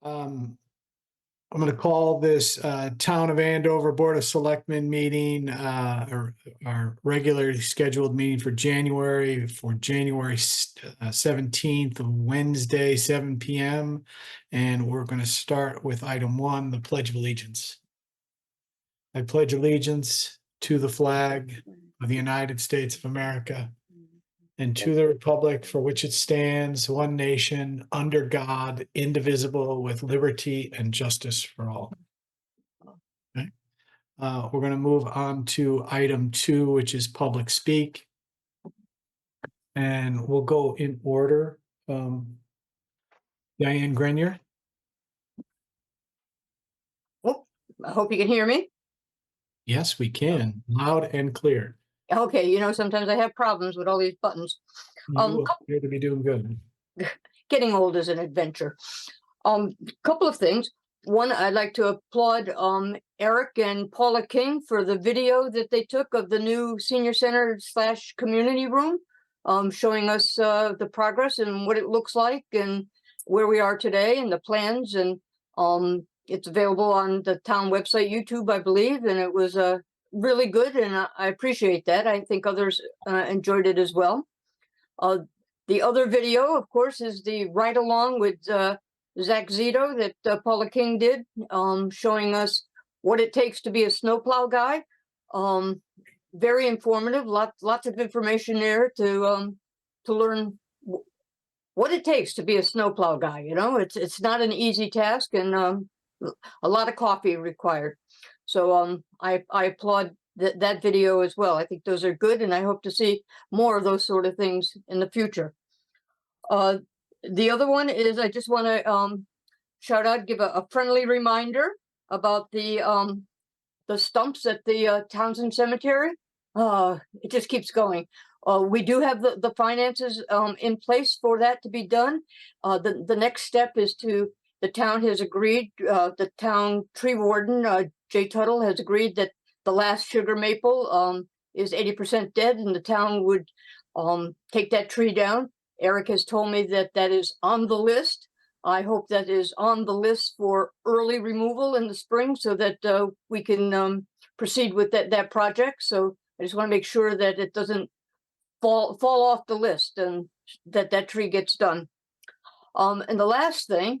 I'm going to call this Town of Andover Board of Selectmen meeting, or our regularly scheduled meeting for January 17th, Wednesday, 7 p.m. And we're going to start with item 1, the Pledge of Allegiance. I pledge allegiance to the flag of the United States of America and to the republic for which it stands, one nation, under God, indivisible, with liberty and justice for all. Okay. We're going to move on to item 2, which is public speak. And we'll go in order. Diane Grenier. Oh, I hope you can hear me. Yes, we can. Loud and clear. Okay, sometimes I have problems with all these buttons. You appear to be doing good. Getting old is an adventure. Couple of things. One, I'd like to applaud Eric and Paula King for the video that they took of the new senior center / community room, showing us the progress and what it looks like and where we are today and the plans. And it's available on the town website, YouTube, I believe, and it was really good, and I appreciate that. I think others enjoyed it as well. The other video, of course, is the ride along with Zach Zito that Paula King did, showing us what it takes to be a snowplow guy. Very informative, lots of information there to learn what it takes to be a snowplow guy. It's not an easy task, and a lot of coffee required. So I applaud that video as well. I think those are good, and I hope to see more of those sort of things in the future. The other one is I just want to give a friendly reminder about the stumps at the Townsend Cemetery. It just keeps going. We do have the finances in place for that to be done. The next step is the town has agreed, the town tree warden, Jay Tuttle, has agreed that the last sugar maple is 80% dead, and the town would take that tree down. Eric has told me that is on the list. I hope that is on the list for early removal in the spring so that we can proceed with that project. So I just want to make sure that it doesn't fall off the list and that tree gets done. And the last thing,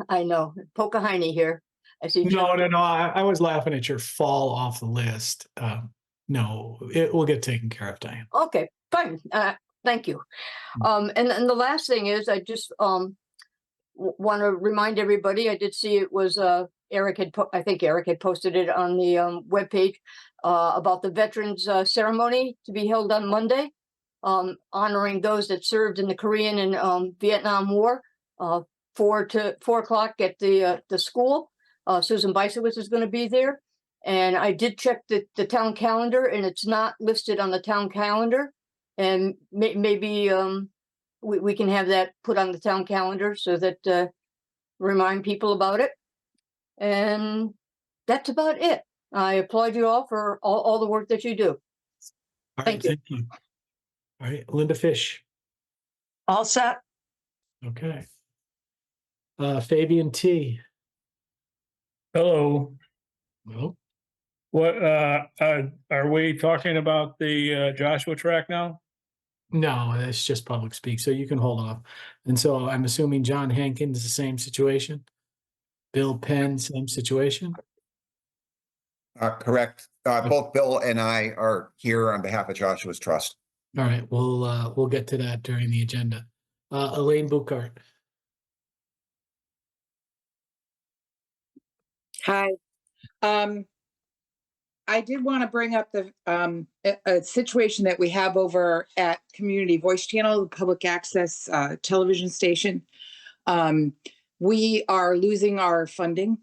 I know, Pocahontas here. I see. No. I was laughing at your fall off the list. No, it will get taken care of, Diane. Okay, fine. Thank you. And the last thing is, I just want to remind everybody. I did see it was Eric had posted it on the webpage about the veterans ceremony to be held on Monday, honoring those that served in the Korean and Vietnam War. 4 o'clock at the school. Susan Bysowitz is going to be there, and I did check the town calendar, and it's not listed on the town calendar. And maybe we can have that put on the town calendar so that remind people about it. And that's about it. I applaud you all for all the work that you do. All right, Thank you. thank you. All right, Linda Fish. All set. Okay. Fabian T. Hello. Well, What are we talking about the Joshua track now? no, it's just public speak, so you can hold off. And so I'm assuming John Hankins is the same situation. Bill Penn, same situation. Correct. Both Bill and I are here on behalf of Joshua's Trust. All right, we'll get to that during the agenda. Elaine Buchart. Hi. I did want to bring up the a situation that we have over at Community Voice Channel, the public access television station. We are losing our funding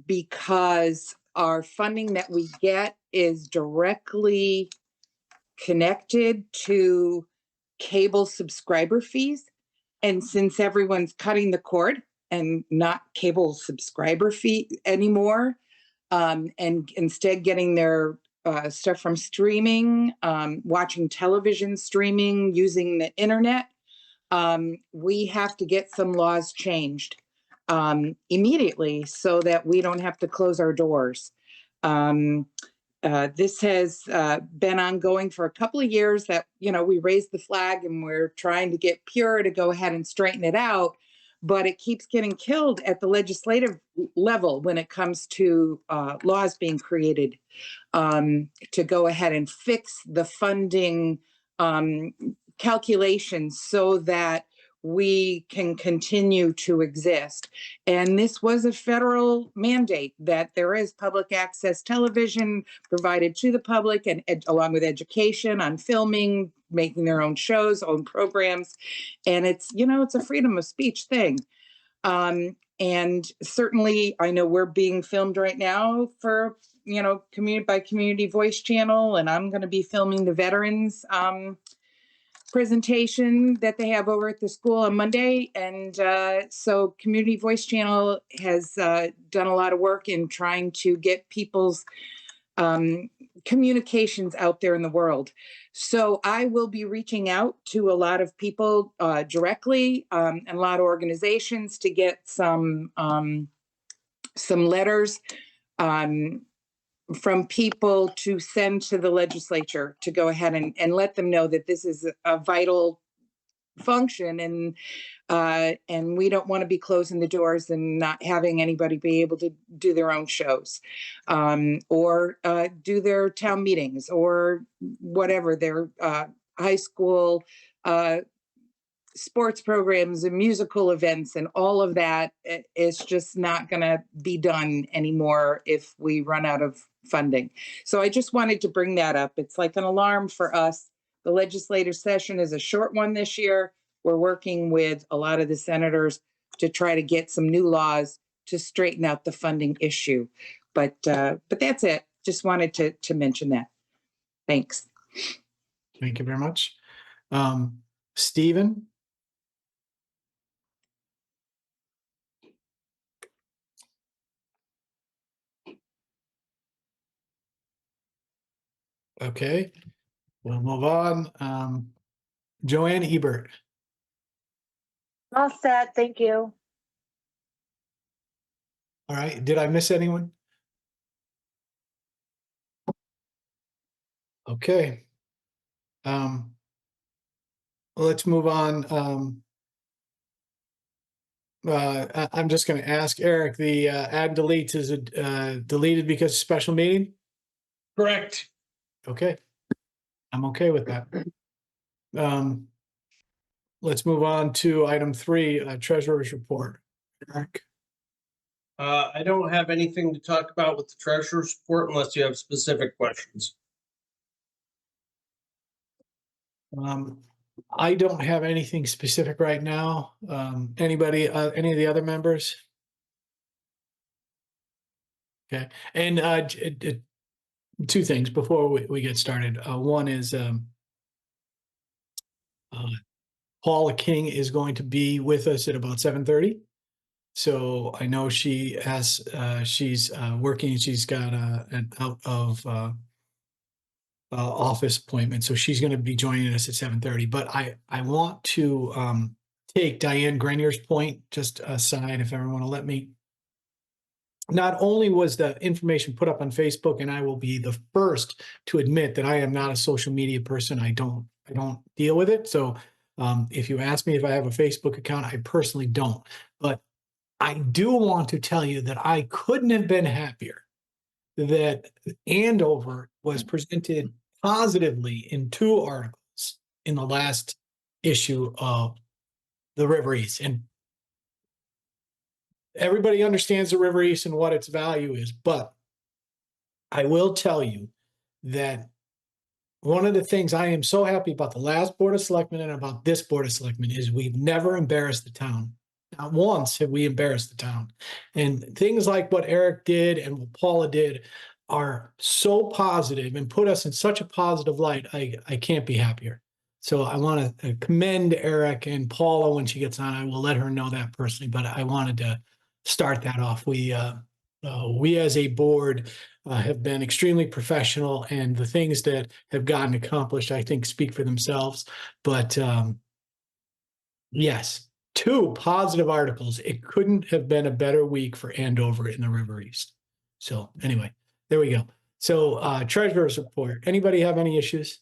because our funding that we get is directly connected to cable subscriber fees. And since everyone's cutting the cord and not cable subscriber fee anymore, and instead getting their stuff from streaming, watching television streaming, using the internet, we have to get some laws changed immediately so that we don't have to close our doors. This has been ongoing for a couple of years that, we raised the flag and we're trying to get Pure to go ahead and straighten it out, but it keeps getting killed at the legislative level when it comes to laws being created to go ahead and fix the funding calculations so that we can continue to exist. And this was a federal mandate that there is public access television provided to the public and along with education on filming, making their own shows, own programs. And it's, it's a freedom of speech thing. And certainly I know we're being filmed right now for, community by community voice channel, and I'm going to be filming the veterans presentation that they have over at the school on Monday. And so Community Voice Channel has done a lot of work in trying to get people's communications out there in the world. So I will be reaching out to a lot of people directly and a lot of organizations to get some letters from people to send to the legislature to go ahead and let them know that this is a vital function, and we don't want to be closing the doors and not having anybody be able to do their own shows or do their town meetings or whatever, their high school sports programs and musical events and all of that. It's just not going to be done anymore if we run out of funding. So I just wanted to bring that up. It's like an alarm for us. The legislative session is a short one this year. We're working with a lot of the senators to try to get some new laws to straighten out the funding issue. But that's it. Just wanted to mention that. Thanks. Thank you very much. Stephen? Okay, we'll move on. Joanne Ebert. All set, thank you. All right, did I miss anyone? Okay. Let's move on. I'm just going to ask Eric, the add deletes, is it deleted because of special meeting? Correct. Okay, I'm okay with that. Let's move on to item 3, treasurer's report. Eric? I don't have anything to talk about with the treasurer's report unless you have specific questions. I don't have anything specific right now. Anybody, any of the other members? Okay, and two things before we get started. One is Paula King is going to be with us at about 7:30. So I know she has, she's working, she's got an out of office appointment. So she's going to be joining us at 7:30. But I want to take Diane Grenier's point just aside, if everyone will let me. Not only was the information put up on Facebook, and I will be the first to admit that I am not a social media person. I don't deal with it. So if you ask me if I have a Facebook account, I personally don't. But I do want to tell you that I couldn't have been happier that Andover was presented positively in 2 articles in the last issue of the River East. And everybody understands the River East and what its value is, but I will tell you that one of the things I am so happy about the last Board of Selectmen and about this Board of Selectmen is we've never embarrassed the town. Not once have we embarrassed the town. And things like what Eric did and what Paula did are so positive and put us in such a positive light. I can't be happier. So I want to commend Eric and Paula when she gets on. I will let her know that personally, but I wanted to start that off. We as a board have been extremely professional, and the things that have gotten accomplished, I think, speak for themselves. But Yes, 2 positive articles. It couldn't have been a better week for Andover in the River East. So anyway, there we go. So treasurer's report. Anybody have any issues?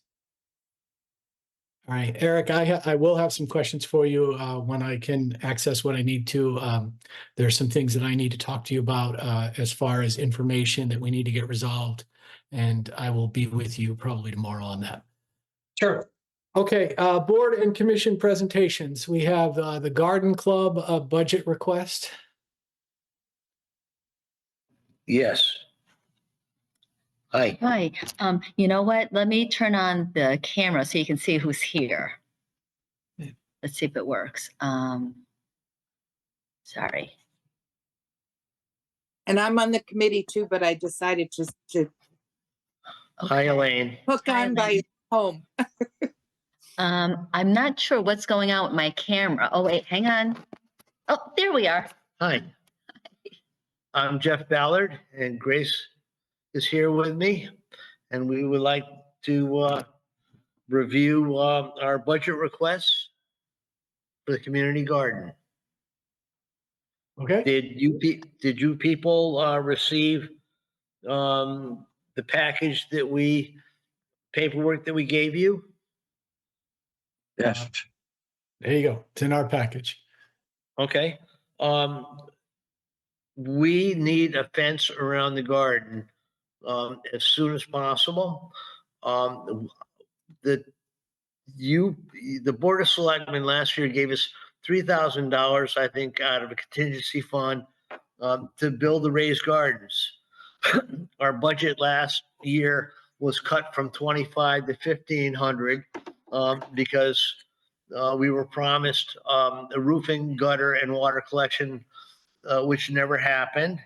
All right, Eric, I will have some questions for you when I can access what I need to. There's some things that I need to talk to you about as far as information that we need to get resolved. And I will be with you probably tomorrow on that. Sure. Okay, board and commission presentations. We have the Garden Club budget request. Yes. Hi. Hi, you know what? Let me turn on the camera so you can see who's here. Yeah. Let's see if it works. Sorry. And I'm on the committee too, but I decided just to Hi, Elaine. hook Hi, on by Elaine. home. I'm not sure what's going on with my camera. Oh, wait, hang on. Oh, there we are. Hi. I'm Jeff Ballard and Grace is here with me. And we would like to review our budget requests for the community garden. Okay, Did you people receive the package paperwork that we gave you? Yes. There you go. It's in our package. Okay. We need a fence around the garden as soon as possible. The Board of Selectmen last year gave us $3,000, I think, out of a contingency fund to build the raised gardens. Our budget last year was cut from 25 to 1,500 because we were promised a roofing, gutter, and water collection, which never happened.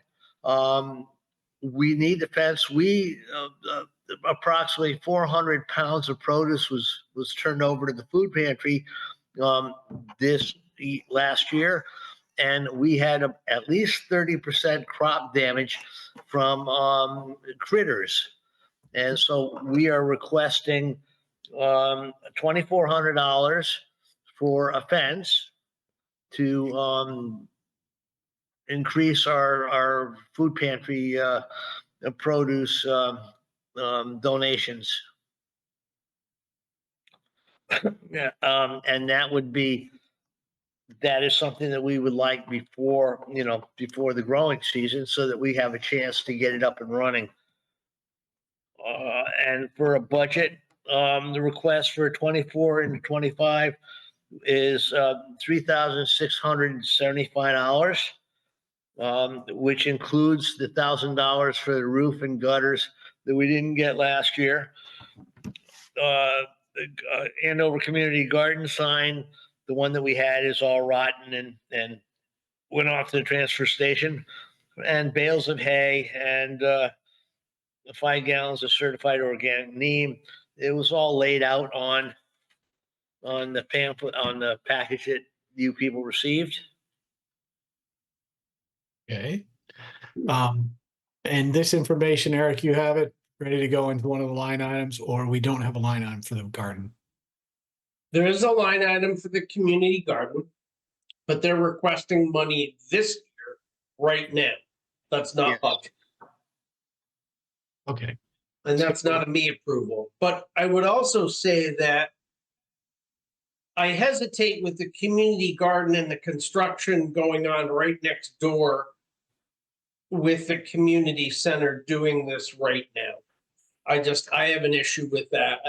We need the fence. Approximately 400 pounds of produce was turned over to the food pantry last year, and we had at least 30% crop damage from critters. And so we are requesting $2,400 for a fence to increase our food pantry produce donations. Yeah, and that is something that we would like before the growing season, so that we have a chance to get it up and running. And for a budget, the request for 24 and 25 is $3,675, which includes the $1,000 for the roof and gutters that we didn't get last year. Andover Community Garden sign, the one that we had, is all rotten and went off to the transfer station. And bales of hay and 5 gallons of certified organic neem. It was all laid out on the pamphlet, on the package that you people received. Okay. And this information, Eric, you have it ready to go into one of the line items, or we don't have a line item for the garden? There is a line item for the community garden, but they're requesting money this year, right now. That's not Yes. budget. Okay, And that's not a me approval. But I would also say that I hesitate with the community garden and the construction going on right next door with the community center doing this right now. I have an issue with that.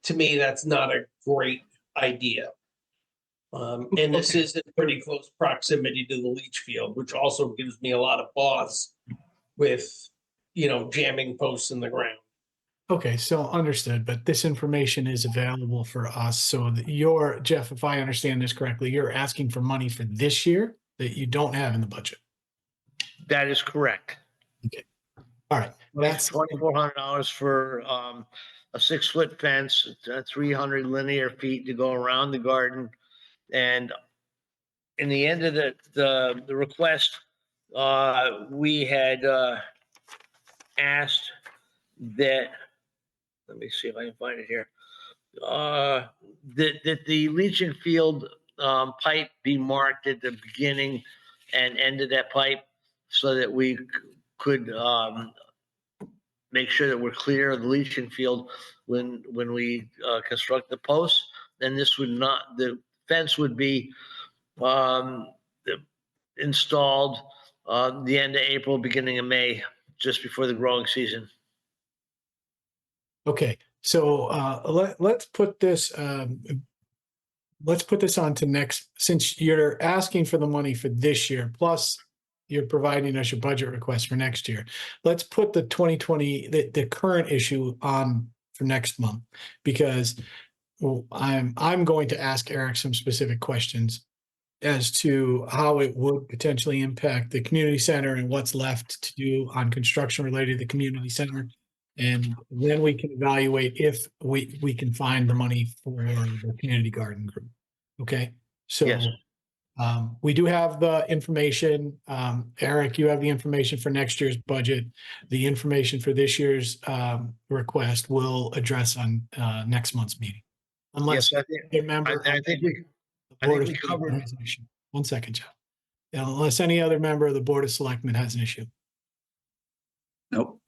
To me, that's not a great idea. And this is in pretty close proximity to the leach field, which also gives me a lot of pause with, jamming posts in the ground. okay, so understood, but this information is available for us. So that Jeff, if I understand this correctly, you're asking for money for this year that you don't have in the budget. That is correct. All right, That's that's $2,400 for a 6-foot fence, 300 linear feet to go around the garden. And in the end of the request, we had asked that, let me see if I can find it here. that the leaching field pipe be marked at the beginning and end of that pipe so that we could make sure that we're clear of the leaching field when we construct the posts. Then this would not, the fence would be installed the end of April, beginning of May, just before the growing season. Okay, so let's put this on to next, since you're asking for the money for this year, plus you're providing us your budget request for next year. Let's put the 2020, the current issue on for next month, because I'm going to ask Eric some specific questions as to how it would potentially impact the community center and what's left to do on construction related to the community center. And then we can evaluate if we can find the money for the community garden group. Okay, so Yes. we do have the information. Eric, you have the information for next year's budget. The information for this year's request will address on next month's meeting. Unless Yes, a member I think we, the I Board think of we Selectmen covered- has an issue. One second, Joe. Unless any other member of the Board of Selectmen has an issue. Nope.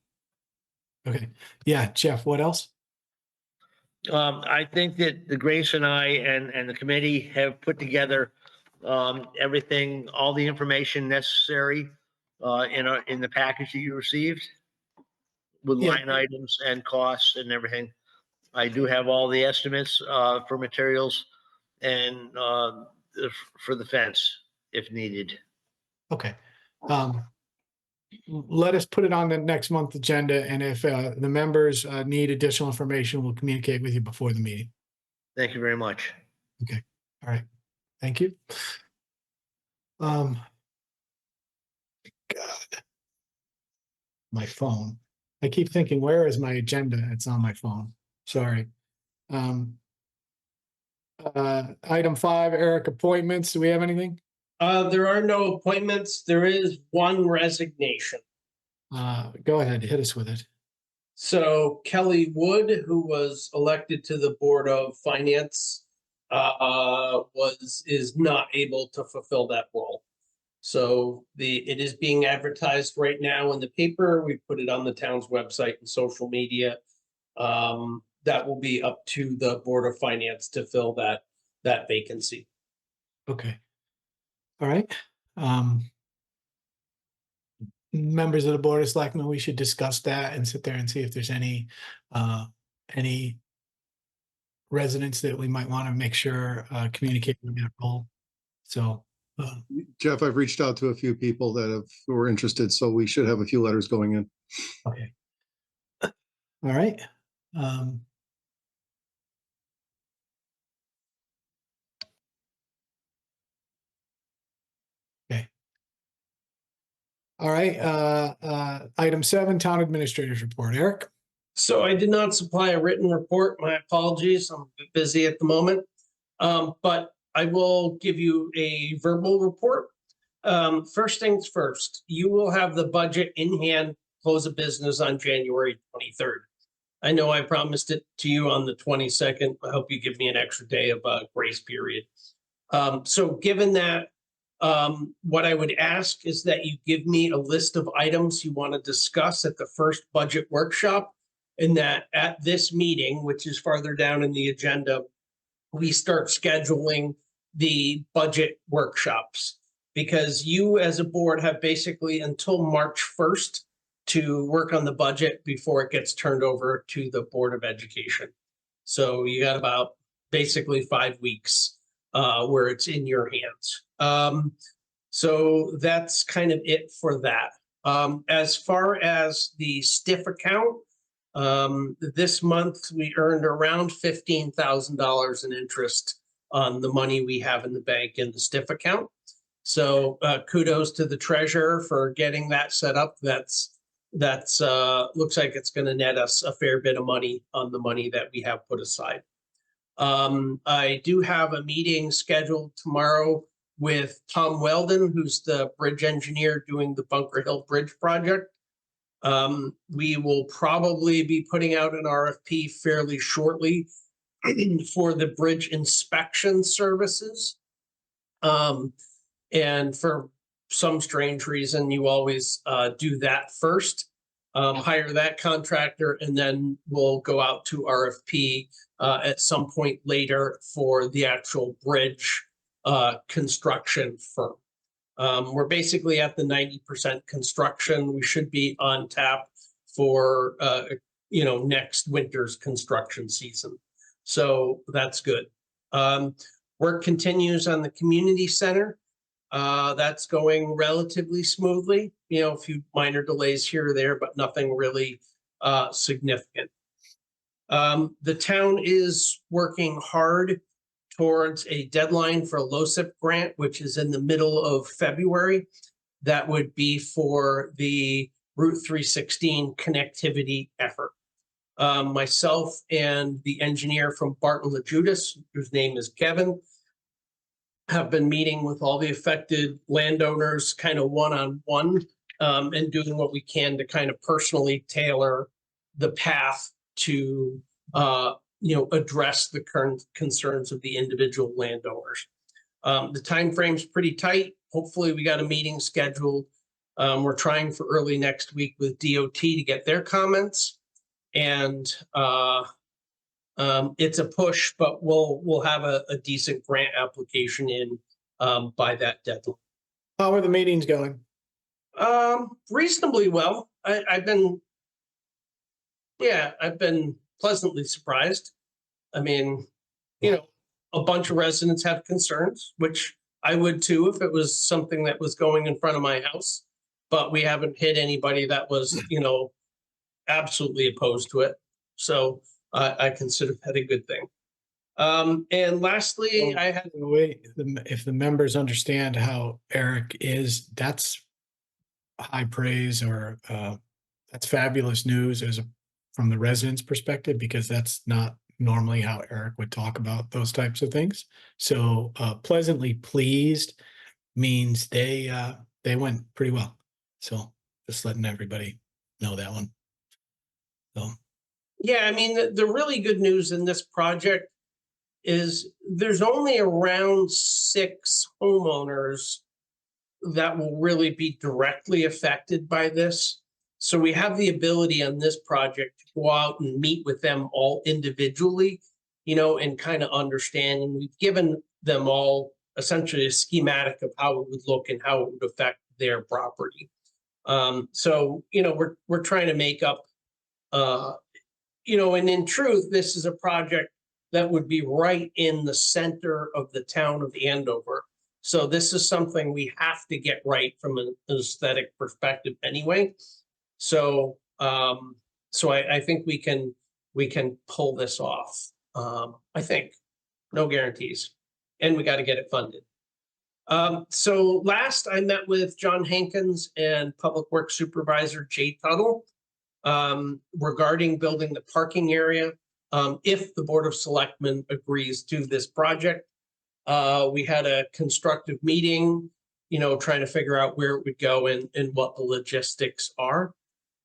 Okay, yeah, Jeff, what else? I think that the Grace and I and the committee have put together everything, all the information necessary in the package that you received with Yeah. line items and costs and everything. I do have all the estimates for materials and for the fence if needed. Okay. Let us put it on the next month agenda, and if the members need additional information, we'll communicate with you before the meeting. Thank you very much. All right, thank you. God. My phone. I keep thinking, where is my agenda? It's on my phone. Sorry. Item 5, Eric, appointments. Do we have anything? There are no appointments. There is one resignation. Go ahead, hit us with it. So Kelly Wood, who was elected to the Board of Finance, is not able to fulfill that role. So it is being advertised right now in the paper. We put it on the town's website and social media. That will be up to the Board of Finance to fill that vacancy. Okay. All right. Members of the Board of Selectmen, we should discuss that and sit there and see if there's any residents that we might want to make sure communicate with that role. So, Jeff, I've reached out to a few people who are interested, so we should have a few letters going in. okay. All right. Okay. All right, item 7, Town Administrator's Report. Eric? So I did not supply a written report. My apologies. I'm a bit busy at the moment. But I will give you a verbal report. First things first, you will have the budget in hand, close of business on January 23rd. I know I promised it to you on the 22nd. I hope you give me an extra day of grace period. So given that, what I would ask is that you give me a list of items you want to discuss at the first budget workshop, and that at this meeting, which is farther down in the agenda, we start scheduling the budget workshops, because you as a board have basically until March 1st to work on the budget before it gets turned over to the Board of Education. So you got about basically 5 weeks where it's in your hands. So that's kind of it for that. As far as the STIF account, this month we earned around $15,000 in interest on the money we have in the bank in the STIF account. So kudos to the treasurer for getting that set up. That's looks like it's going to net us a fair bit of money on the money that we have put aside. I do have a meeting scheduled tomorrow with Tom Weldon, who's the bridge engineer doing the Bunker Hill Bridge project. We will probably be putting out an RFP fairly shortly for the bridge inspection services. And for some strange reason, you always do that first. Hire that contractor, and then we'll go out to RFP at some point later for the actual bridge construction firm. We're basically at the 90% construction. We should be on tap for next winter's construction season. So that's good. Work continues on the community center. That's going relatively smoothly. A few minor delays here or there, but nothing really significant. The town is working hard towards a deadline for a LoCIP grant, which is in the middle of February. That would be for the Route 316 connectivity effort. Myself and the engineer from Barton LaJudas, whose name is Kevin, have been meeting with all the affected landowners kind of one-on-one, and doing what we can to kind of personally tailor the path to address the current concerns of the individual landowners. The time frame's pretty tight. Hopefully we got a meeting scheduled. We're trying for early next week with DOT to get their comments, and it's a push, but we'll have a decent grant application in by that deadline. How are the meetings going? Reasonably well. I've been pleasantly surprised. I mean, a bunch of residents have concerns, which I would too if it was something that was going in front of my house, but we haven't hit anybody that was, absolutely opposed to it. So I consider that a good thing. And lastly, I had If the members understand how Eric is, that's high praise, or that's fabulous news from the residents' perspective, because that's not normally how Eric would talk about those types of things. So pleasantly pleased means they went pretty well. So just letting everybody know that one. So. Yeah, I mean, the really good news in this project is there's only around 6 homeowners that will really be directly affected by this. So we have the ability on this project to go out and meet with them all individually, and kind of understand. And we've given them all essentially a schematic of how it would look and how it would affect their property. So, we're trying to make up, and in truth, this is a project that would be right in the center of the town of Andover. So this is something we have to get right from an aesthetic perspective anyway. So, I think we can pull this off. I think, no guarantees, and we got to get it funded. So last I met with John Hankins and Public Works Supervisor Jay Tuttle regarding building the parking area. If the Board of Selectmen agrees to this project, we had a constructive meeting, trying to figure out where it would go and what the logistics are.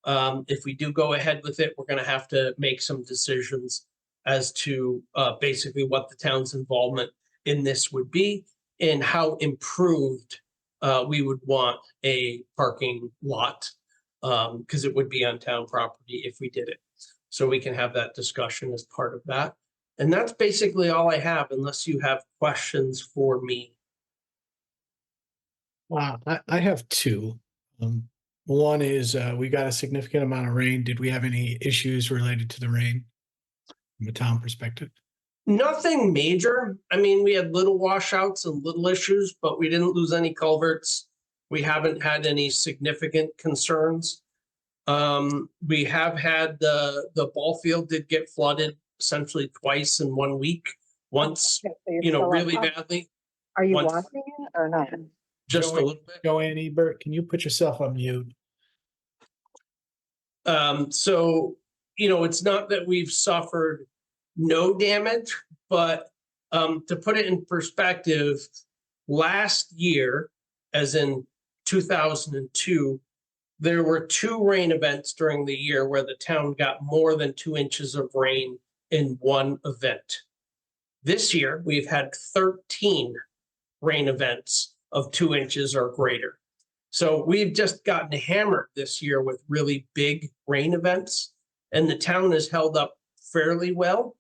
If we do go ahead with it, we're going to have to make some decisions as to basically what the town's involvement in this would be and how improved we would want a parking lot, because it would be on town property if we did it. So we can have that discussion as part of that. And that's basically all I have, unless you have questions for me. I have 2. One is we got a significant amount of rain. Did we have any issues related to the rain from a town perspective? Nothing major. I mean, we had little washouts and little issues, but we didn't lose any culverts. We haven't had any significant concerns. We have had the ball field did get flooded essentially twice in 1 week. Once, Okay, so you're still really on top. badly. Are you once- watching it or not? Just a little bit. Joanne Ebert, can you put yourself on mute? So, it's not that we've suffered no damage, but to put it in perspective, last year, as in 2002, there were 2 rain events during the year where the town got more than 2 inches of rain in one event. This year, we've had 13 rain events of 2 inches or greater. So we've just gotten hammered this year with really big rain events, and the town has held up fairly well.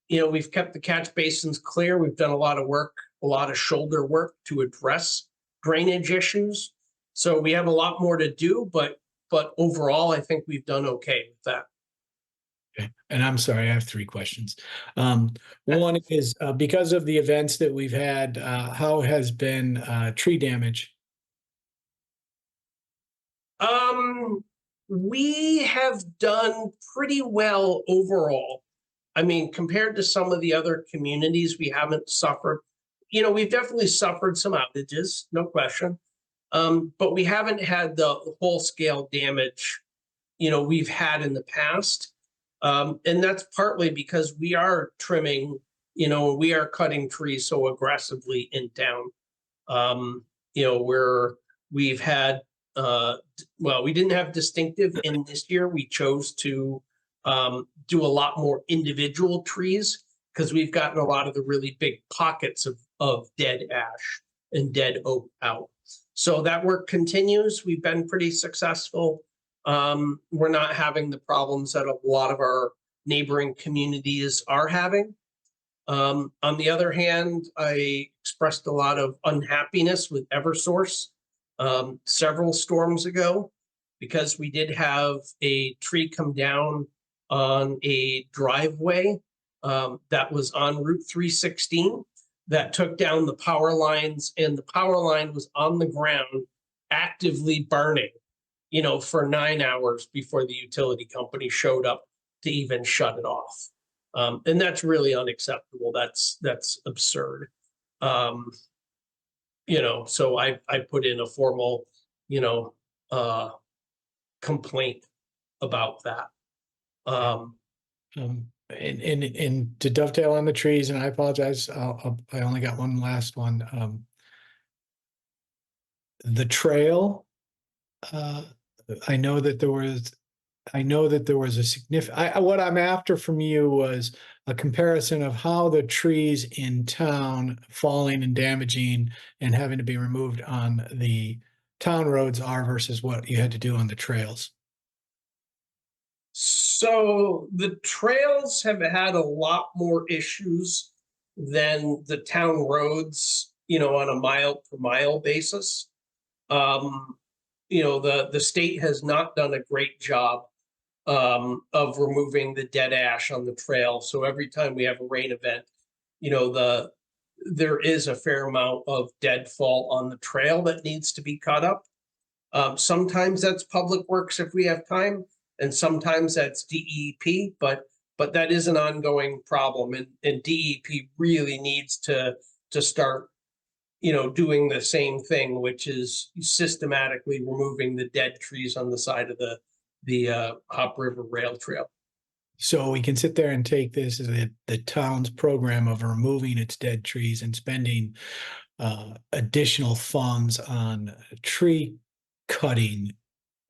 We've kept the catch basins clear. We've done a lot of work, a lot of shoulder work to address drainage issues. So we have a lot more to do, but overall, I think we've done okay with that. Okay. And I'm sorry, I have 3 questions. One is, because of the events that we've had, how has been tree damage? We have done pretty well overall. I mean, compared to some of the other communities, we haven't suffered. We've definitely suffered some outages, no question. But we haven't had the whole scale damage, we've had in the past. And that's partly because we are trimming, we are cutting trees so aggressively in town. We've had, we didn't have distinctive in this year. We chose to do a lot more individual trees because we've gotten a lot of the really big pockets of dead ash and dead oak out. So that work continues. We've been pretty successful. We're not having the problems that a lot of our neighboring communities are having. On the other hand, I expressed a lot of unhappiness with Eversource several storms ago because we did have a tree come down on a driveway that was on Route 316 that took down the power lines, and the power line was on the ground actively burning, for 9 hours before the utility company showed up to even shut it off. And that's really unacceptable. That's absurd. So I put in a formal, complaint about that. And to dovetail on the trees, and I apologize, I only got one last one. The trail, I know that there was a significant, what I'm after from you was a comparison of how the trees in town falling and damaging and having to be removed on the town roads are versus what you had to do on the trails. So the trails have had a lot more issues than the town roads, on a mile per mile basis. The state has not done a great job of removing the dead ash on the trail. So every time we have a rain event, there is a fair amount of deadfall on the trail that needs to be cut up. Sometimes that's public works if we have time, and sometimes that's DEP, but that is an ongoing problem, and DEP really needs to start doing the same thing, which is systematically removing the dead trees on the side of the Hop River Rail Trail. So we can sit there and take this as the town's program of removing its dead trees and spending additional funds on tree cutting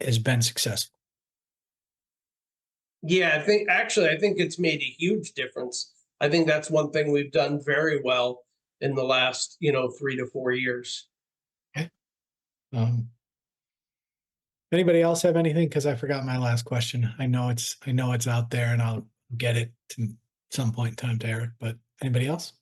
has been successful. Yeah, I think it's made a huge difference. I think that's one thing we've done very well in the last, 3 to 4 years. Anybody else have anything? Because I forgot my last question. I know it's out there, and I'll get it to some point in time to Eric. But anybody else?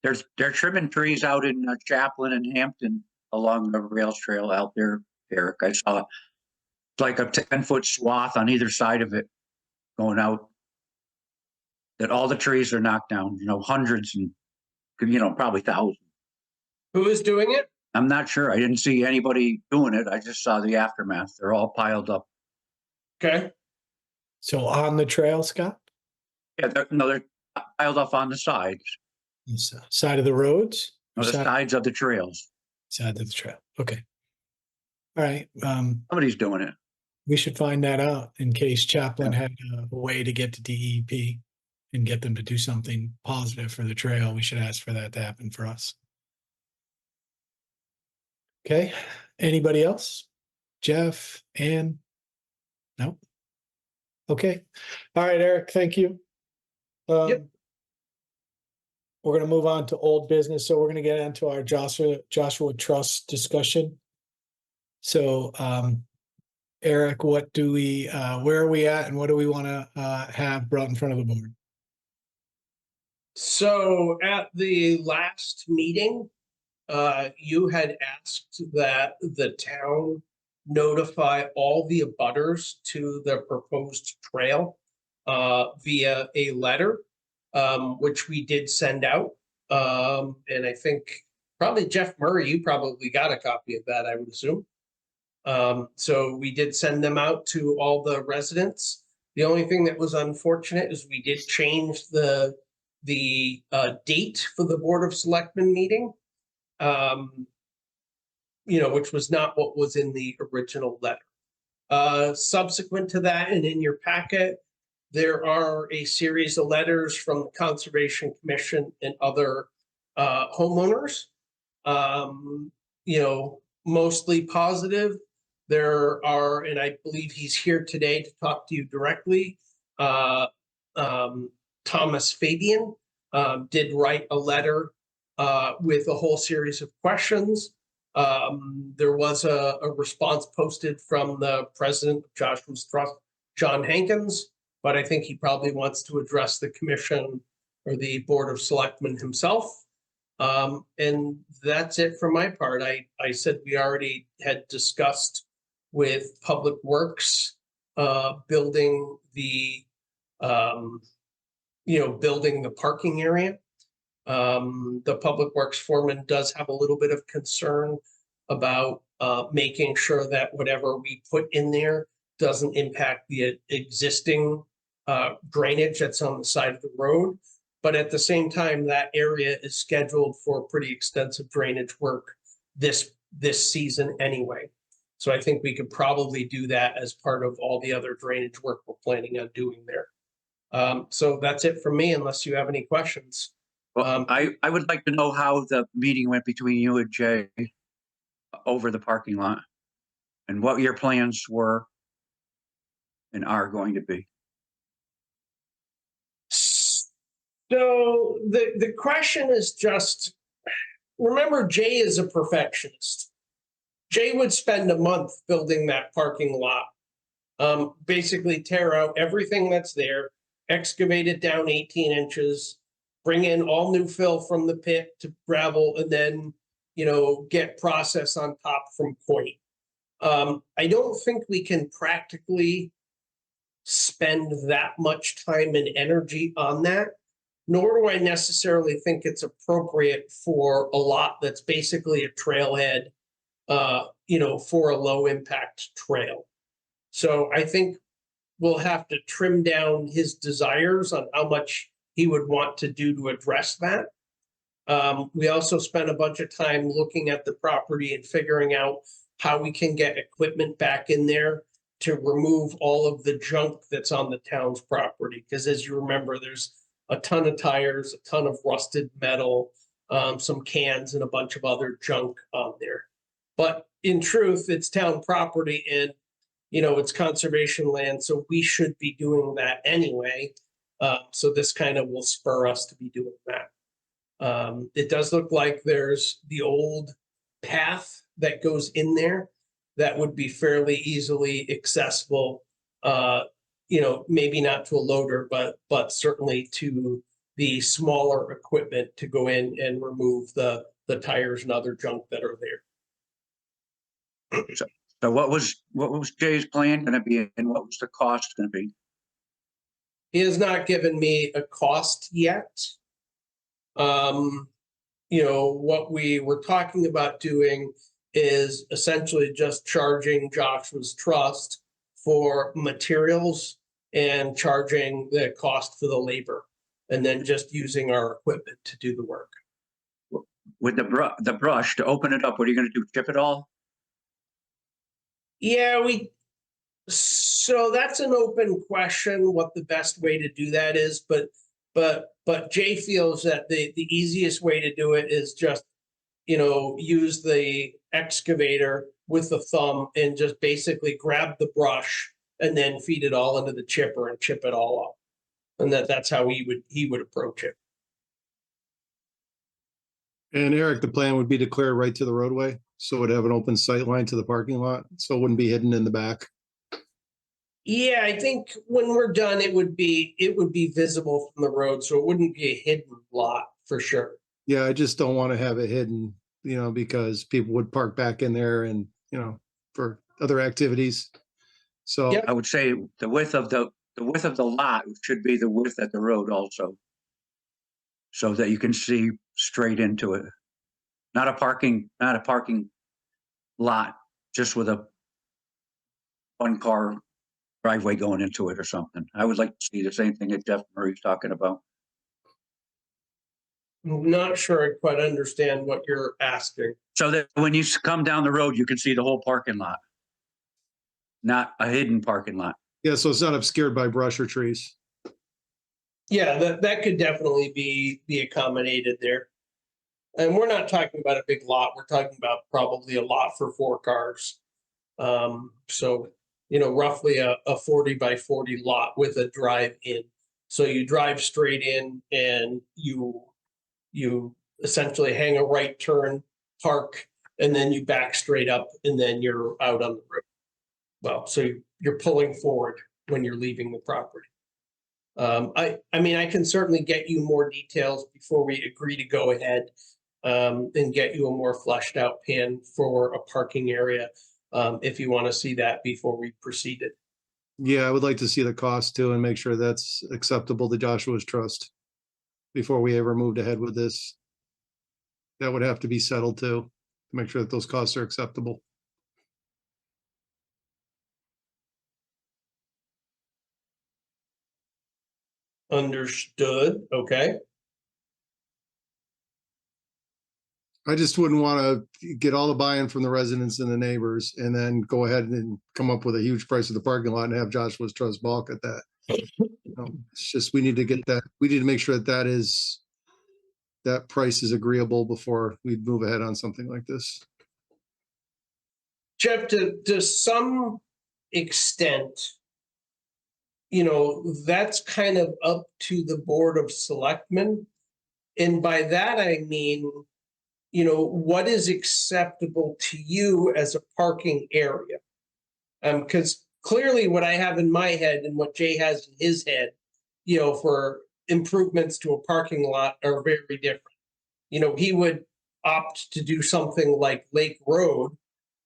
They're trimming trees out in Chaplin and Hampton along the rail trail out there, Eric. I saw like a 10-foot swath on either side of it going out. That all the trees are knocked down. Hundreds and probably thousands. Who is doing it? I'm not sure. I didn't see anybody doing it. I just saw the aftermath. They're all piled up. Okay. So on the trail, Scott? Yeah, they're piled up on the sides. Side of the roads? No, the sides of the trails. Side of the trail. Okay. All right. Somebody's doing it. We should find that out in case Chaplin had a way to get to DEP and get them to do something positive for the trail. We should ask for that to happen for us. Okay. Anybody else? Jeff, Ann? No? Okay. All right, Eric, thank you. Yep. We're gonna move on to old business, so we're gonna get into our Joshua Trust discussion. So, Eric, what do we, where are we at and what do we wanna, have brought in front of the board? So at the last meeting, you had asked that the town notify all the abutters to the proposed trail via a letter, which we did send out. And I think probably Jeff Murray, you probably got a copy of that, I would assume. So we did send them out to all the residents. The only thing that was unfortunate is we did change the date for the Board of Selectmen meeting. Which was not what was in the original letter. Subsequent to that, and in your packet, there are a series of letters from the Conservation Commission and other homeowners. Mostly positive. There are, and I believe he's here today to talk to you directly. Thomas Fabian did write a letter with a whole series of questions. There was a response posted from the president of Joshua's Trust, John Hankins, but I think he probably wants to address the commission or the Board of Selectmen himself. And that's it for my part. I said we already had discussed with Public Works, building the, building the parking area. The Public Works foreman does have a little bit of concern about making sure that whatever we put in there doesn't impact the existing drainage that's on the side of the road. But at the same time, that area is scheduled for pretty extensive drainage work this season anyway. So I think we could probably do that as part of all the other drainage work we're planning on doing there. So that's it from me, unless you have any questions. Well, I would like to know how the meeting went between you and Jay over the parking lot and what your plans were and are going to be. So the question is just, remember, Jay is a perfectionist. Jay would spend a month building that parking lot. Basically tear out everything that's there, excavate it down 18 inches, bring in all new fill from the pit to gravel, and then, get process on top from point. I don't think we can practically spend that much time and energy on that, nor do I necessarily think it's appropriate for a lot that's basically a trailhead, for a low impact trail. So I think we'll have to trim down his desires on how much he would want to do to address that. We also spent a bunch of time looking at the property and figuring out how we can get equipment back in there to remove all of the junk that's on the town's property. Because as you remember, there's a ton of tires, a ton of rusted metal, some cans, and a bunch of other junk on there. But in truth, it's town property and, it's conservation land, so we should be doing that anyway. So this kind of will spur us to be doing that. It does look like there's the old path that goes in there that would be fairly easily accessible, maybe not to a loader, but certainly to the smaller equipment to go in and remove the tires and other junk that are there. So what was Jay's plan going to be, and what was the cost going to be? He has not given me a cost yet. What we were talking about doing is essentially just charging Joshua's Trust for materials and charging the cost for the labor, and then just using our equipment to do the work. With the brush to open it up, what are you going to do? Chip it all? Yeah, so that's an open question, what the best way to do that is, but Jay feels that the easiest way to do it is just, use the excavator with the thumb and just basically grab the brush and then feed it all into the chipper and chip it all up. And that's how he would approach it. And Eric, the plan would be to clear right to the roadway, so it would have an open sight line to the parking lot, so it wouldn't be hidden in the back. Yeah, I think when we're done, it would be visible from the road, so it wouldn't be a hidden lot for sure. Yeah, I just don't want to have it hidden, because people would park back in there and, for other activities. So, Yep. I would say the width of the lot should be the width at the road also. So that you can see straight into it. Not a parking lot, just with a one car driveway going into it or something. I would like to see the same thing that Jeff Murray's talking about. I'm not sure I quite understand what you're asking. So that when you come down the road, you can see the whole parking lot. Not a hidden parking lot. yeah, so it's not obscured by brush or trees. Yeah, that could definitely be accommodated there. And we're not talking about a big lot. We're talking about probably a lot for 4 cars. So, roughly a 40 by 40 lot with a drive in. So you drive straight in and you essentially hang a right turn, park, and then you back straight up and then you're out on the road. Well, so you're pulling forward when you're leaving the property. I mean, I can certainly get you more details before we agree to go ahead and get you a more fleshed out plan for a parking area if you want to see that before we proceeded. Yeah, I would like to see the cost too and make sure that's acceptable to Joshua's trust before we ever moved ahead with this. That would have to be settled too, to make sure that those costs are acceptable. Understood. Okay. I just wouldn't want to get all the buy-in from the residents and the neighbors and then go ahead and come up with a huge price of the parking lot and have Joshua's trust balk at that. It's just, we need to make sure that price is agreeable before we move ahead on something like this. Jeff, to some extent, that's kind of up to the Board of Selectmen. And by that, I mean, what is acceptable to you as a parking area? Because clearly what I have in my head and what Jay has in his head, for improvements to a parking lot are very different. He would opt to do something like Lake Road,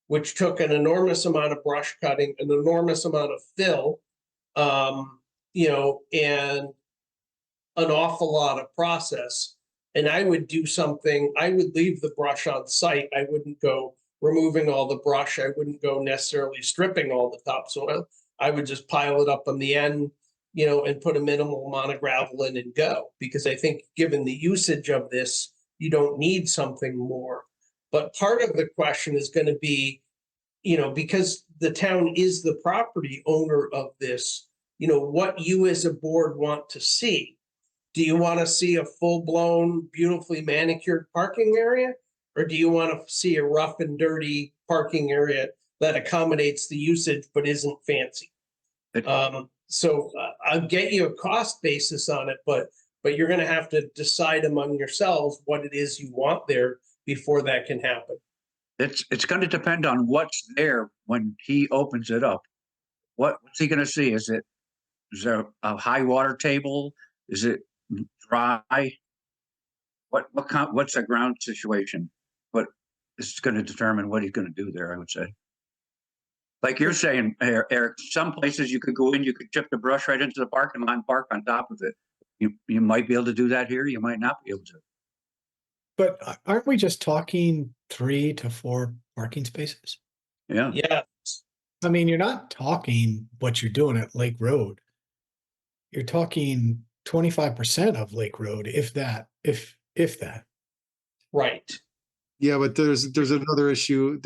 which took an enormous amount of brush cutting, an enormous amount of fill, and an awful lot of process. And I would do something, I would leave the brush on site. I wouldn't go removing all the brush. I wouldn't go necessarily stripping all the topsoil. I would just pile it up on the end, and put a minimal amount of gravel in and go. Because I think given the usage of this, you don't need something more. But part of the question is going to be, because the town is the property owner of this, what you as a board want to see. Do you want to see a full-blown, beautifully manicured parking area? Or do you want to see a rough and dirty parking area that accommodates the usage but isn't fancy? So I'll get you a cost basis on it, but you're going to have to decide among yourselves what it is you want there before that can happen. It's going to depend on what's there when he opens it up. What's he going to see? Is there a high water table? Is it dry? What's the ground situation? What is going to determine what he's going to do there, I would say. Like you're saying, Eric, some places you could go in, you could chip the brush right into the parking lot and park on top of it. You might be able to do that here. You might not be able to. But aren't we just talking 3 to 4 parking spaces? Yeah. Yeah. I mean, you're not talking what you're doing at Lake Road. You're talking 25% of Lake Road, if that. Right. Yeah, but there's another issue.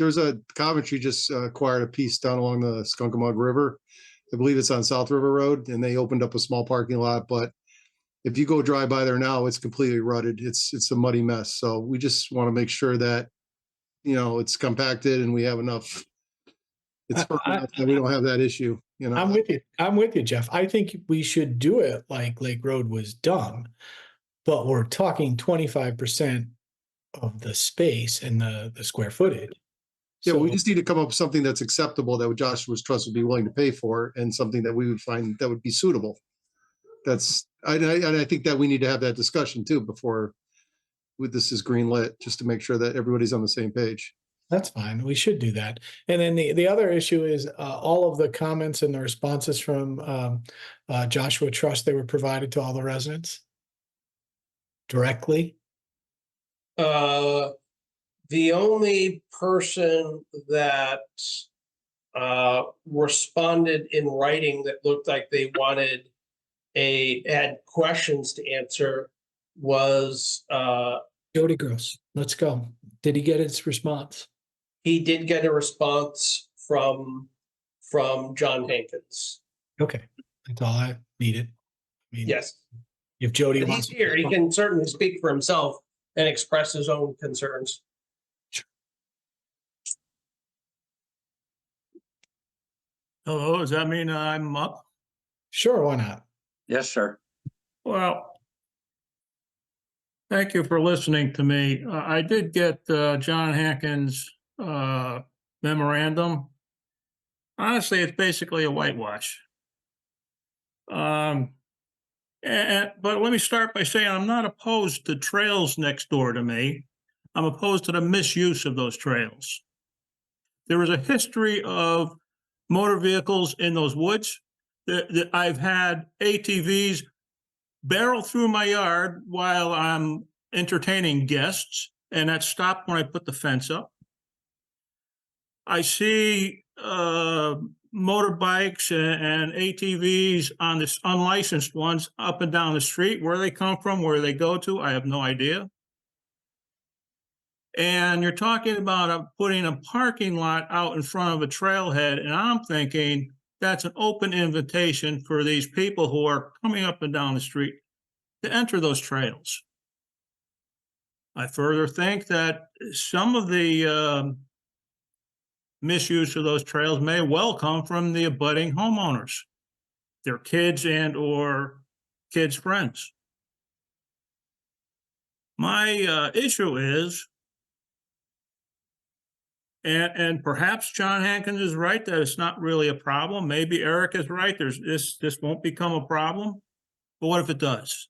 Coventry just acquired a piece down along the Skunkamug River. I believe it's on South River Road, and they opened up a small parking lot. But if you go drive by there now, it's completely rutted. It's a muddy mess. So we just want to make sure that, it's compacted and we have enough. It's firm enough that we don't have that issue. you know? I'm with you. I'm with you, Jeff. I think we should do it like Lake Road was done, but we're talking 25% of the space and the square footage. Yeah, we So just need to come up with something that's acceptable that Joshua's Trust would be willing to pay for, and something that we would find that would be suitable. I think that we need to have that discussion too before this is green lit, just to make sure that everybody's on the same page. that's fine. We should do that. And then the other issue is all of the comments and the responses from Joshua Trust, they were provided to all the residents directly. The only person that responded in writing that looked like they wanted had questions to answer was Jody Gross, let's go. Did he get his response? he did get a response from John Hankins. Okay, that's all I needed. I mean, Yes, if Jody but wants he's here. He can certainly speak for himself and express his own concerns. Hello, does that mean I'm up? Sure, why not? Yes, sir. Well, thank you for listening to me. I did get John Hankins' memorandum. Honestly, it's basically a whitewash. But let me start by saying I'm not opposed to trails next door to me. I'm opposed to the misuse of those trails. There is a history of motor vehicles in those woods. That I've had ATVs barrel through my yard while I'm entertaining guests, and that stopped when I put the fence up. I see motorbikes and ATVs on this unlicensed ones up and down the street. Where they come from, where they go to, I have no idea. And you're talking about putting a parking lot out in front of a trailhead, and I'm thinking that's an open invitation for these people who are coming up and down the street to enter those trails. I further think that some of the misuse of those trails may well come from the abutting homeowners, their kids and or kids' friends. My issue is, and perhaps John Hankins is right that it's not really a problem. Maybe Eric is right. This won't become a problem. But what if it does?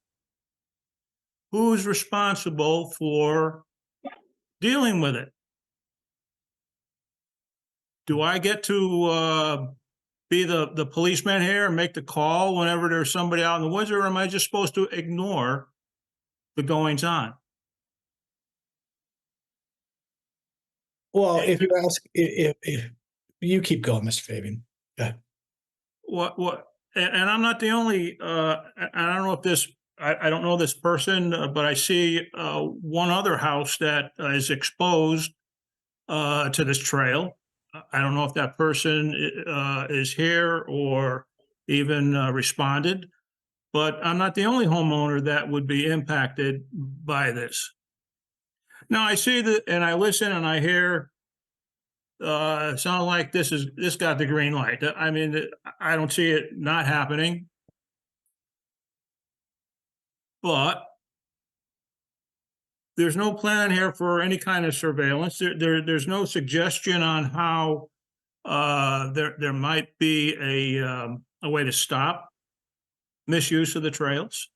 Who's responsible for dealing with it? Do I get to be the policeman here and make the call whenever there's somebody out in the woods, or am I just supposed to ignore the goings on? Well, if you ask, if you keep going, Mr. Fabian. Go ahead. What, and I'm not the only, I don't know if this, I don't know this person, but I see one other house that is exposed to this trail. I don't know if that person is here or even responded, but I'm not the only homeowner that would be impacted by this. Now I see that, and I listen and I hear, it sounds like this got the green light. I mean, I don't see it not happening. But there's no plan here for any kind of surveillance. There's no suggestion on how there might be a way to stop misuse of the trails.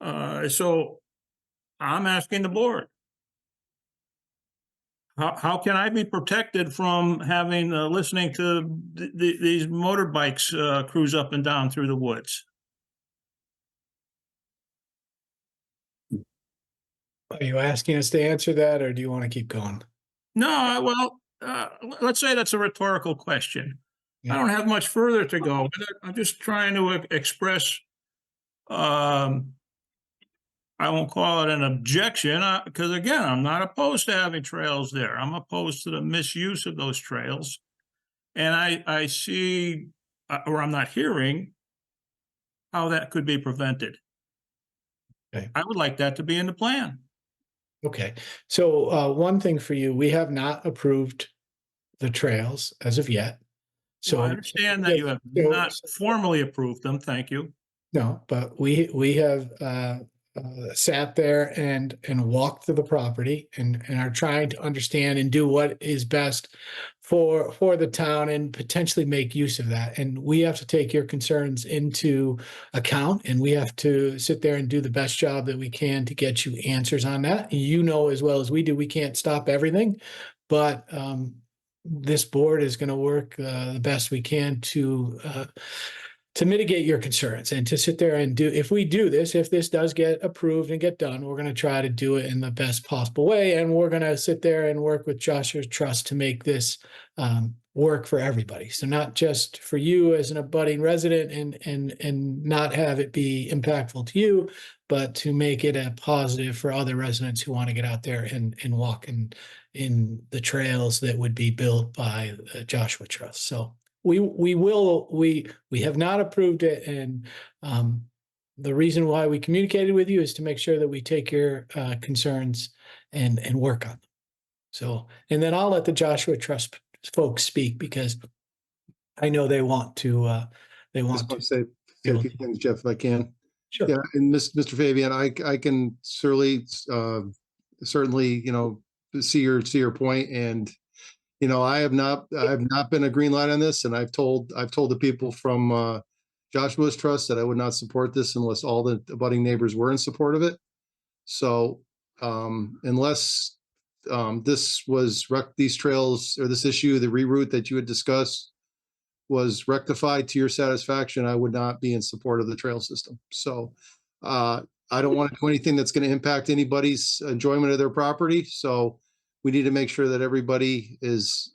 So I'm asking the board, how can I be protected from having listening to these motorbikes cruise up and down through the woods? Are you asking us to answer that, or do you want to keep going? No, well, let's say that's a rhetorical question. Yeah. I don't have much further to go. I'm just trying to express, I won't call it an objection, because again, I'm not opposed to having trails there. I'm opposed to the misuse of those trails. And I see, or I'm not hearing how that could be prevented. Okay. I would like that to be in the plan. Okay, so one thing for you, we have not approved the trails as of yet. So I understand that you have So- not formally approved them. Thank you. No, but we have sat there and walked through the property and are trying to understand and do what is best for the town and potentially make use of that. And we have to take your concerns into account, and we have to sit there and do the best job that we can to get you answers on that. You know as well as we do, we can't stop everything, but this board is going to work the best we can to mitigate your concerns and to sit there and do, if we do this, if this does get approved and get done, we're going to try to do it in the best possible way. And we're going to sit there and work with Joshua Trust to make this work for everybody. So not just for you as an abutting resident and not have it be impactful to you, but to make it a positive for other residents who want to get out there and walk in the trails that would be built by Joshua Trust. So we have not approved it, and the reason why we communicated with you is to make sure that we take your concerns and work on them. So, and then I'll let the Joshua Trust folks speak because I know they want to. They Just want want to. to say a few things, Jeff, if I can. Sure. Yeah, and Mr. Fabian, I can certainly, see your point, and I have not been a green light on this, and I've told the people from Joshua's Trust that I would not support this unless all the abutting neighbors were in support of it. So unless these trails or this issue, the reroute that you had discussed was rectified to your satisfaction, I would not be in support of the trail system. So I don't want to do anything that's going to impact anybody's enjoyment of their property. So we need to make sure that everybody is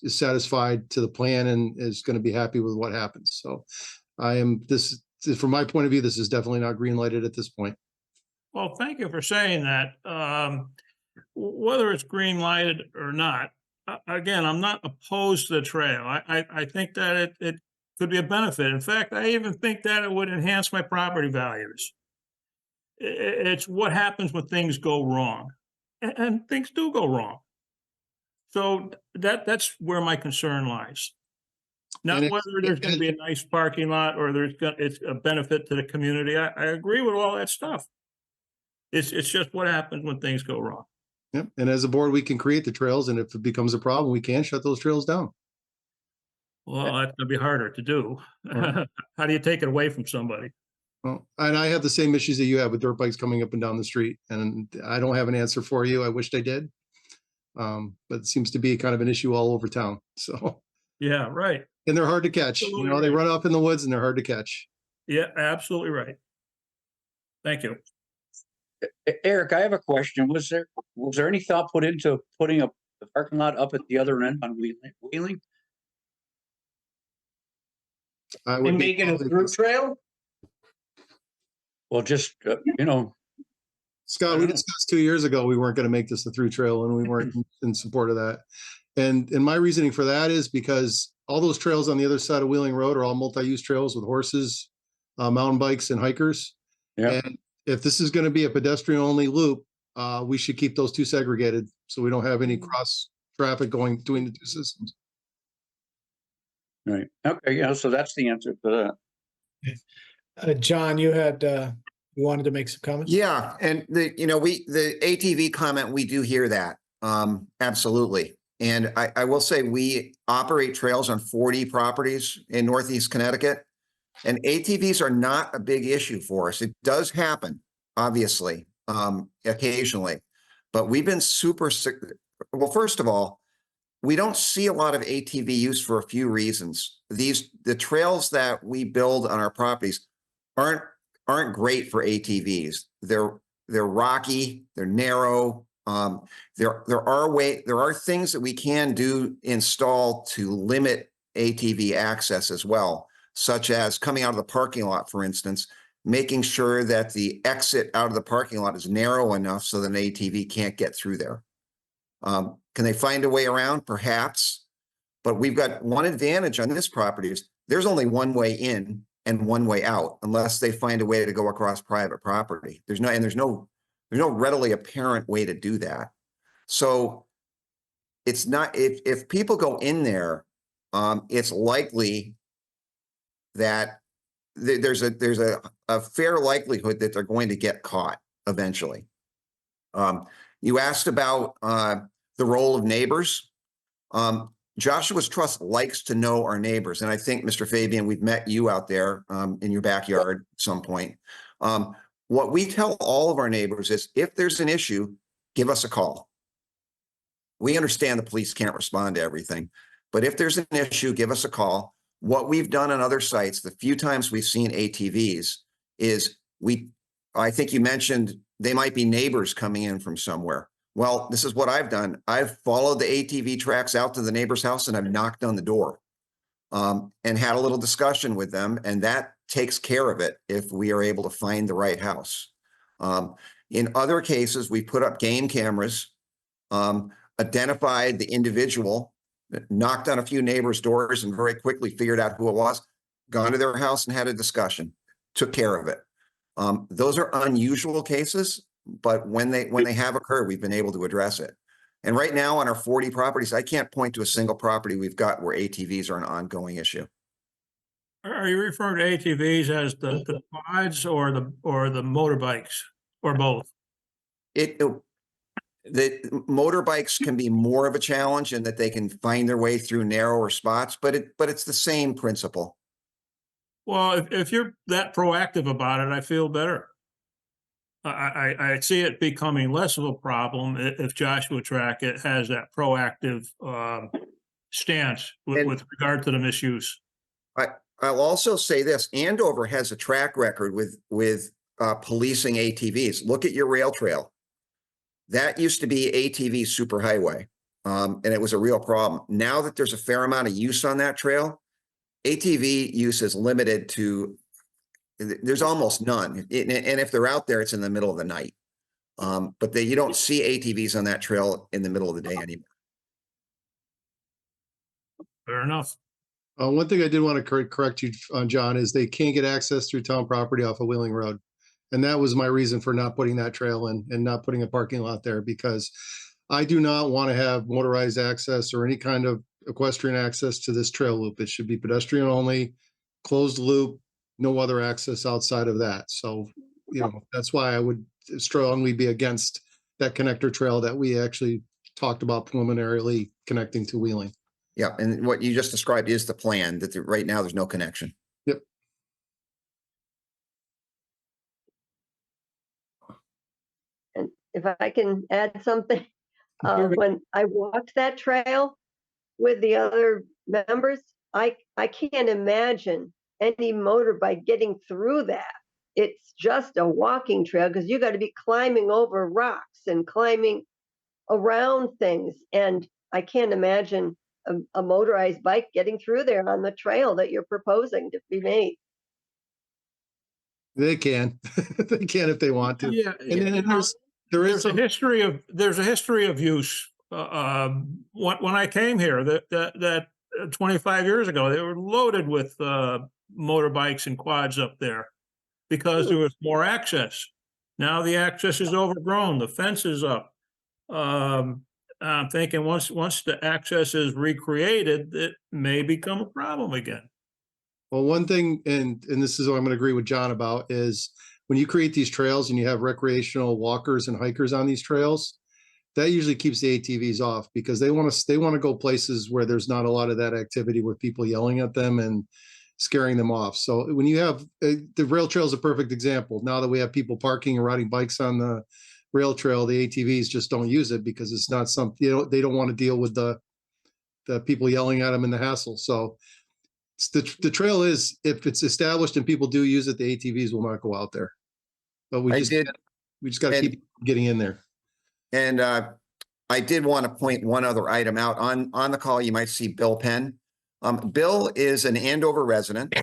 satisfied to the plan and is going to be happy with what happens. So from my point of view, this is definitely not green lighted at this point. Well, thank you for saying that. Whether it's green lighted or not, again, I'm not opposed to the trail. I think that it could be a benefit. In fact, I even think that it would enhance my property values. It's what happens when things go wrong, and things do go wrong. So that's where my concern lies. Not And whether there's going to be a nice parking lot or it's a benefit to the community. I agree with all that stuff. It's just what happens when things go wrong. Yep. And as a board, we can create the trails, and if it becomes a problem, we can shut those trails down. Well, that's going to be harder to do. Right. How do you take it away from somebody? Well, and I have the same issues that you have with dirt bikes coming up and down the street, and I don't have an answer for you. I wished I did. But it seems to be kind of an issue all over town. So, Yeah, right. and they're hard to catch. Absolutely They right. run off in the woods and they're hard to catch. Yeah, absolutely right. Thank you. Eric, I have a question. Was there any thought put into putting the parking lot up at the other end on Wheeling? I would And be make it a totally- through trail? Well, just, Scott, we discussed 2 years ago, we weren't going to make this a through trail, and we weren't in support of that. And my reasoning for that is because all those trails on the other side of Wheeling Road are all multi-use trails with horses, mountain bikes, and hikers. Yeah. And if this is going to be a pedestrian-only loop, we should keep those two segregated so we don't have any cross traffic going between the two systems. right. Okay, yeah, so that's the answer to that. John, you wanted to make some comments? Yeah, and the ATV comment, we do hear that. Absolutely. And I will say we operate trails on 40 properties in Northeast Connecticut, and ATVs are not a big issue for us. It does happen, obviously, occasionally, but we've been well, first of all, we don't see a lot of ATV use for a few reasons. The trails that we build on our properties aren't great for ATVs. They're rocky, they're narrow. There are things that we can install to limit ATV access as well, such as coming out of the parking lot, for instance, making sure that the exit out of the parking lot is narrow enough so that an ATV can't get through there. Can they find a way around? Perhaps, but we've got one advantage on this property is there's only one way in and one way out, unless they find a way to go across private property. There's no readily apparent way to do that. So it's not, if people go in there it's likely that there's a fair likelihood that they're going to get caught eventually. You asked about the role of neighbors. Joshua's Trust likes to know our neighbors, and I think, Mr. Fabian, we've met you out there in your backyard at some point. What we tell all of our neighbors is, if there's an issue, give us a call. We understand the police can't respond to everything, but if there's an issue, give us a call. What we've done on other sites, the few times we've seen ATVs, is I think you mentioned they might be neighbors coming in from somewhere. Well, this is what I've done. I've followed the ATV tracks out to the neighbor's house, and I've knocked on the door and had a little discussion with them, and that takes care of it if we are able to find the right house. In other cases, we put up game cameras, identified the individual, knocked on a few neighbors' doors, and very quickly figured out who it was, gone to their house and had a discussion, took care of it. Those are unusual cases, but when they have occurred, we've been able to address it. And right now on our 40 properties, I can't point to a single property we've got where ATVs are an ongoing issue. Are you referring to ATVs as the quads or the motorbikes, or both? The motorbikes can be more of a challenge in that they can find their way through narrower spots, but it's the same principle. Well, if you're that proactive about it, I feel better. I see it becoming less of a problem if Joshua Track it has that proactive stance with regard to the misuse. I'll also say this: Andover has a track record with policing ATVs. Look at your rail trail. That used to be ATV superhighway, and it was a real problem. Now that there's a fair amount of use on that trail, ATV use is limited to, there's almost none. And if they're out there, it's in the middle of the night. But you don't see ATVs on that trail in the middle of the day anymore. Fair enough. One thing I did want to correct you on, John, is they can't get access through town property off of Wheeling Road. And that was my reason for not putting that trail in and not putting a parking lot there, because I do not want to have motorized access or any kind of equestrian access to this trail loop. It should be pedestrian only, closed loop, no other access outside of that. So, that's why I would strongly be against that connector trail that we actually talked about preliminarily connecting to Wheeling. Yeah, and what you just described is the plan, that right now there's no connection. Yep. And if I can add something, when I walked that trail with the other members, I can't imagine any motorbike getting through that. It's just a walking trail, because you got to be climbing over rocks and climbing around things. And I can't imagine a motorized bike getting through there on the trail that you're proposing to be made. They can. They can if they want to. Yeah, And then there's a history of use. When I came here, that 25 years ago, they were loaded with motorbikes and quads up there because there was more access. Now the access is overgrown, the fence is up. I'm thinking once the access is recreated, it may become a problem again. Well, one thing, and this is what I'm going to agree with John about, is when you create these trails and you have recreational walkers and hikers on these trails, that usually keeps the ATVs off, because they want to go places where there's not a lot of that activity with people yelling at them and scaring them off. So when you have the rail trail is a perfect example. Now that we have people parking and riding bikes on the rail trail, the ATVs just don't use it because it's not something, they don't want to deal with the people yelling at them and the hassle. So the trail is, if it's established and people do use it, the ATVs will not go out there. But we just got to keep getting in there. And I did want to point one other item out. On the call, you might see Bill Penn. Bill is an Andover resident.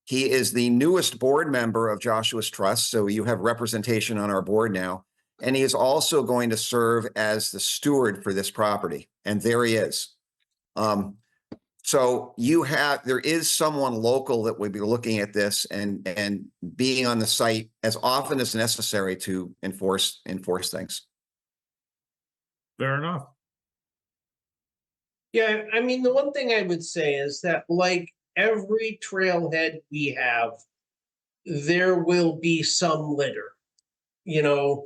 He is the newest board member of Joshua's Trust, so you have representation on our board now. And he is also going to serve as the steward for this property. And there he is. So there is someone local that would be looking at this and being on the site as often as necessary to enforce things. Fair enough. Yeah, I mean, the one thing I would say is that like every trailhead we have, there will be some litter. You know,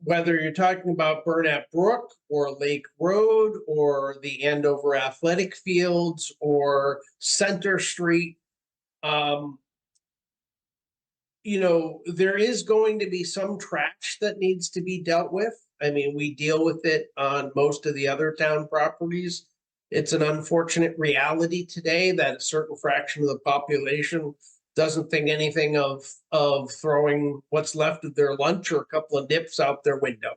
whether you're talking about Burnett Brook or Lake Road or the Andover Athletic Fields or Center Street, um, there is going to be some trash that needs to be dealt with. I mean, we deal with it on most of the other town properties. It's an unfortunate reality today that a certain fraction of the population doesn't think anything of throwing what's left of their lunch or a couple of nips out their window.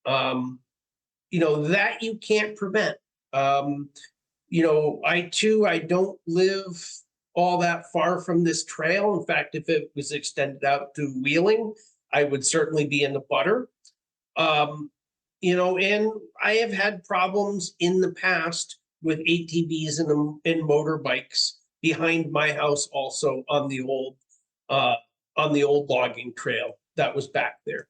That you can't prevent. I don't live all that far from this trail. In fact, if it was extended out to Wheeling, I would certainly be in the butter. And I have had problems in the past with ATVs and motorbikes behind my house, also on the old logging trail that was back there.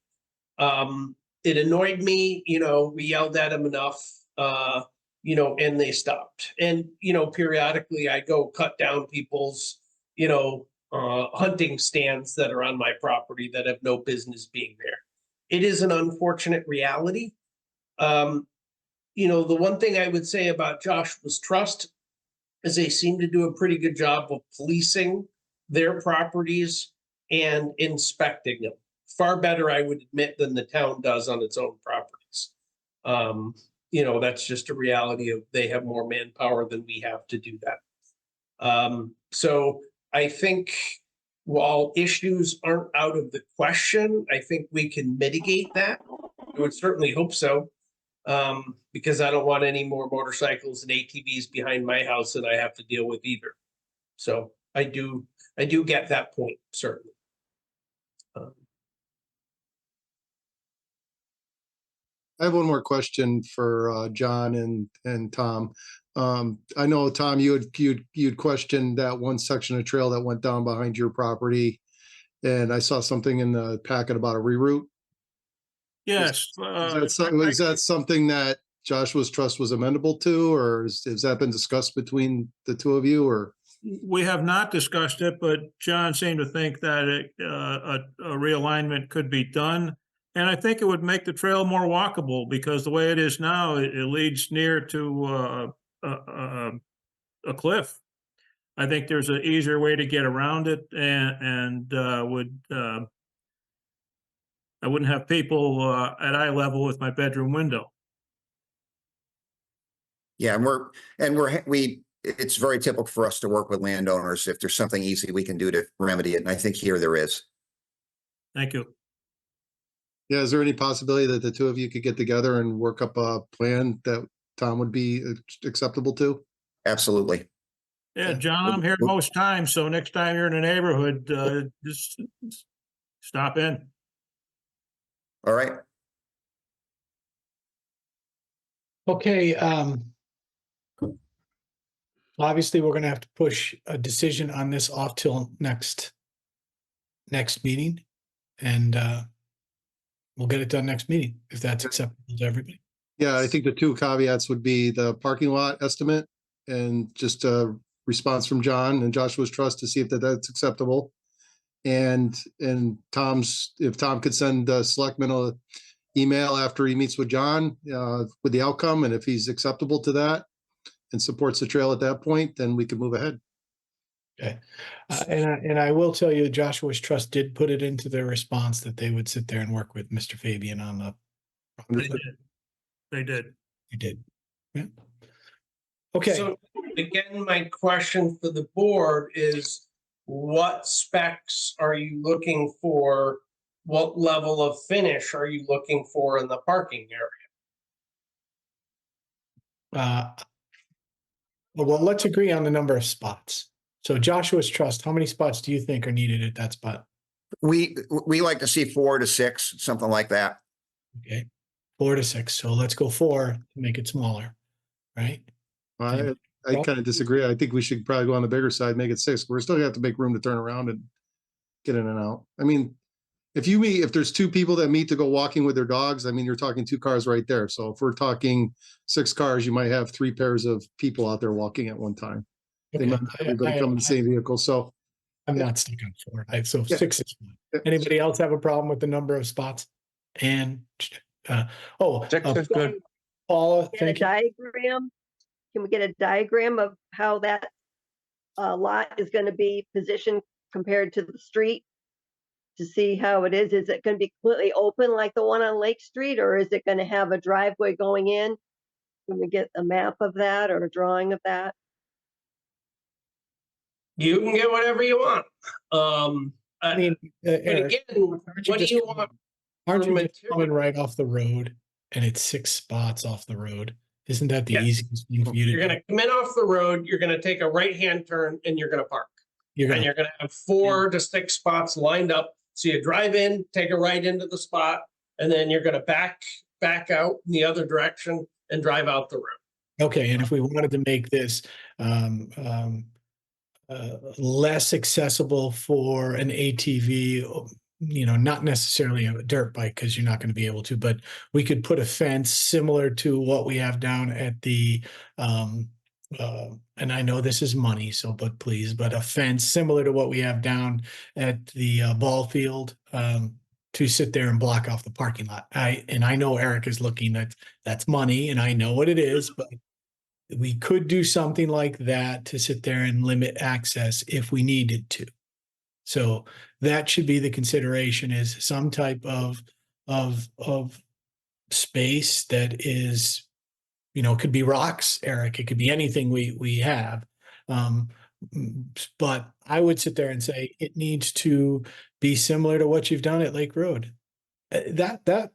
It annoyed me. We yelled at them enough. And they stopped. And, periodically I go cut down people's, hunting stands that are on my property that have no business being there. It is an unfortunate reality. The one thing I would say about Joshua's Trust is they seem to do a pretty good job of policing their properties and inspecting them. Far better, I would admit, than the town does on its own properties. That's just a reality of they have more manpower than we have to do that. So I think while issues aren't out of the question, I think we can mitigate that. I would certainly hope so, because I don't want any more motorcycles and ATVs behind my house that I have to deal with either. So I do get that point, certainly. I have one more question for John and Tom. I know, Tom, you'd questioned that one section of trail that went down behind your property, and I saw something in the packet about a reroute. Yes. Is that something that Joshua's Trust was amenable to, or has that been discussed between the two of you, or? We have not discussed it, but John seemed to think that a realignment could be done. And I think it would make the trail more walkable, because the way it is now, it leads near to a cliff. I think there's an easier way to get around it, and I wouldn't have people at eye level with my bedroom window. Yeah, it's very typical for us to work with landowners. If there's something easy we can do to remedy it, and I think here there is. Thank you. Yeah, is there any possibility that the two of you could get together and work up a plan that Tom would be acceptable to? Absolutely. Yeah, John, I'm here most times, so next time you're in a neighborhood, just stop in. All right. Okay, obviously, we're gonna have to push a decision on this off till next meeting. And we'll get it done next meeting, if that's acceptable to everybody. Yeah, I think the two caveats would be the parking lot estimate and just a response from John and Joshua's Trust to see if that's acceptable. And if Tom could send the selectman an email after he meets with John with the outcome, and if he's acceptable to that and supports the trail at that point, then we can move ahead. Okay. And I will tell you, Joshua's Trust did put it into their response that they would sit there and work with Mr. Fabian on the. They did. They did. Yeah. Okay. So again, my question for the board is, what specs are you looking for? What level of finish are you looking for in the parking area? Well, let's agree on the number of spots. So Joshua's Trust, how many spots do you think are needed at that spot? We like to see 4 to 6, something like that. Okay, 4 to 6. So let's go 4 to make it smaller, right? I kind of disagree. I think we should probably go on the bigger side, make it 6. We're still gonna have to make room to turn around and get in and out. I mean, if there's two people that meet to go walking with their dogs, I mean, you're talking 2 cars right there. So if we're talking 6 cars, you might have 3 pairs of people out there walking at one time. They Okay, might not everybody come in the same vehicle. So I'm not stuck on 4. So Yeah. 6 is fine. Yeah. Anybody else have a problem with the number of spots? And, Six is good. Paula, Get a thank you. diagram? Can we get a diagram of how that lot is going to be positioned compared to the street? To see how it is. Is it going to be completely open like the one on Lake Street, or is it going to have a driveway going in? Can we get a map of that or a drawing of that? You can get whatever you want. I mean, But Eric, again, aren't you what do just you coming- want? aren't for you just material? coming right off the road and it's 6 spots off the road? Isn't that the Yes. easiest thing for you to You're do? gonna come in off the road, you're gonna take a right-hand turn and you're gonna park. You're And gonna, you're gonna have 4 to 6 spots lined up. So you drive in, take a right into the spot, and then you're gonna back out in the other direction and drive out the road. okay, and if we wanted to make this less accessible for an ATV, not necessarily a dirt bike, because you're not going to be able to, but we could put a fence similar to what we have down at the, and I know this is money, but please, but a fence similar to what we have down at the ball field, to sit there and block off the parking lot. I know Eric is looking at, that's money, and I know what it is, but we could do something like that to sit there and limit access if we needed to. So that should be the consideration, is some type of space that is, could be rocks, Eric, it could be anything we have. But I would sit there and say it needs to be similar to what you've done at Lake Road. That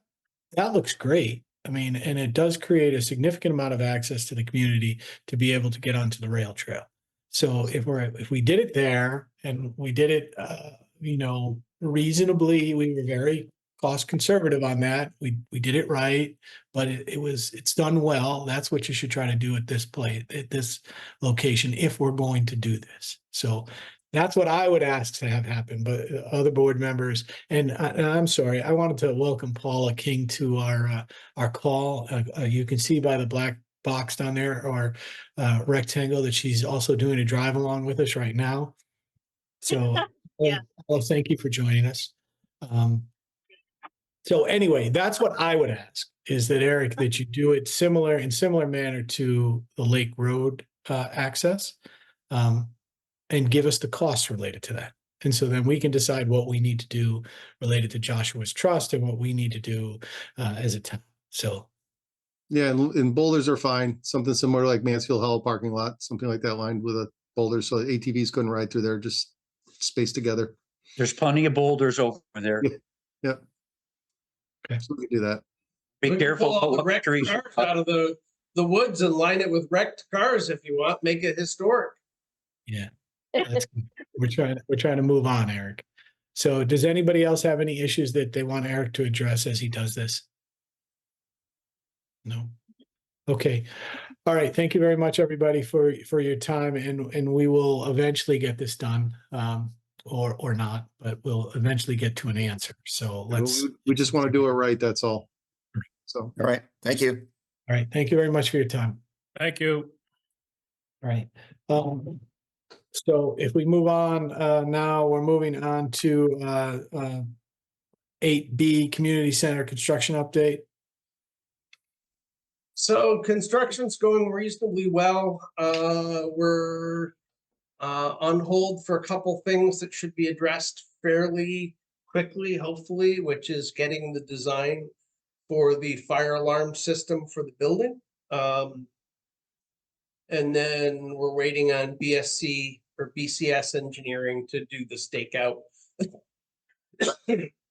looks great. I mean, and it does create a significant amount of access to the community to be able to get onto the rail trail. So if we did it there and we did it, reasonably, we were very cost conservative on that. We did it right, but it's done well. That's what you should try to do at this place, at this location, if we're going to do this. So that's what I would ask to have happen, but other board members, and I'm sorry, I wanted to welcome Paula King to our call. You can see by the black box down there, or rectangle, that she's also doing a drive along with us right now. So, Yeah. Paula, thank you for joining us. So anyway, that's what I would ask, is that Eric, that you do it in similar manner to the Lake Road access. And give us the costs related to that. And so then we can decide what we need to do related to Joshua's Trust and what we need to do as a town. So, yeah, and boulders are fine. Something similar like Mansfield Hollow parking lot, something like that, lined with a boulder so ATVs couldn't ride through there, just spaced together. There's plenty of boulders over there. Yeah. Okay. So we can do that. Be We can careful pull all about the what wrecked trees. cars out of the woods and line it with wrecked cars if you want, make it historic. yeah, that's good. We're trying to move on, Eric. So does anybody else have any issues that they want Eric to address as he does this? No? Okay. All right. Thank you very much, everybody, for your time, and we will eventually get this done, or not, but we'll eventually get to an answer. So let's. We just want to do it right. That's all. So. All right. Thank you. All right. Thank you very much for your time. Thank you. All right. So if we move on, now we're moving on to 8B Community Center Construction Update. So construction's going reasonably well. We're on hold for a couple things that should be addressed fairly quickly, hopefully, which is getting the design for the fire alarm system for the building. And then we're waiting on BSC or BCS engineering to do the stakeout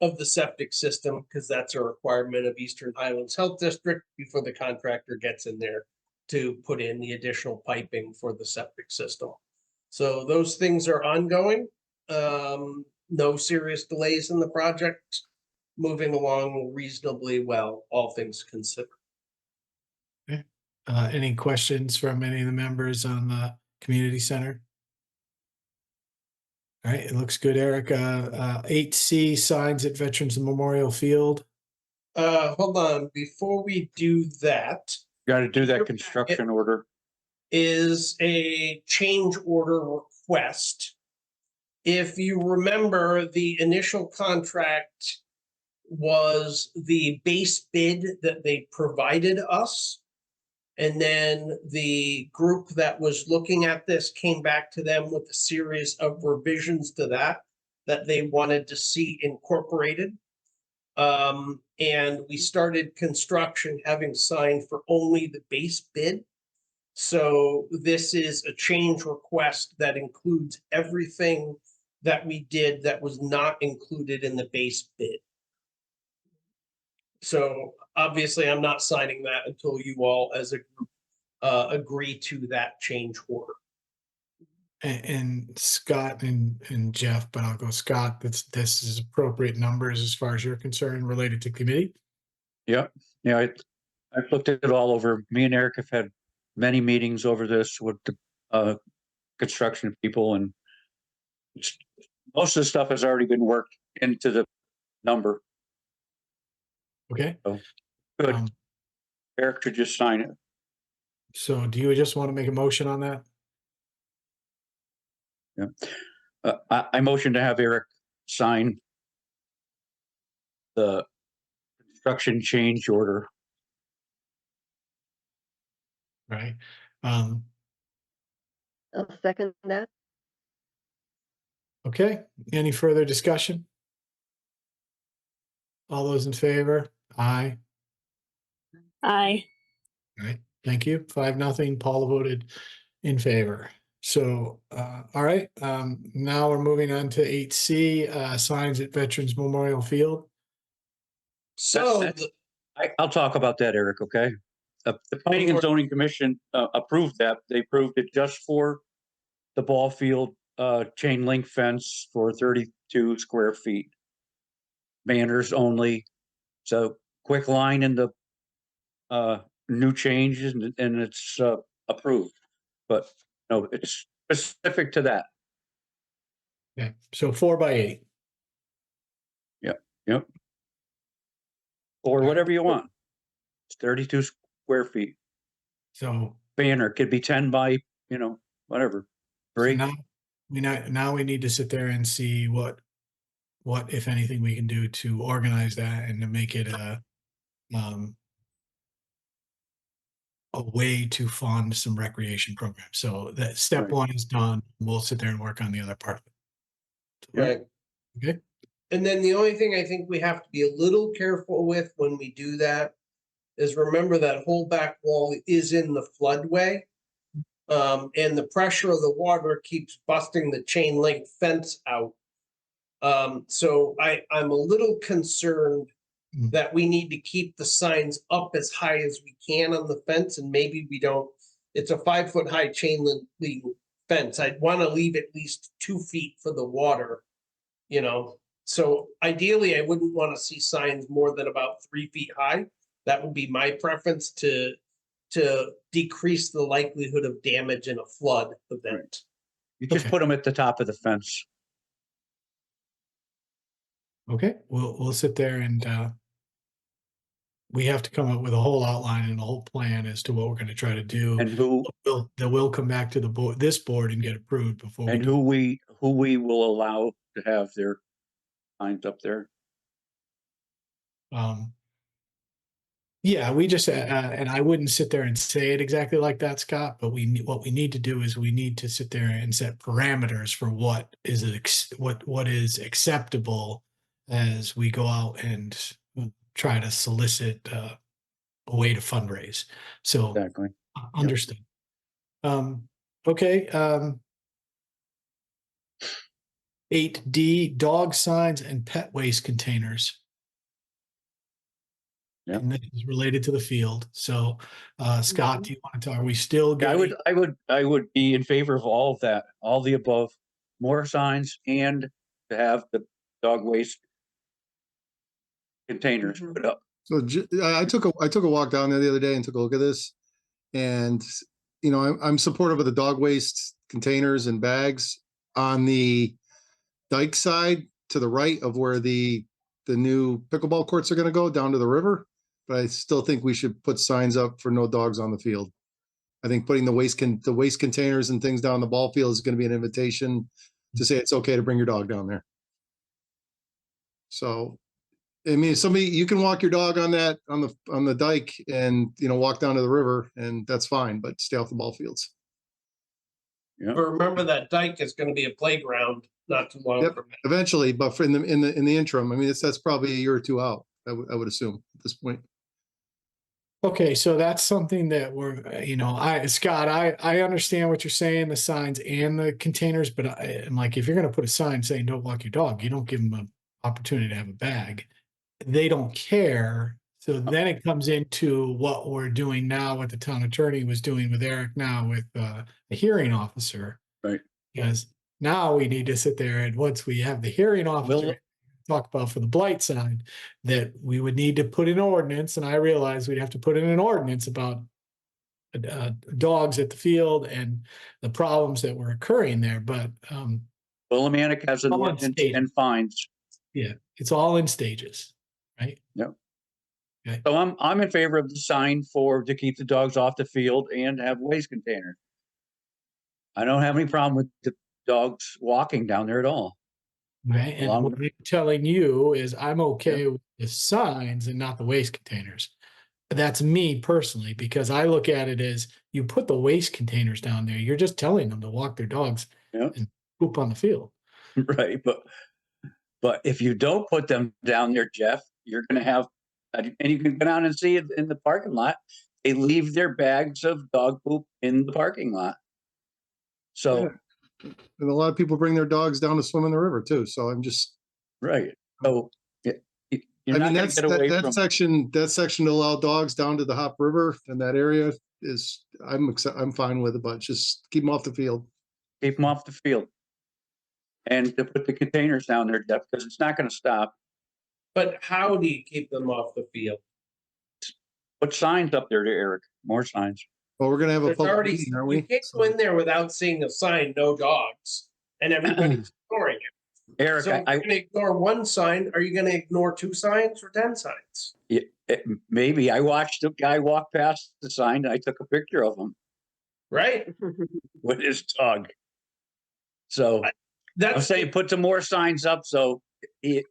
of the septic system, because that's a requirement of Eastern Highlands Health District before the contractor gets in there to put in the additional piping for the septic system. So those things are ongoing. No serious delays in the project, moving along reasonably well, all things considered. Any questions from any of the members on the community center? All right, it looks good, Eric. 8C, signs at Veterans Memorial Field. Hold on, before we do that, Got to do that construction order. is a change order request. If you remember, the initial contract was the base bid that they provided us. And then the group that was looking at this came back to them with a series of revisions to that they wanted to see incorporated. And we started construction having signed for only the base bid. So this is a change request that includes everything that we did that was not included in the base bid. So obviously, I'm not signing that until you all as a group agree to that change order. And Scott and Jeff, but I'll go Scott, this is appropriate numbers as far as you're concerned related to committee. Yeah, I've looked at it all over. Me and Eric have had many meetings over this with the construction people, and most of the stuff has already been worked into the number. Okay. Good. Um, Eric should just sign it. So do you just want to make a motion on that? Yeah. I motion to have Eric sign the construction change order. Right. I'll second that. Okay, any further discussion? All those in favor? Aye. Aye. All right, thank you. 5-0. Paula voted in favor. So, all right, now we're moving on to 8C, signs at Veterans Memorial Field. So I'll talk about that, Eric, okay? The Planning and Zoning Commission approved that. They approved it just for the ball field chain link fence for 32 square feet. Banners only. So quick line in the new changes and it's approved. But no, it's specific to that. Okay, so 4x8. Yep. Or whatever you want. It's 32 square feet. So Banner could be 10 by, whatever. So 3. now we need to sit there and see what if anything we can do to organize that and to make it a way to fund some recreation programs. So that step Right. 1 is done. We'll sit there and work on the other part of it. Right. Okay. And then the only thing I think we have to be a little careful with when we do that is remember that whole back wall is in the floodway. And the pressure of the water keeps busting the chain link fence out. So I'm a little concerned that we need to keep the signs up as high as we can on the fence, and maybe we don't. It's a 5-foot high chain link fence. I'd want to leave at least 2 feet for the water, So ideally, I wouldn't want to see signs more than about 3 feet high. That would be my preference to decrease the likelihood of damage in a flood event. You just put them at the top of the fence. Okay, we'll sit there and we have to come up with a whole outline and a whole plan as to what we're going to try to do. And who that will come back to the board, this board, and get approved before. and who we will allow to have their signs up there. Yeah, we just and I wouldn't sit there and say it exactly like that, Scott. But what we need to do is we need to sit there and set parameters for what is acceptable as we go out and try to solicit a way to fundraise. So Exactly. Understood. Okay. 8D, dog signs and pet waste containers. Yep. And this is related to the field. So, Scott, do you want to talk? Are we still Yeah, good? I would be in favor of all of that, all the above, more signs and to have the dog waste containers put up. So I took a walk down there the other day and took a look at this, and I'm supportive of the dog waste containers and bags on the dike side to the right of where the new pickleball courts are gonna go down to the river. But I still think we should put signs up for no dogs on the field. I think putting the waste containers and things down the ball field is gonna be an invitation to say it's okay to bring your dog down there. So, I mean, somebody, you can walk your dog on that, on the dike and, walk down to the river and that's fine, but stay off the ball fields. But remember that dike is gonna be a playground not too long Yep. from now. Eventually, but for in the interim, I mean, that's probably a year or two out, I would assume at this point. Okay, so that's something that Scott, I understand what you're saying, the signs and the containers, but I'm like, if you're gonna put a sign saying don't walk your dog, you don't give them an opportunity to have a bag. They don't care. So then it comes into what we're doing now, what the town attorney was doing with Eric now with the hearing officer. Right. Because now we need to sit there and once we have the hearing officer talk about for the blight sign, that we would need to put in ordinance, and I realize we'd have to put in an ordinance about dogs at the field and the problems that were occurring there, but Willimantic has an All in ordinance state. and fines. yeah, it's all in stages, right? Yep. Okay. So I'm in favor of the sign to keep the dogs off the field and have waste container. I don't have any problem with the dogs walking down there at all. Right, and Along what I'm telling you is I'm okay with the signs and not the waste containers. That's me personally, because I look at it as you put the waste containers down there, you're just telling them to walk their dogs Yep. and poop on the field. Right, but if you don't put them down there, Jeff, you're going to have, and you can go down and see it in the parking lot. They leave their bags of dog poop in the parking lot. So, Yeah. And a lot of people bring their dogs down to swim in the river too. So I'm just, right. So you're I not mean, going to get away from. that section to allow dogs down to the Hop River and that area is, I'm fine with it, but just keep them off the field. Keep them off the field. And to put the containers down there, Jeff, because it's not going to stop. But how do you keep them off the field? Put signs up there to Eric, more signs. Well, we're gonna have a There's public already, meeting, aren't you we? can't go in there without seeing a sign, no dogs, and everybody's ignoring it. Eric, So if you're gonna ignore one sign, are you gonna ignore 2 signs or 10 signs? Maybe I watched a guy walk past the sign and I took a picture of him Right? with his dog. So I'm That's saying put some more signs up so he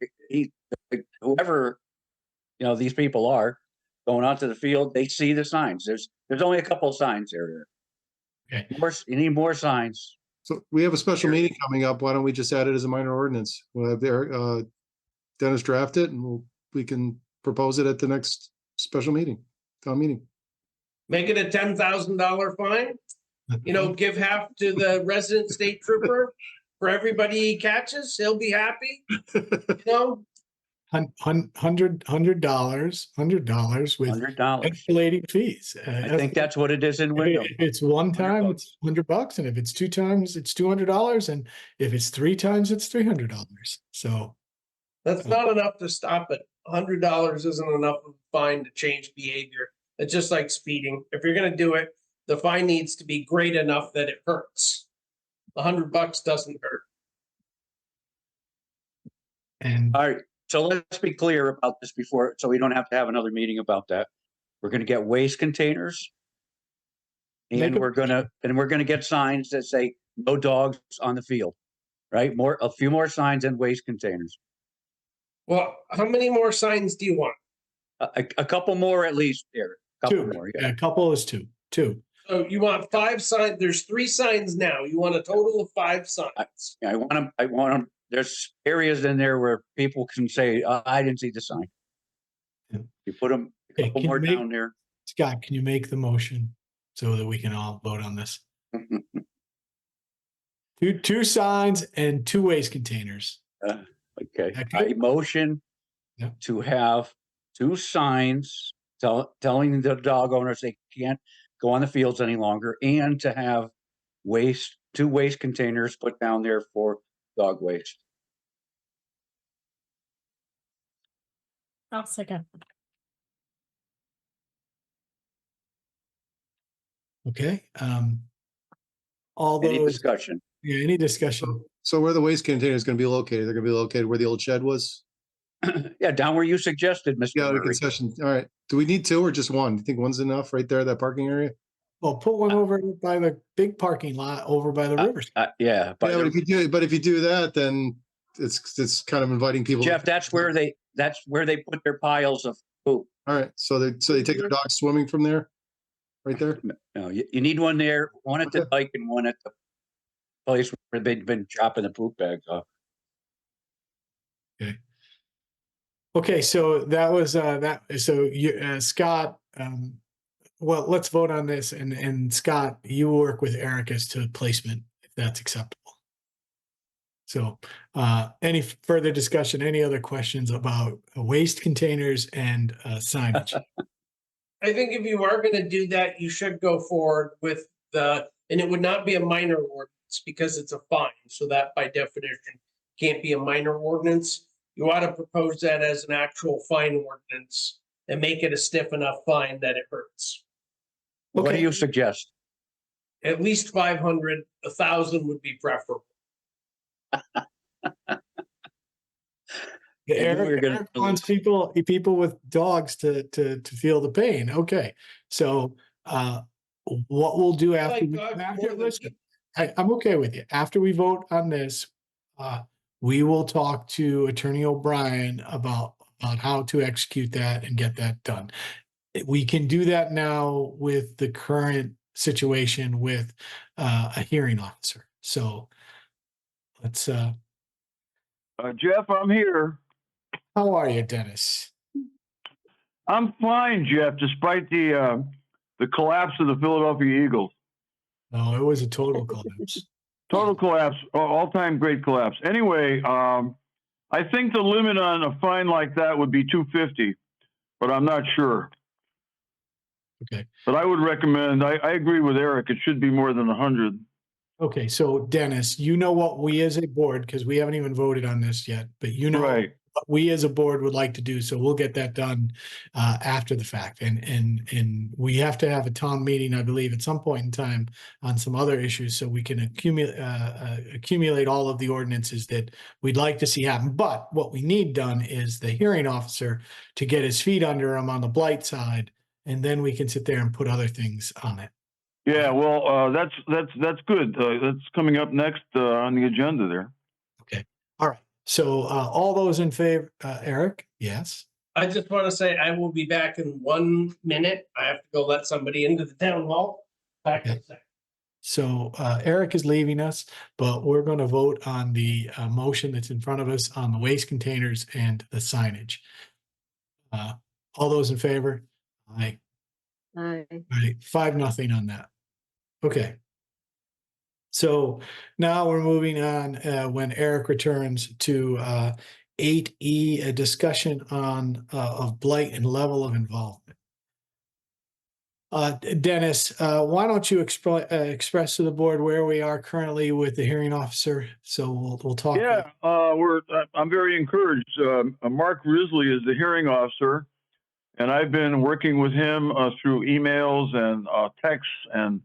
whoever these people are going out to the field, they see the signs. There's only a couple of signs there. Okay. You need more signs. So we have a special meeting coming up. Why don't we just add it as a minor ordinance? We'll have Dennis draft it and we can propose it at the next special meeting, town meeting. make it a $10,000 fine. Give half to the resident state trooper for everybody he catches. He'll be happy. $100 with $100. escalating fees. I think that's what it is in Wyndham. If it's one time, $100. it's $100, and if it's 2 times, it's $200, and if it's 3 times, it's $300. So That's not enough to stop it. $100 isn't enough of a fine to change behavior. It's just like speeding. If you're gonna do it, the fine needs to be great enough that it hurts. $100 doesn't hurt. and All right. So let's be clear about this before, so we don't have to have another meeting about that. We're going to get waste containers. And we're going to get signs that say no dogs on the field, right? A few more signs and waste containers. Well, how many more signs do you want? A couple more at least, Eric. two. More, Yeah, a couple is two. So you want 5 signs? There's 3 signs now. You want a total of 5 signs. I want them. There's areas in there where people can say, I didn't see the sign. Yeah. You put them a couple more down there. Scott, can you make the motion so that we can all vote on this? Two signs and 2 waste containers. Okay. Okay. I motion to have 2 signs telling the dog owners they can't go on the fields any longer, and to have 2 waste containers put down there for dog waste. I'll second. Okay. All Any those, discussion? any discussion? So where the waste container is going to be located? They're going to be located where the old shed was? Yeah, down where you suggested, Mr. Yeah, the Murray. concession. All right. Do we need two or just one? Do you think one's enough right there, that parking area? Well, put one over by the big parking lot over by the river. Yeah, Yeah, but if you do that, then it's kind of inviting people. Jeff, that's where they put their piles of poop. All right. So they take their dogs swimming from there, right there. No, you need one there, one at the Okay. dike and one at the place where they've been chopping the poop bags off. Okay, so that was that. So you, Scott. Well, let's vote on this, and Scott, you work with Eric as to placement, if that's acceptable. So, any further discussion? Any other questions about waste containers and signage? I think if you are gonna do that, you should go forward with and it would not be a minor ordinance because it's a fine, so that by definition can't be a minor ordinance. You ought to propose that as an actual fine ordinance and make it a stiff enough fine that it hurts. What do Okay. you suggest? At least 500, 1,000 would be preferable. I knew we were Eric gonna wants people with dogs to feel the pain. Okay, so what we'll do after, Like dogs more than listen, I'm okay with you. After we vote on this, we will talk to Attorney O'Brien about how to execute that and get that done. We can do that now with the current situation with a hearing officer. So let's. Jeff, I'm here. How are you, Dennis? I'm fine, Jeff, despite the collapse of the Philadelphia Eagles. No, it was a total collapse. Total collapse, all-time great collapse. Anyway, I think the limit on a fine like that would be $250, but I'm not sure. Okay. But I would recommend. I agree with Eric. It should be more than 100. Okay, so Dennis, you know what we as a board, because we haven't even voted on this yet, but you know Right. what we as a board would like to do. So we'll get that done after the fact. And we have to have a town meeting, I believe, at some point in time on some other issues, so we can accumulate all of the ordinances that we'd like to see happen. But what we need done is the hearing officer to get his feet under him on the blight side, and then we can sit there and put other things on it. Yeah, well, that's good. That's coming up next on the agenda there. Okay. All right. So all those in favor, Eric? Yes. I just want to say I will be back in 1 minute. I have to go let somebody into the town hall. Back in a second. So Eric is leaving us, but we're going to vote on the motion that's in front of us on the waste containers and the signage. All those in favor? Aye. Aye. All right, 5-0 on that. Okay. So now we're moving on when Eric returns to 8E, a discussion on of blight and level of involvement. Dennis, why don't you express to the board where we are currently with the hearing officer? So we'll talk. Yeah, I'm very encouraged. Mark Risley is the hearing officer, and I've been working with him through emails and texts and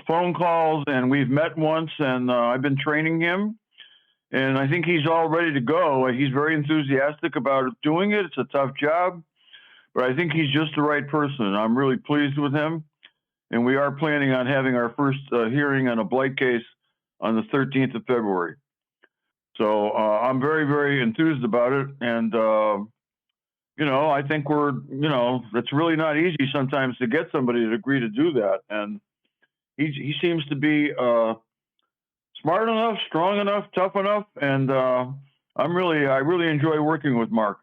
phone calls, and we've met once, and I've been training him, and I think he's all ready to go. He's very enthusiastic about doing it. It's a tough job, but I think he's just the right person. I'm really pleased with him, and we are planning on having our first hearing on a blight case on the 13th of February. So I'm very, very enthused about it, and I think it's really not easy sometimes to get somebody to agree to do that. And he seems to be smart enough, strong enough, tough enough. And I really enjoy working with Mark.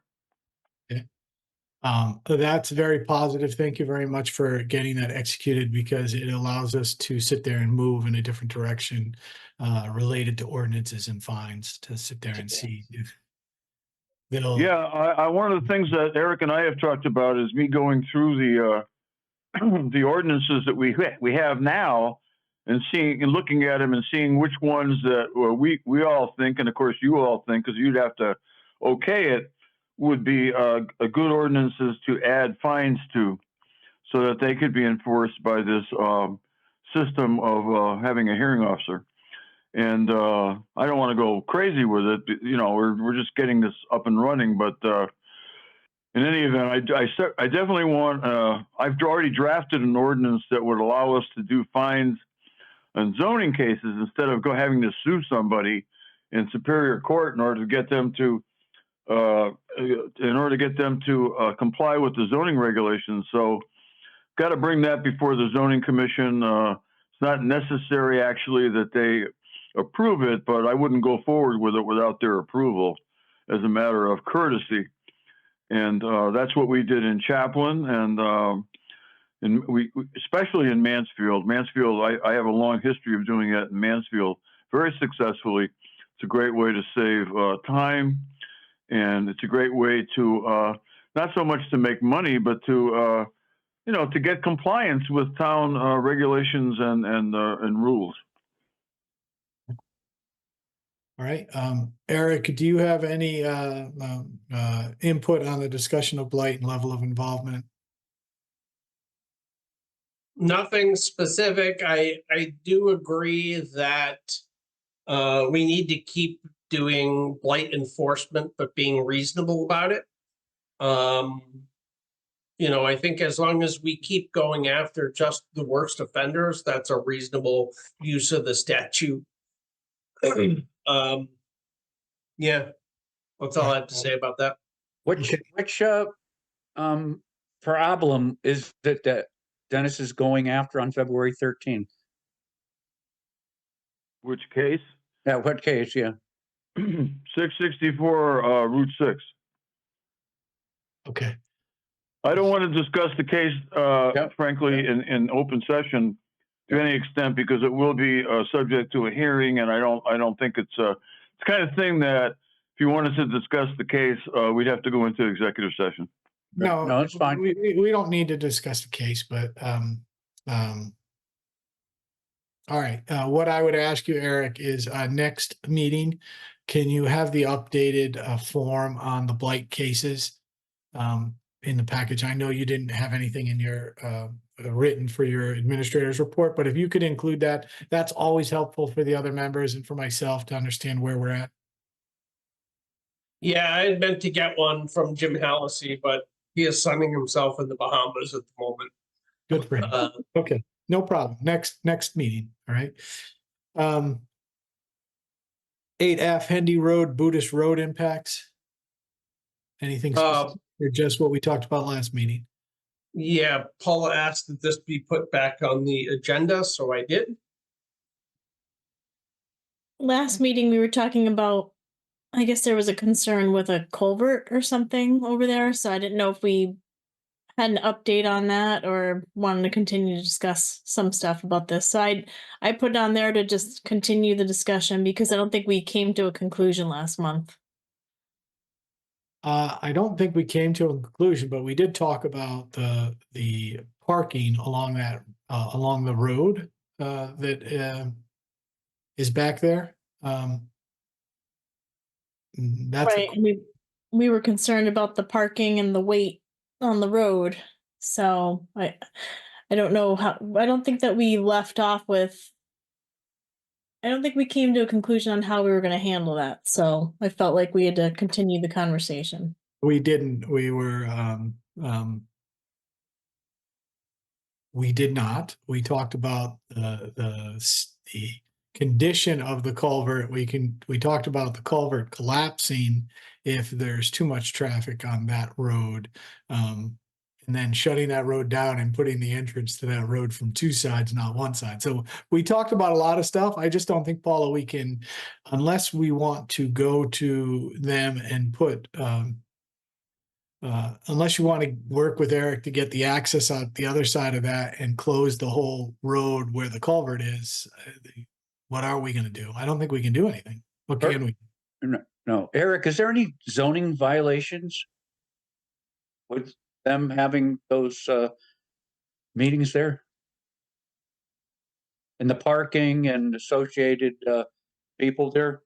Okay. That's very positive. Thank you very much for getting that executed, because it allows us to sit there and move in a different direction related to ordinances and fines, to sit there and see if they'll. Yeah, one of the things that Eric and I have talked about is me going through the the ordinances that we have now, and looking at them and seeing which ones that we all think, and of course you all think, because you'd have to okay it, would be a good ordinances to add fines to, so that they could be enforced by this system of having a hearing officer. And I don't want to go crazy with it. You know, we're just getting this up and running. But in any event, I definitely want. I've already drafted an ordinance that would allow us to do fines on zoning cases instead of having to sue somebody in Superior Court in order to get them to comply with the zoning regulations. So, got to bring that before the zoning commission. It's not necessary actually that they approve it, but I wouldn't go forward with it without their approval as a matter of courtesy. And that's what we did in Chaplin, and we especially in Mansfield. Mansfield, I have a long history of doing it in Mansfield very successfully. It's a great way to save time, and it's a great way to not so much to make money, but to to get compliance with town regulations and rules. All right. Eric, do you have any input on the discussion of blight and level of involvement? Nothing specific. I do agree that we need to keep doing blight enforcement, but being reasonable about it. I think as long as we keep going after just the worst offenders, that's a reasonable use of the statute. Yeah, that's all I have to say about that. Which problem is it that Dennis is going after on February 13th? Which case? Yeah, what case? Yeah. 664 Route 6. Okay. I don't want to discuss the case, frankly, in open session to any extent because it will be subject to a hearing, and I don't think it's the kind of thing that if you wanted to discuss the case, we'd have to go into executive session. No, it's fine. We don't need to discuss the case, but all right. What I would ask you, Eric, is next meeting, can you have the updated form on the blight cases in the package? I know you didn't have anything in your written for your administrator's report, but if you could include that, that's always helpful for the other members and for myself to understand where we're at. Yeah, I had meant to get one from Jim Hallisey, but he is sunning himself in the Bahamas at the moment. Good for him. Okay, no problem. Next meeting. All right. 8F Hendy Road, Buddhist Road impacts. Anything specific or just what we talked about last meeting? Yeah, Paula asked that this be put back on the agenda, so I did. Last meeting, we were talking about, I guess there was a concern with a culvert or something over there. So I didn't know if we had an update on that or wanted to continue to discuss some stuff about this. So I put it on there to just continue the discussion because I don't think we came to a conclusion last month. I don't think we came to a conclusion, but we did talk about the parking along that along the road that is back there. That's right. We were concerned about the parking and the weight on the road. So I don't know how. I don't think that we left off with. I don't think we came to a conclusion on how we were going to handle that. So I felt like we had to continue the conversation. We didn't. We did not. We talked about the condition of the culvert. We talked about the culvert collapsing if there's too much traffic on that road, and then shutting that road down and putting the entrance to that road from two sides, not one side. So we talked about a lot of stuff. I just don't think, Paula, we can, unless we want to go to them and put unless you want to work with Eric to get the access on the other side of that and close the whole road where the culvert is, what are we going to do? I don't think we can do anything. What can we? No. Eric, is there any zoning violations with them having those meetings there? And the parking and associated people there?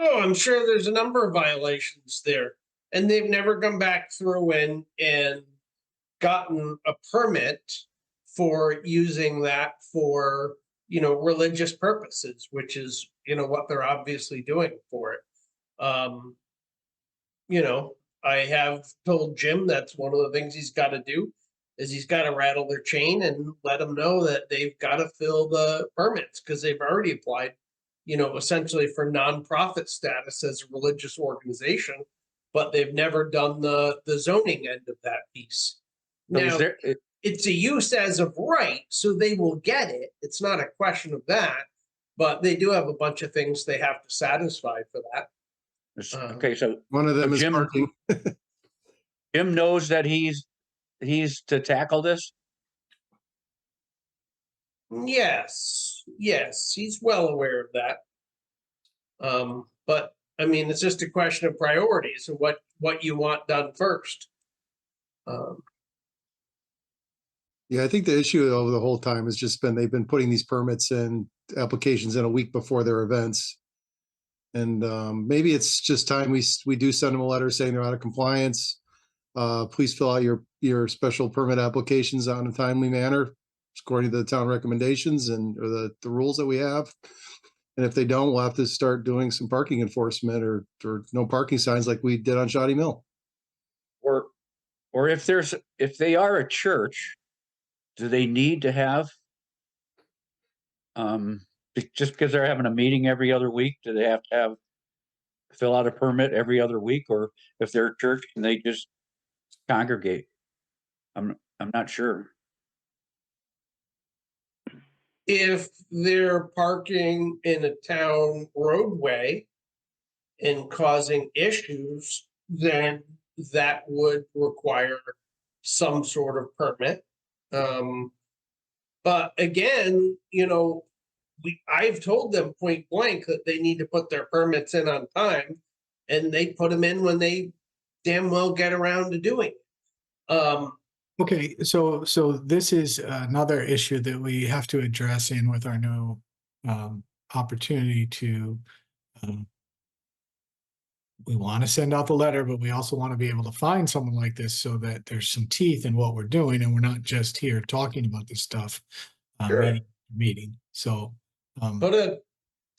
Oh, I'm sure there's a number of violations there. And they've never come back through and gotten a permit for using that for religious purposes, which is, what they're obviously doing for it. I have told Jim that's one of the things he's got to do is he's got to rattle their chain and let them know that they've got to fill the permits because they've already applied, essentially for nonprofit status as a religious organization, but they've never done the zoning end of that piece. So Now, it's a use as of right, so they will get it. It's not a question of that, but they do have a bunch of things they have to satisfy for that. Okay, so One of them is Jim- parking. Jim knows that he's to tackle this? Yes, he's well aware of that. But I mean, it's just a question of priorities and what you want done first. Yeah, I think the issue over the whole time has just been they've been putting these permits and applications in a week before their events. And maybe it's just time we do send them a letter saying they're out of compliance. Please fill out your special permit applications on a timely manner, according to the town recommendations or the rules that we have. And if they don't, we'll have to start doing some parking enforcement or no parking signs like we did on Shoddy Mill. Or if they are a church, do they need to have, just because they're having a meeting every other week, do they have to fill out a permit every other week? Or if they're a church, can they just congregate? I'm not sure. If they're parking in a town roadway and causing issues, then that would require some sort of permit. But again, I've told them point blank that they need to put their permits in on time, and they put them in when they damn well get around to doing it. Okay, so this is another issue that we have to address in with our new opportunity to we want to send out the letter, but we also want to be able to find someone like this so that there's some teeth in what we're doing and we're not just here talking about this stuff meeting. So Put a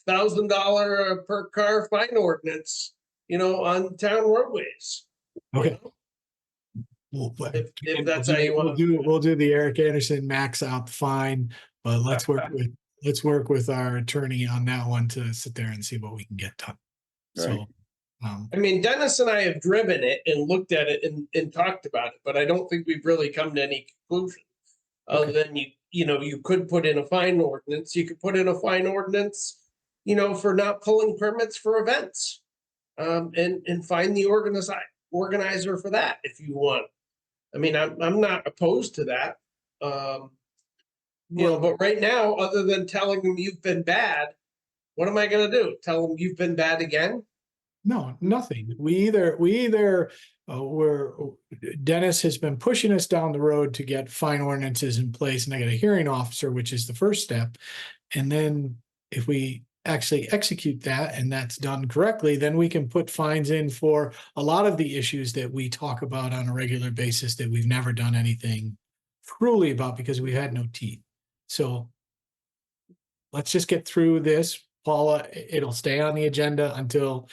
$1,000 per car fine ordinance, on town roadways. okay. If that's how you want to. We'll do the Eric Anderson max out fine, but let's work with our attorney on that one to sit there and see what we can get done. Right. So I mean, Dennis and I have driven it and looked at it and talked about it, but I don't think we've really come to any conclusion. Other than you could put in a fine ordinance. You could put in a fine ordinance, for not pulling permits for events, and find the organizer for that if you want. I mean, I'm not opposed to that. But right now, other than telling them you've been bad, what am I going to do? Tell them you've been bad again? no, nothing. Dennis has been pushing us down the road to get fine ordinances in place, and I got a hearing officer, which is the first step. And then if we actually execute that and that's done correctly, then we can put fines in for a lot of the issues that we talk about on a regular basis that we've never done anything truly about because we had no teeth. So let's just get through this, Paula. It'll stay on the agenda until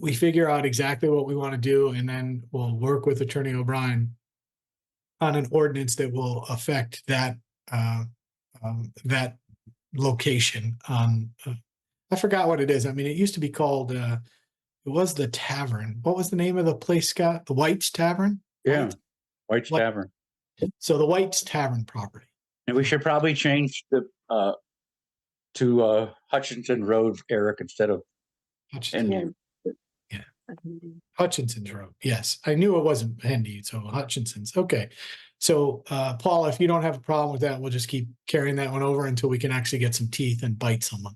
we figure out exactly what we want to do, and then we'll work with Attorney O'Brien on an ordinance that will affect that that location on. I forgot what it is. I mean, it used to be called. It was the Tavern. What was the name of the place, Scott? The White's Tavern. Yeah, White's Tavern. So the White's Tavern property. And we should probably change to Hutchinson Road, Eric, instead of Hutchinson. Hutchinson's Road. Yes, I knew it wasn't Hendy, so Hutchinson's. Okay. So Paul, if you don't have a problem with that, we'll just keep carrying that one over until we can actually get some teeth and bite someone.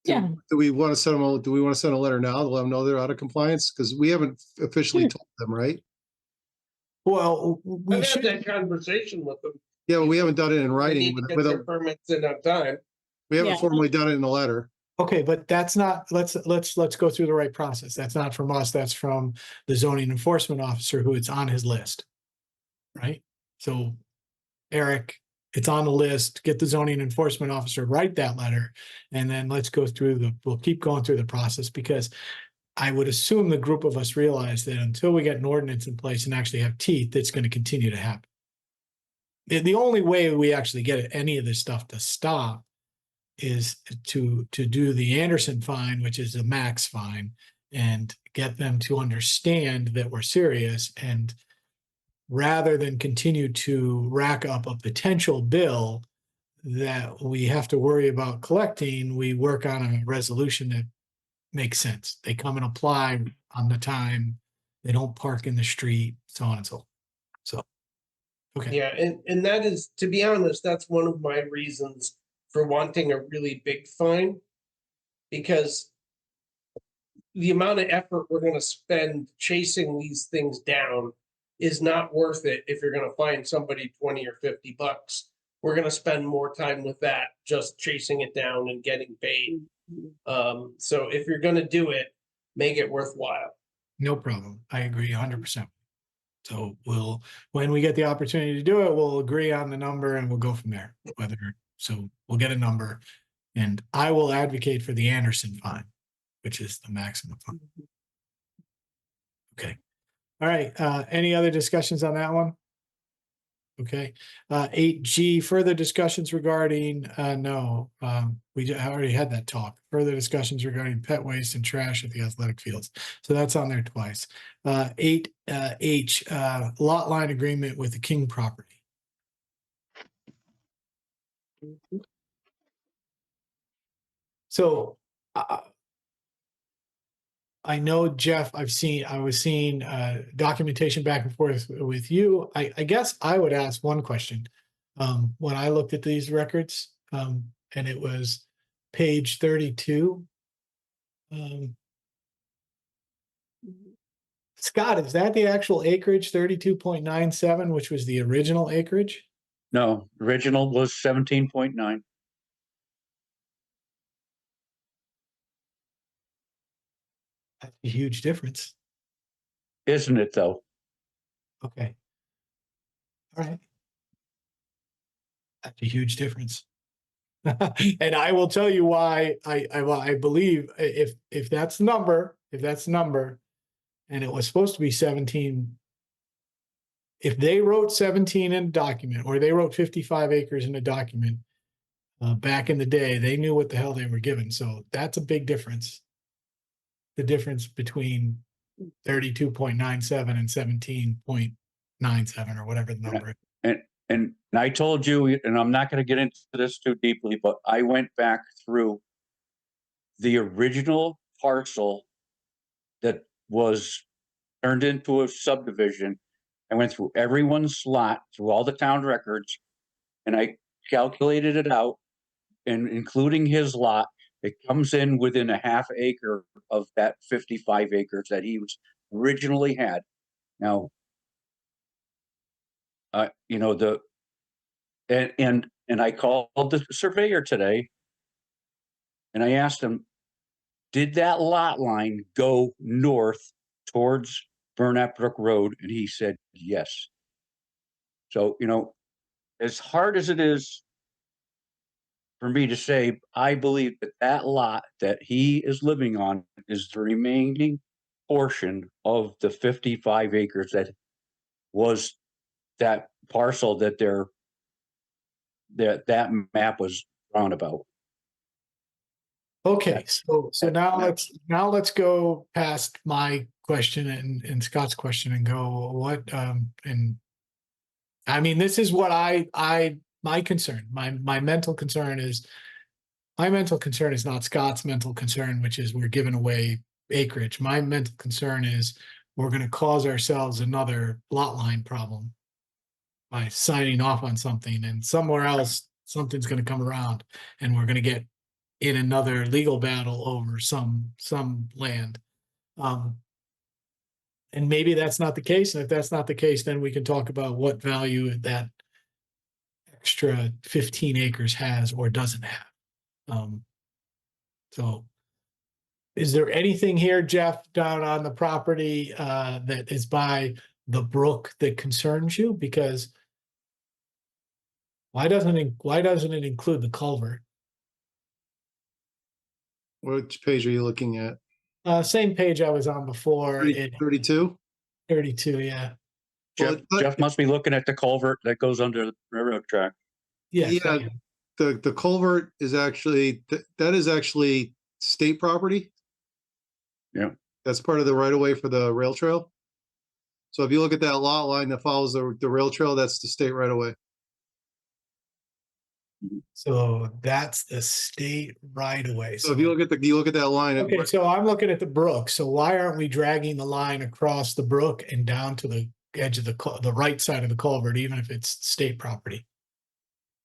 Yeah. Do we want to send a letter now to let them know they're out of compliance? Because we haven't officially told them, right? Well, we I've should. had that conversation with them. Yeah, but we haven't done it in They writing. need to get their permits in on time. We haven't Yeah. formally done it in a letter. Okay, but that's not, let's go through the right process. That's not from us, that's from the zoning enforcement officer who it's on his list. Right? So Eric, it's on the list, get the zoning enforcement officer, write that letter, and then let's go through we'll keep going through the process, because I would assume the group of us realize that until we get an ordinance in place and actually have teeth, it's going to continue to happen. The only way we actually get any of this stuff to stop is to do the Anderson fine, which is a max fine, and get them to understand that we're serious. And rather than continue to rack up a potential bill that we have to worry about collecting, we work on a resolution that makes sense. They come and apply on the time. They don't park in the street, so on and so. So, okay. Yeah, and that is, to be honest, that's one of my reasons for wanting a really big fine. Because the amount of effort we're gonna spend chasing these things down is not worth it if you're gonna find somebody 20 or 50 bucks. We're gonna spend more time with that, just chasing it down and getting paid. So if you're gonna do it, make it worthwhile. No problem. I agree 100%. So when we get the opportunity to do it, we'll agree on the number and we'll go from there. So we'll get a number, and I will advocate for the Anderson fine, which is the maximum fine. Okay. All right. Any other discussions on that one? Okay. 8G, further discussions regarding, no, we already had that talk. Further discussions regarding pet waste and trash at the athletic fields. So that's on there twice. 8H, lot line agreement with the King property. So I know, Jeff, I was seeing documentation back and forth with you. I guess I would ask one question. When I looked at these records, and it was page 32. Scott, is that the actual acreage, 32.97, which was the original acreage? No, original was 17.9. That's a huge difference. Isn't it though? Okay. All right. That's a huge difference. And I will tell you why I believe if that's the number, and it was supposed to be 17, if they wrote 17 in a document, or they wrote 55 acres in a document, back in the day, they knew what the hell they were given. So that's a big difference. The difference between 32.97 and 17.97 or whatever the number is. And I told you, and I'm not going to get into this too deeply, but I went back through the original parcel that was turned into a subdivision. I went through everyone's lot, through all the town records, and I calculated it out, and including his lot, it comes in within a half acre of that 55 acres that he was originally had. Now, you know, and I called the surveyor today, and I asked him, did that lot line go north towards Burnett Brook Road? And he said yes. So, you know, as hard as it is for me to say, I believe that that lot that he is living on is the remaining portion of the 55 acres that was that parcel that that map was drawn about. Okay, so now let's go past my question and Scott's question and go what and I mean, this is what my concern, my mental concern is not Scott's mental concern, which is we're giving away acreage. My mental concern is we're going to cause ourselves another lot line problem by signing off on something, and somewhere else something's going to come around and we're going to get in another legal battle over some land. And maybe that's not the case. And if that's not the case, then we can talk about what value that extra 15 acres has or doesn't have. So is there anything here, Jeff, down on the property that is by the brook that concerns you? Because Why doesn't it include the culvert? Which page are you looking at? Same page I was on before, 32? 32, yeah. Well, Jeff must be looking at the culvert that goes under the railroad track. Yes, Yeah, the culvert is actually, that is actually state property. Yeah. That's part of the right of way for the rail trail. So if you look at that lot line that follows the rail trail, that's the state right of way. so that's the state right away. So if you look at that line, Okay, so I'm looking at the brook. So why aren't we dragging the line across the brook and down to the edge of the right side of the culvert, even if it's state property?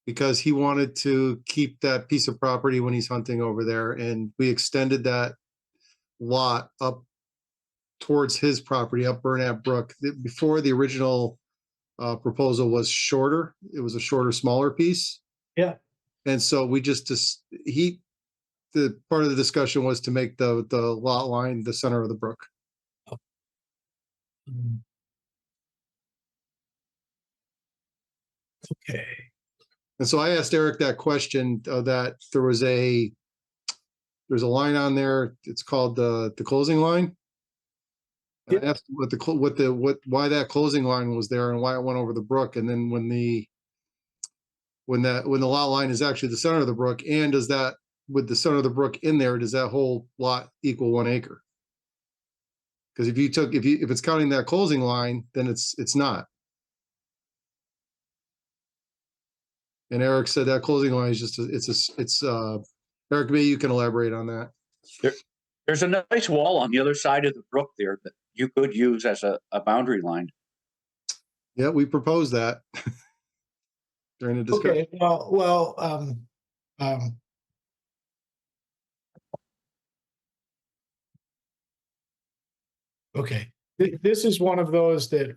because he wanted to keep that piece of property when he's hunting over there, and we extended that lot up towards his property, up Burnett Brook. Before, the original proposal was shorter. It was a shorter, smaller piece. Yeah. And so we the part of the discussion was to make the lot line the center of the brook. Mm. Okay. And so I asked Eric that question, that there's a line on there. It's called the closing line. And I asked why that closing line was there and why it went over the brook. And then when the lot line is actually the center of the brook, and does that, with the center of the brook in there, does that whole lot equal 1 acre? Because if it's counting that closing line, then it's not. And Eric said that closing line is just Eric, maybe you can elaborate on that. There's a nice wall on the other side of the brook there that you could use as a boundary line. Yeah, we proposed that during the discussion. Okay, okay, this is one of those that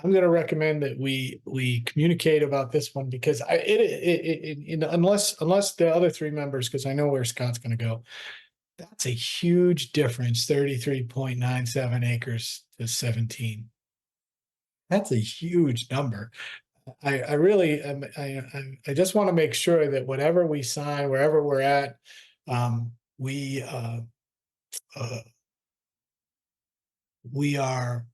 I'm going to recommend that we communicate about this one, because unless the other 3 members, because I know where Scott's going to go, that's a huge difference, 33.97 acres to 17. That's a huge number. I really, I just want to make sure that whatever we sign, wherever we're at, we are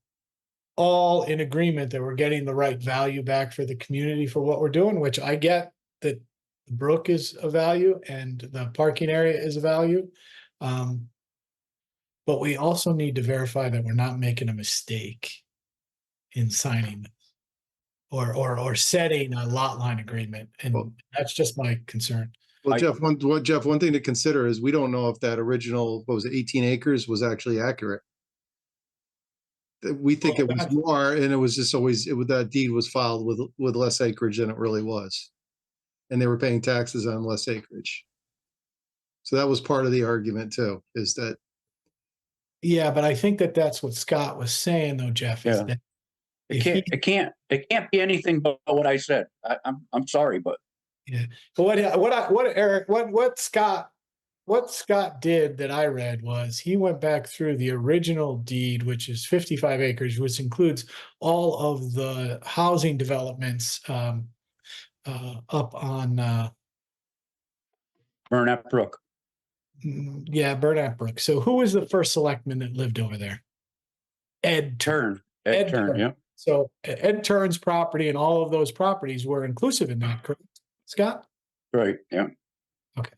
all in agreement that we're getting the right value back for the community for what we're doing, which I get that the brook is a value and the parking area is a value. But we also need to verify that we're not making a mistake in signing this or setting a lot line agreement. And that's just my concern. Well, Jeff, one thing to consider is we don't know if that original, 18 acres was actually accurate. We think it was more, and it was just always, that deed was filed with less acreage than it really was. And they were paying taxes on less acreage. So that was part of the argument too, is that. Yeah, but I think that's what Scott was saying though, Jeff, is that it can't be anything but what I said. I'm sorry, but yeah. But Eric, what Scott did that I read was he went back through the original deed, which is 55 acres, which includes all of the housing developments up on Burnett Brook. Yeah, Burnett Brook. So who was the first selectman that lived over there? Ed Turn. Ed Turn, yeah. So Ed Turn's property and all of those properties were inclusive in that, correct, Scott? Right, yeah. Okay.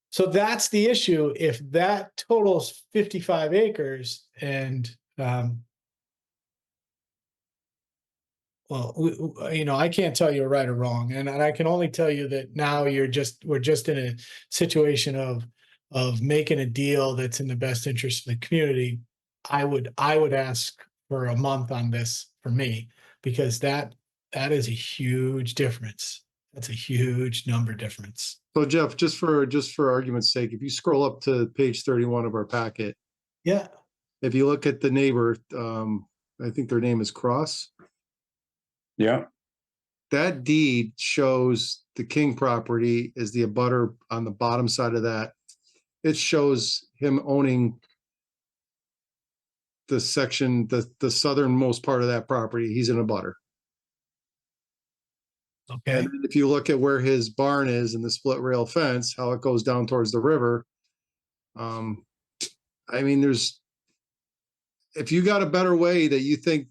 So that's the issue. If that totals 55 acres and, well, I can't tell you right or wrong. And I can only tell you that now we're just in a situation of making a deal that's in the best interest of the community. I would ask for a month on this for me, because that is a huge difference. That's a huge number difference. So Jeff, just for argument's sake, if you scroll up to page 31 of our packet. Yeah. If you look at the neighbor, I think their name is Cross. Yeah. That deed shows the King property is the abutter on the bottom side of that. It shows him owning the section, the southernmost part of that property, he's in a butter. Okay, And if you look at where his barn is and the split rail fence, how it goes down towards the river. I mean, if you got a better way that you think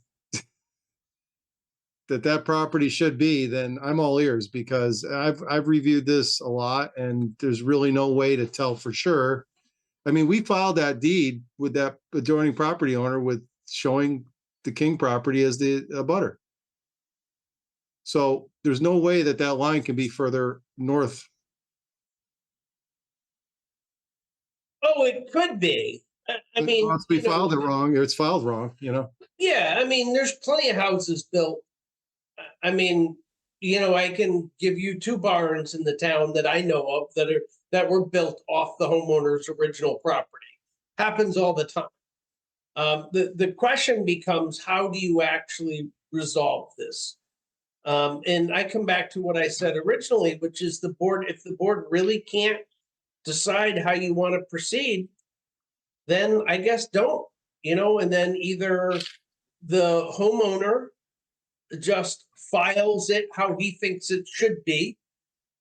that property should be, then I'm all ears, because I've reviewed this a lot and there's really no way to tell for sure. I mean, we filed that deed with that adjoining property owner with showing the King property as the abutter. So there's no way that line can be further north. Oh, it could be. I mean, Once we you know, filed it wrong, it's filed wrong, you know? yeah, I mean, there's plenty of houses built. I mean, you know, I can give you 2 barns in the town that I know of that were built off the homeowner's original property. Happens all the time. The question becomes, how do you actually resolve this? And I come back to what I said originally, which is if the board really can't decide how you want to proceed, then I guess don't, and then either the homeowner just files it how he thinks it should be,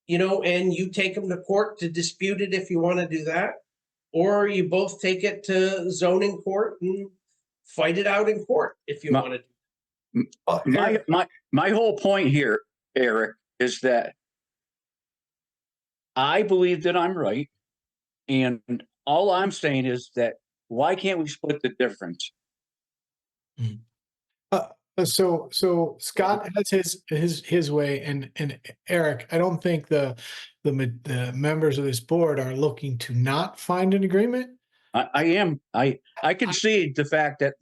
and you take him to court to dispute it if you want to do that, or you both take it to zoning court and fight it out in court if you want to. My whole point here, Eric, is that I believe that I'm right. And all I'm saying is that why can't we split the difference? So Scott has his way, and Eric, I don't think the members of this board are looking to not find an agreement. I am. I concede the fact that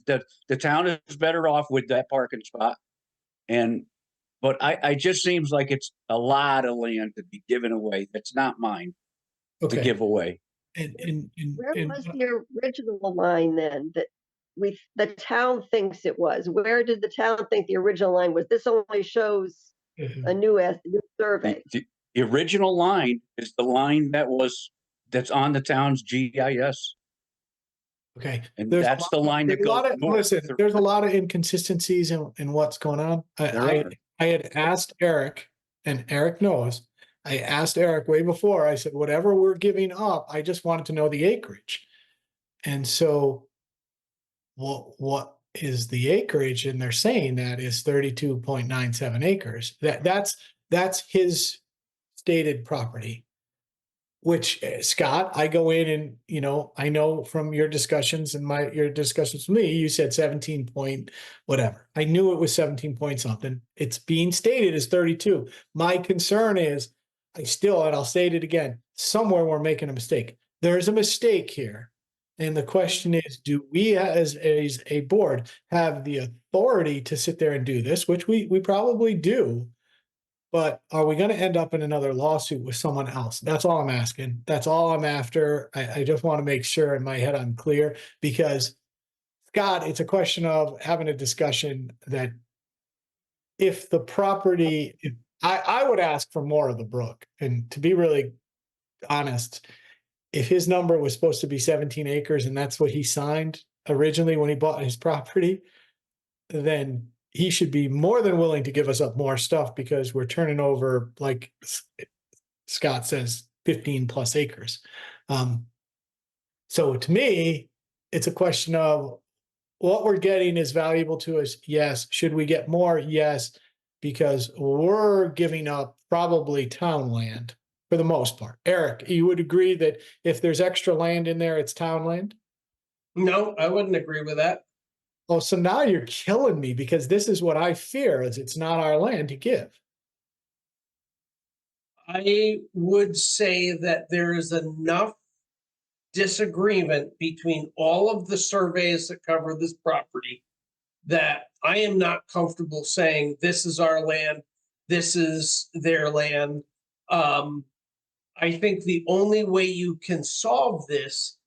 the town is better off with that parking spot. But I just seems like it's a lot of land to be given away. That's not mine to give away. Where was the original line then that the town thinks it was? Where did the town think the original line was? This only shows a new survey. The original line is the line that's on the town's GIS. Okay. And that's the line that goes north. Listen, there's a lot of inconsistencies in what's going on. I had asked Eric, and Eric knows, I asked Eric way before, I said, whatever we're giving up, I just wanted to know the acreage. And so what is the acreage? And they're saying that is 32.97 acres. That's his stated property. Which, Scott, I go in and, I know from your discussions and your discussions with me, you said 17 point whatever. I knew it was 17 point something. It's being stated as 32. My concern is, and I'll state it again, somewhere we're making a mistake. There's a mistake here. And the question is, do we as a board have the authority to sit there and do this, which we probably do. But are we going to end up in another lawsuit with someone else? That's all I'm asking. That's all I'm after. I just want to make sure in my head I'm clear, because, Scott, it's a question of having a discussion that if the property, I would ask for more of the brook. And to be really honest, if his number was supposed to be 17 acres and that's what he signed originally when he bought his property, then he should be more than willing to give us up more stuff, because we're turning over, like Scott says, 15 plus acres. So to me, it's a question of what we're getting is valuable to us. Yes. Should we get more? Yes. Because we're giving up probably town land for the most part. Eric, you would agree that if there's extra land in there, it's town land? No, I wouldn't agree with that. Oh, so now you're killing me, because this is what I fear, is it's not our land to give. I would say that there is enough disagreement between all of the surveys that cover this property that I am not comfortable saying this is our land, this is their land. I think the only way you can solve this,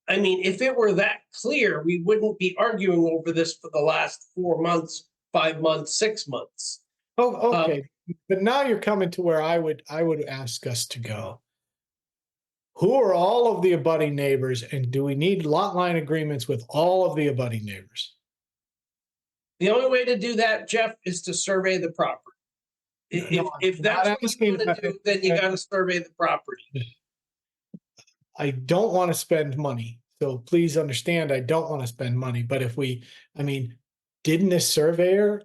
I mean, if it were that clear, we wouldn't be arguing over this for the last 4 months, 5 months, 6 months. Oh, okay. But now you're coming to where I would ask us to go. who are all of the abutting neighbors, and do we need lot line agreements with all of the abutting neighbors? The only way to do that, Jeff, is to survey the property. No, If I'm that's not what asking you want to do, then you got to survey the property. I don't want to spend money. So please understand, I don't want to spend money, but if we, I mean, didn't this surveyor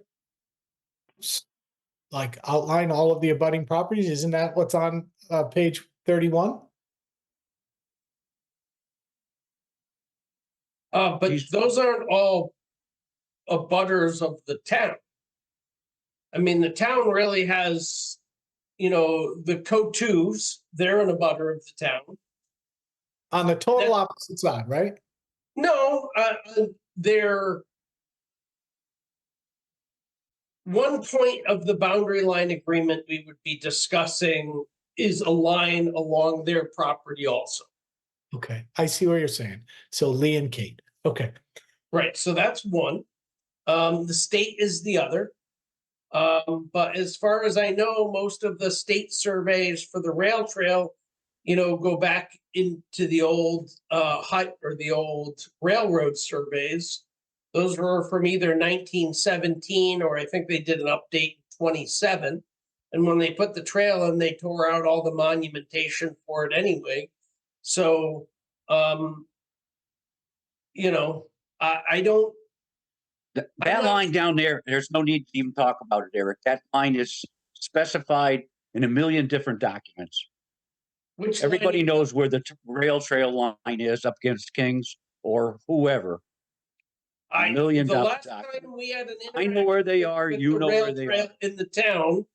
like outline all of the abutting properties? Isn't that what's on page 31? But those aren't all abutters of the town. I mean, the town really has, the Co-2s, they're an abutter of the town. On the total opposite side, right? No, they're one point of the boundary line agreement we would be discussing is a line along their property also. Okay, I see what you're saying. So Lee and Kate. Okay. Right, so that's one. The state is the other. But as far as I know, most of the state surveys for the rail trail, go back into the old hut or the old railroad surveys. Those were from either 1917 or I think they did an update in 27. And when they put the trail in, they tore out all the monumentation for it anyway. So, I don't. That line down there, there's no need to even talk about it, Eric. That line is specified in a million different documents. Which Everybody line- knows where the rail trail line is up against Kings or whoever. The last time we had an I know where they are, with you the know rail where they trail are. in the town,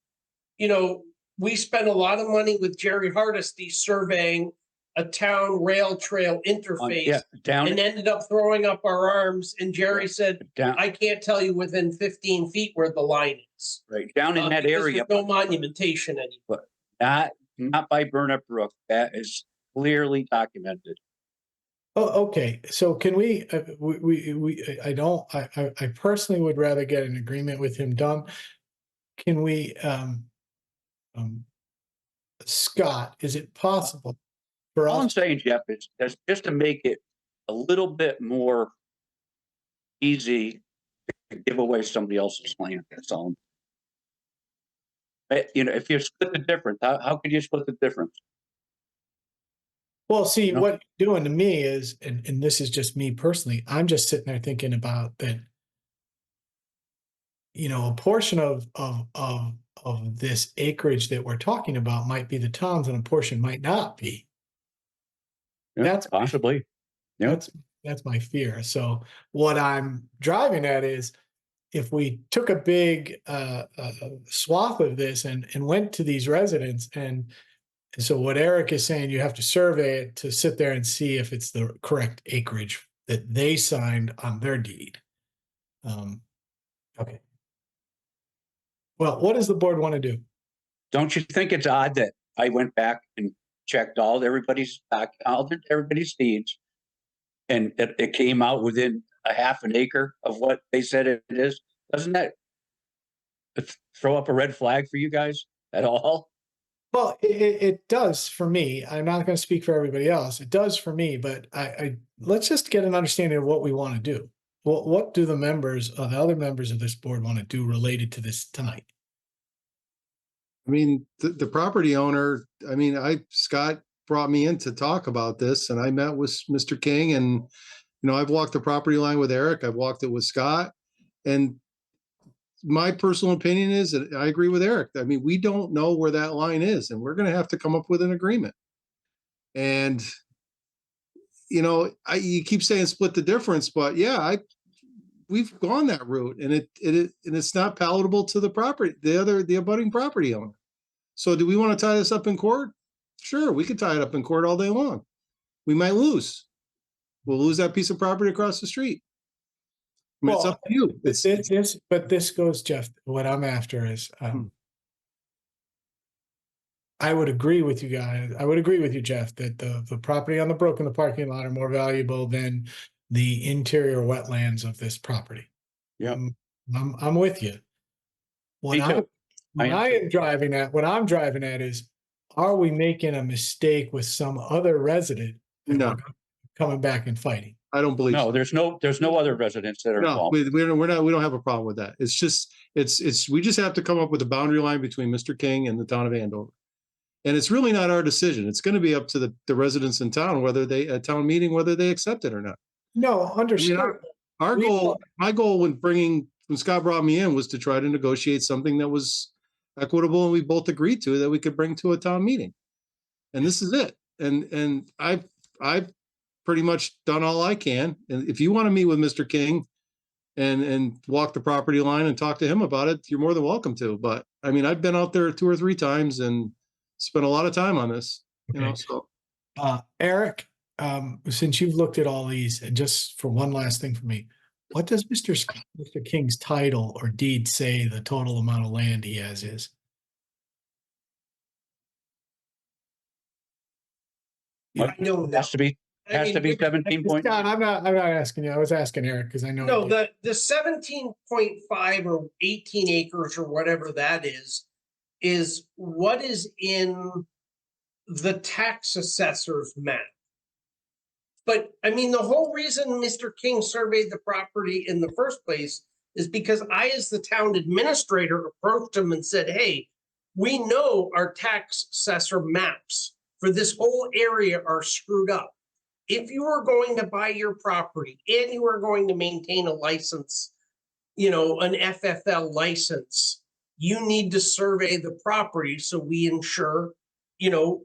we spent a lot of money with Jerry Hardesty surveying a town rail trail interface Yeah, down, and ended up throwing up our arms. And Jerry said, down, I can't tell you within 15 feet where the line is. right, down in that Because area, there's no monumentation anymore. not by Burnett Brook. That is clearly documented. Oh, okay. So can we, I personally would rather get an agreement with him done. Can we, Scott, is it possible for All I'm us? saying, Jeff, is that's just to make it a little bit more easy to give away somebody else's land. That's all. If you split the difference, how could you split the difference? Well, see, No. what you're doing to me is, and this is just me personally, I'm just sitting there thinking about that, a portion of this acreage that we're talking about might be the town's and a portion might not be. Yeah, That's possibly. Yeah. That's my fear. So what I'm driving at is if we took a big swath of this and went to these residents and so what Eric is saying, you have to survey it to sit there and see if it's the correct acreage that they signed on their deed. Okay. Well, what does the board want to do? Don't you think it's odd that I went back and checked everybody's deeds, and it came out within a half an acre of what they said it is? Doesn't that throw up a red flag for you guys at all? Well, it does for me. I'm not going to speak for everybody else. It does for me, but I let's just get an understanding of what we want to do. What do the other members of this board want to do related to this tonight? I mean, the property owner, Scott brought me in to talk about this and I met with Mr. King and, I've walked the property line with Eric. I've walked it with Scott. And my personal opinion is that I agree with Eric. I mean, we don't know where that line is and we're going to have to come up with an agreement. And, you keep saying split the difference, but yeah, we've gone that route and it's not palatable to the abutting property owner. So do we want to tie this up in court? Sure, we could tie it up in court all day long. We might lose. We'll lose that piece of property across the street. I mean, it's up to you. But this goes, Jeff, what I'm after is, I would agree with you guys. I would agree with you, Jeff, that the property on the brook and the parking lot are more valuable than the interior wetlands of this property. Yeah. I'm with you. What Me too. I'm driving at is are we making a mistake with some other resident? and No. we're Coming back and fighting. I don't believe. No, so. there's no other residents that are No, involved. we're not, we don't have a problem with that. It's just, we just have to come up with a boundary line between Mr. King and the town of Andover. And it's really not our decision. It's going to be up to the residents in town, at town meeting, whether they accept it or not. No, understood. Our goal, my goal when Scott brought me in was to try to negotiate something that was equitable and we both agreed to that we could bring to a town meeting. And this is it. And I've pretty much done all I can. And if you want to meet with Mr. King and walk the property line and talk to him about it, you're more than welcome to. But I mean, I've been out there 2 or 3 times and spent a lot of time on this, so. Eric, since you've looked at all these, and just for one last thing for me, what does Mr. King's title or deed say the total amount of land he has is? I know that. Has to be 17 point. Scott, I'm not asking you. I was asking Eric because I know. No, the 17.5 or 18 acres or whatever that is what is in the tax assessor's map. But I mean, the whole reason Mr. King surveyed the property in the first place is because I, as the town administrator, approached him and said, hey, we know our tax assessor maps for this whole area are screwed up. If you are going to buy your property and you are going to maintain a license, an FFL license, you need to survey the property so we ensure,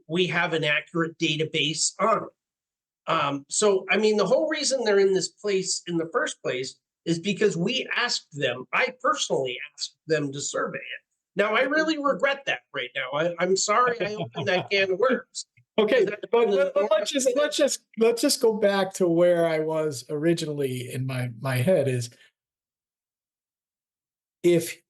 we have an accurate database on it. So, I mean, the whole reason they're in this place in the first place is because I personally asked them to survey it. Now, I really regret that right now. I'm sorry I opened that can of worms. Okay, but let's just go back to where I was originally in my head is if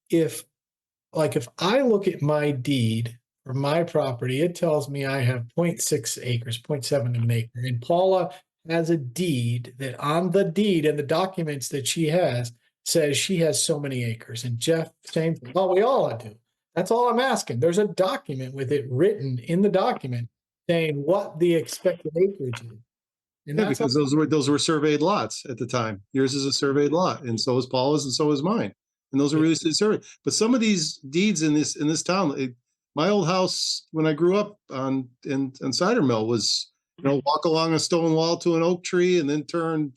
I look at my deed for my property, it tells me I have 0.6 acres, 0.7 of an acre, and Paula has a deed that on the deed and the documents that she has says she has so many acres, and Jeff, same thing. Well, we all do. That's all I'm asking. There's a document with it written in the document saying what the expected acreage is. And Yeah, because those were surveyed lots at the time. Yours is a surveyed lot, and so is Paula's, and so is mine. And those are really surveyed. But some of these deeds in this town, my old house when I grew up in Cider Mill was, walk along a stone wall to an oak tree and then turn,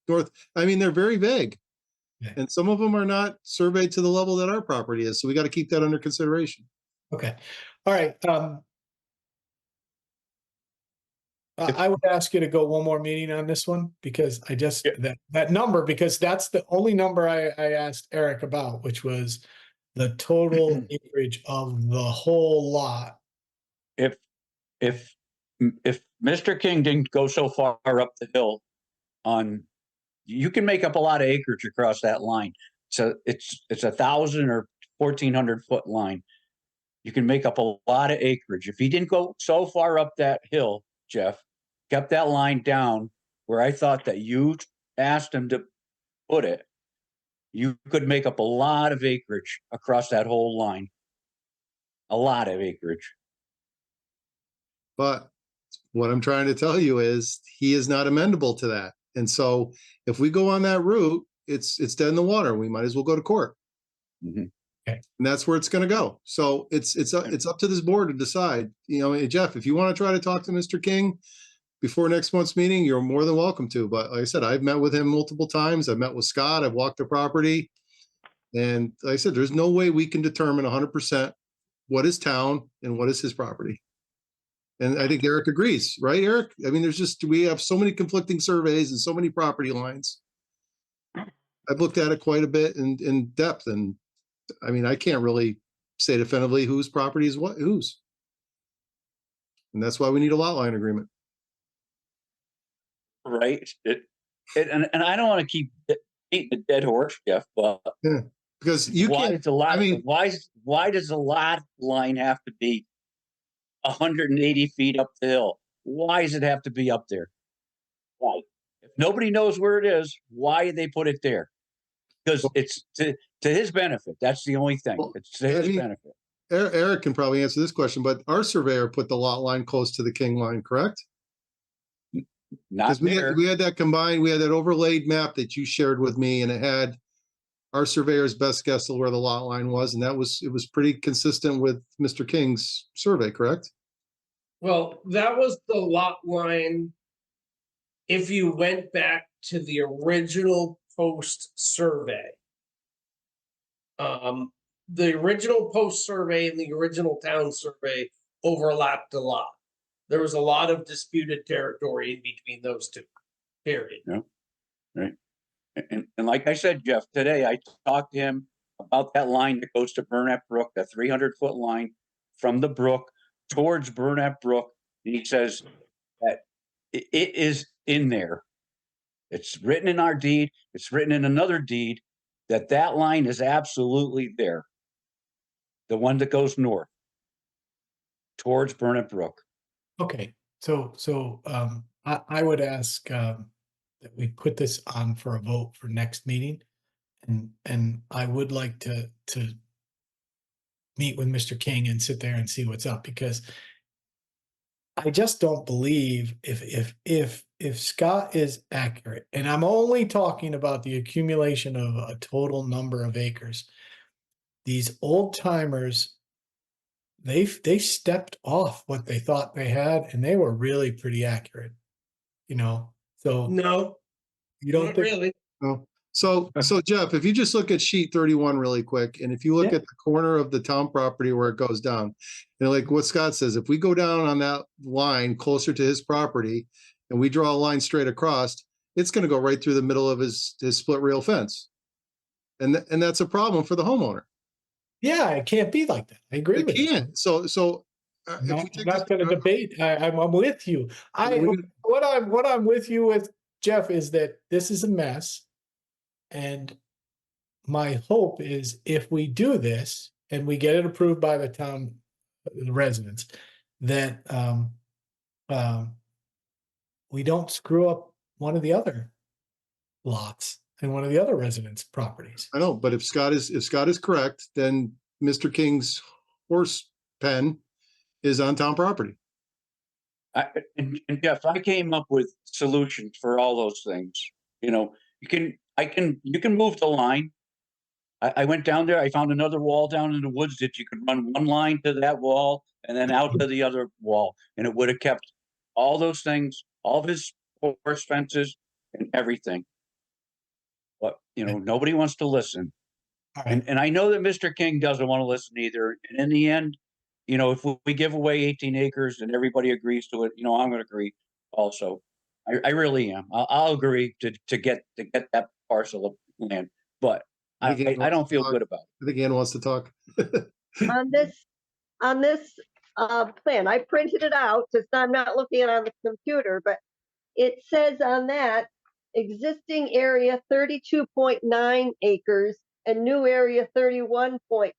north. I mean, they're very vague, and some of them are not surveyed to the level that our property is. So we got to keep that under consideration. Okay, all right. I would ask you to go one more meeting on this one because I just that number, because that's the only number I asked Eric about, which was the total acreage of the whole lot. If Mr. King didn't go so far up the hill you can make up a lot of acreage across that line. So it's 1,000 or 1,400 foot line. You can make up a lot of acreage. If he didn't go so far up that hill, Jeff, kept that line down where I thought that you asked him to put it, you could make up a lot of acreage across that whole line. A lot of acreage. But what I'm trying to tell you is he is not amendable to that. And so if we go on that route, it's dead in the water. We might as well go to court. Mm-hmm. Okay. And that's where it's going to go. So it's up to this board to decide. Jeff, if you want to try to talk to Mr. King before next month's meeting, you're more than welcome to. But like I said, I've met with him multiple times. I've met with Scott. I've walked the property. And like I said, there's no way we can determine 100% what is town and what is his property. And I think Eric agrees, right, Eric? I mean, we have so many conflicting surveys and so many property lines. I've looked at it quite a bit in depth. And I mean, I can't really say definitively whose property is whose. And that's why we need a lot line agreement. Right. And I don't want to keep beating the dead horse, Jeff, but because you can't. Why does the lot line have to be 180 feet up the hill? Why does it have to be up there? Why? If nobody knows where it is, why did they put it there? Because it's to his benefit. That's the only thing. It's to his benefit. Eric can probably answer this question, but our surveyor put the lot line close to the king line, correct? Not Because there. we had that combined, we had that overlaid map that you shared with me, and it had our surveyor's best guess of where the lot line was, and it was pretty consistent with Mr. King's survey, correct? Well, that was the lot line. If you went back to the original post survey. The original post survey and the original town survey overlapped a lot. There was a lot of disputed territory in between those two, period. Right. And like I said, Jeff, today I talked to him about that line that goes to Burnett Brook, the 300-foot line from the brook towards Burnett Brook. And he says that it is in there. It's written in our deed. It's written in another deed that line is absolutely there. The one that goes north towards Burnett Brook. Okay, so I would ask that we put this on for a vote for next meeting. And I would like to meet with Mr. King and sit there and see what's up, because I just don't believe if Scott is accurate, and I'm only talking about the accumulation of a total number of acres. These old timers, they stepped off what they thought they had, and they were really pretty accurate, you know. So No, you don't not think really. No. So Jeff, if you just look at sheet 31 really quick, and if you look Yeah. at the corner of the town property where it goes down, and like what Scott says, if we go down on that line closer to his property and we draw a line straight across, it's going to go right through the middle of his split rail fence. And that's a problem for the homeowner. Yeah, it can't be like that. I agree It with you. can't. So if No, we I'm take not going to debate. I'm with you. We- What I'm with you with, Jeff, is that this is a mess, and my hope is if we do this and we get it approved by the town, the residents, that we don't screw up one of the other lots and one of the other residents' properties. I know, but if Scott is correct, then Mr. King's horse pen is on town property. And Jeff, I came up with solutions for all those things. You know, you can move the line. I went down there, I found another wall down in the woods that you could run one line to that wall and then out to the other wall. And it would have kept all those things, all of his horse fences and everything. But, you know, nobody wants to listen. All right. And I know that Mr. King doesn't want to listen either. And in the end, you know, if we give away 18 acres and everybody agrees to it, you know, I'm going to agree also. I really am. I'll agree to get that parcel of land, but I think Ann I wants don't to feel talk. good about it. I think Ann wants to talk. On this plan, I printed it out, just I'm not looking at it on the computer, but it says on that, existing area 32.9 acres and new area 31.9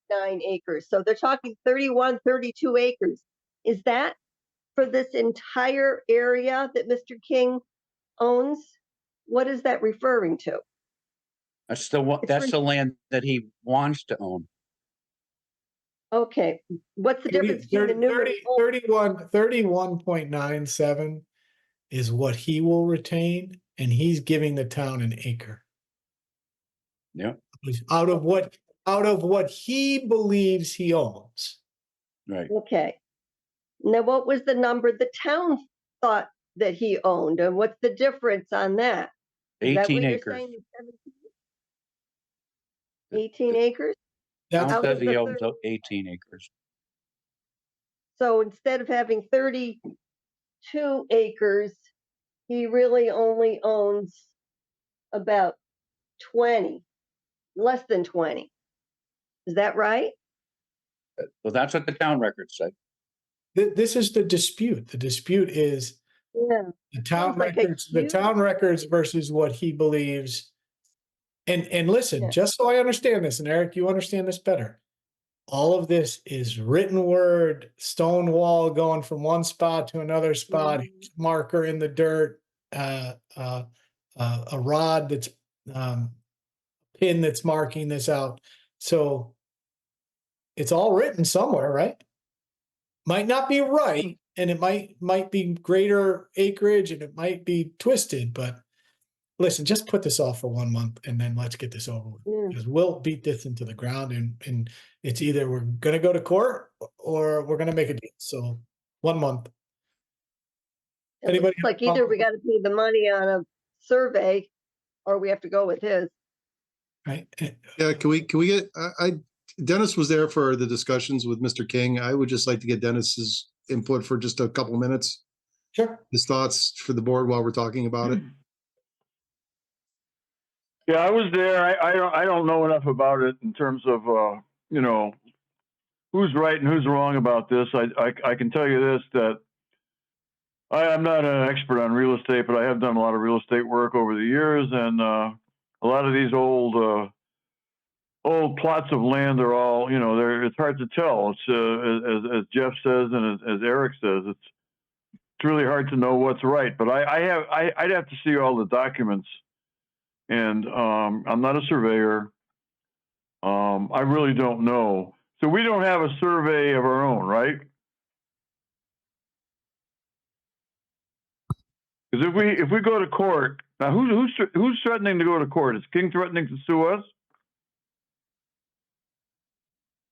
acres. So they're talking 31, 32 acres. Is that for this entire area that Mr. King owns? What is that referring to? That's the land that he wants to own. Okay, what's the difference between the new and the old? 31.97 is what he will retain, and he's giving the town an acre. Yeah, Out of what he believes he owns. right. Okay. Now, what was the number the town thought that he owned, and what's the difference on that? Is that 18 what you're acres. saying, 18 acres? That's Town Out says of he the owns 30 18 acres. So instead of having 32 acres, he really only owns about 20, less than 20. Is that right? Well, that's what the town records say. this is the dispute. The dispute is Yeah. the town Sounds like a records, the huge- town records versus what he believes. And listen, Yeah. just so I understand this, and Eric, you understand this better. All of this is written word, stone wall going from one spot to another spot, marker in the dirt, a rod that's pin that's marking this out. So it's all written somewhere, right? Might not be right, and it might be greater acreage, and it might be twisted, but listen, just put this off for 1 month, and then let's get this over with. Yeah. Because we'll beat this into the ground, and it's either we're gonna go to court or we're gonna make a deal. So 1 month. It Anybody looks have like a either problem? we gotta pay the money on a survey or we have to go with his. Right? Yeah, can we get, Dennis was there for the discussions with Mr. King. I would just like to get Dennis's input for just a couple minutes, Sure. his thoughts for the board while we're talking about it. Yeah, I was there. I don't know enough about it in terms of, you know, who's right and who's wrong about this. I can tell you this, that I'm not an expert on real estate, but I have done a lot of real estate work over the years, and a lot of these old plots of land are all, you know, it's hard to tell. It's as Jeff says and as Eric says, it's really hard to know what's right. But I'd have to see all the documents, and I'm not a surveyor. I really don't know. So we don't have a survey of our own, right? Because if we go to court now, who's threatening to go to court? Is King threatening to sue us?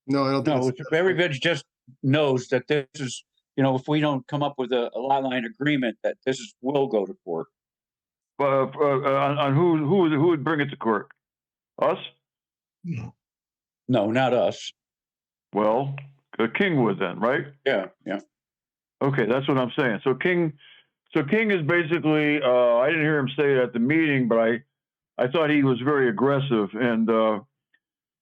No, I don't think No, it's. everybody just knows that this is, you know, if we don't come up with a lot line agreement, that will go to court. On who would bring it to court? Us? No. No, not us. Well, King would then, right? Yeah, yeah. Okay, that's what I'm saying. So King is basically, I didn't hear him say it at the meeting, but I thought he was very aggressive, and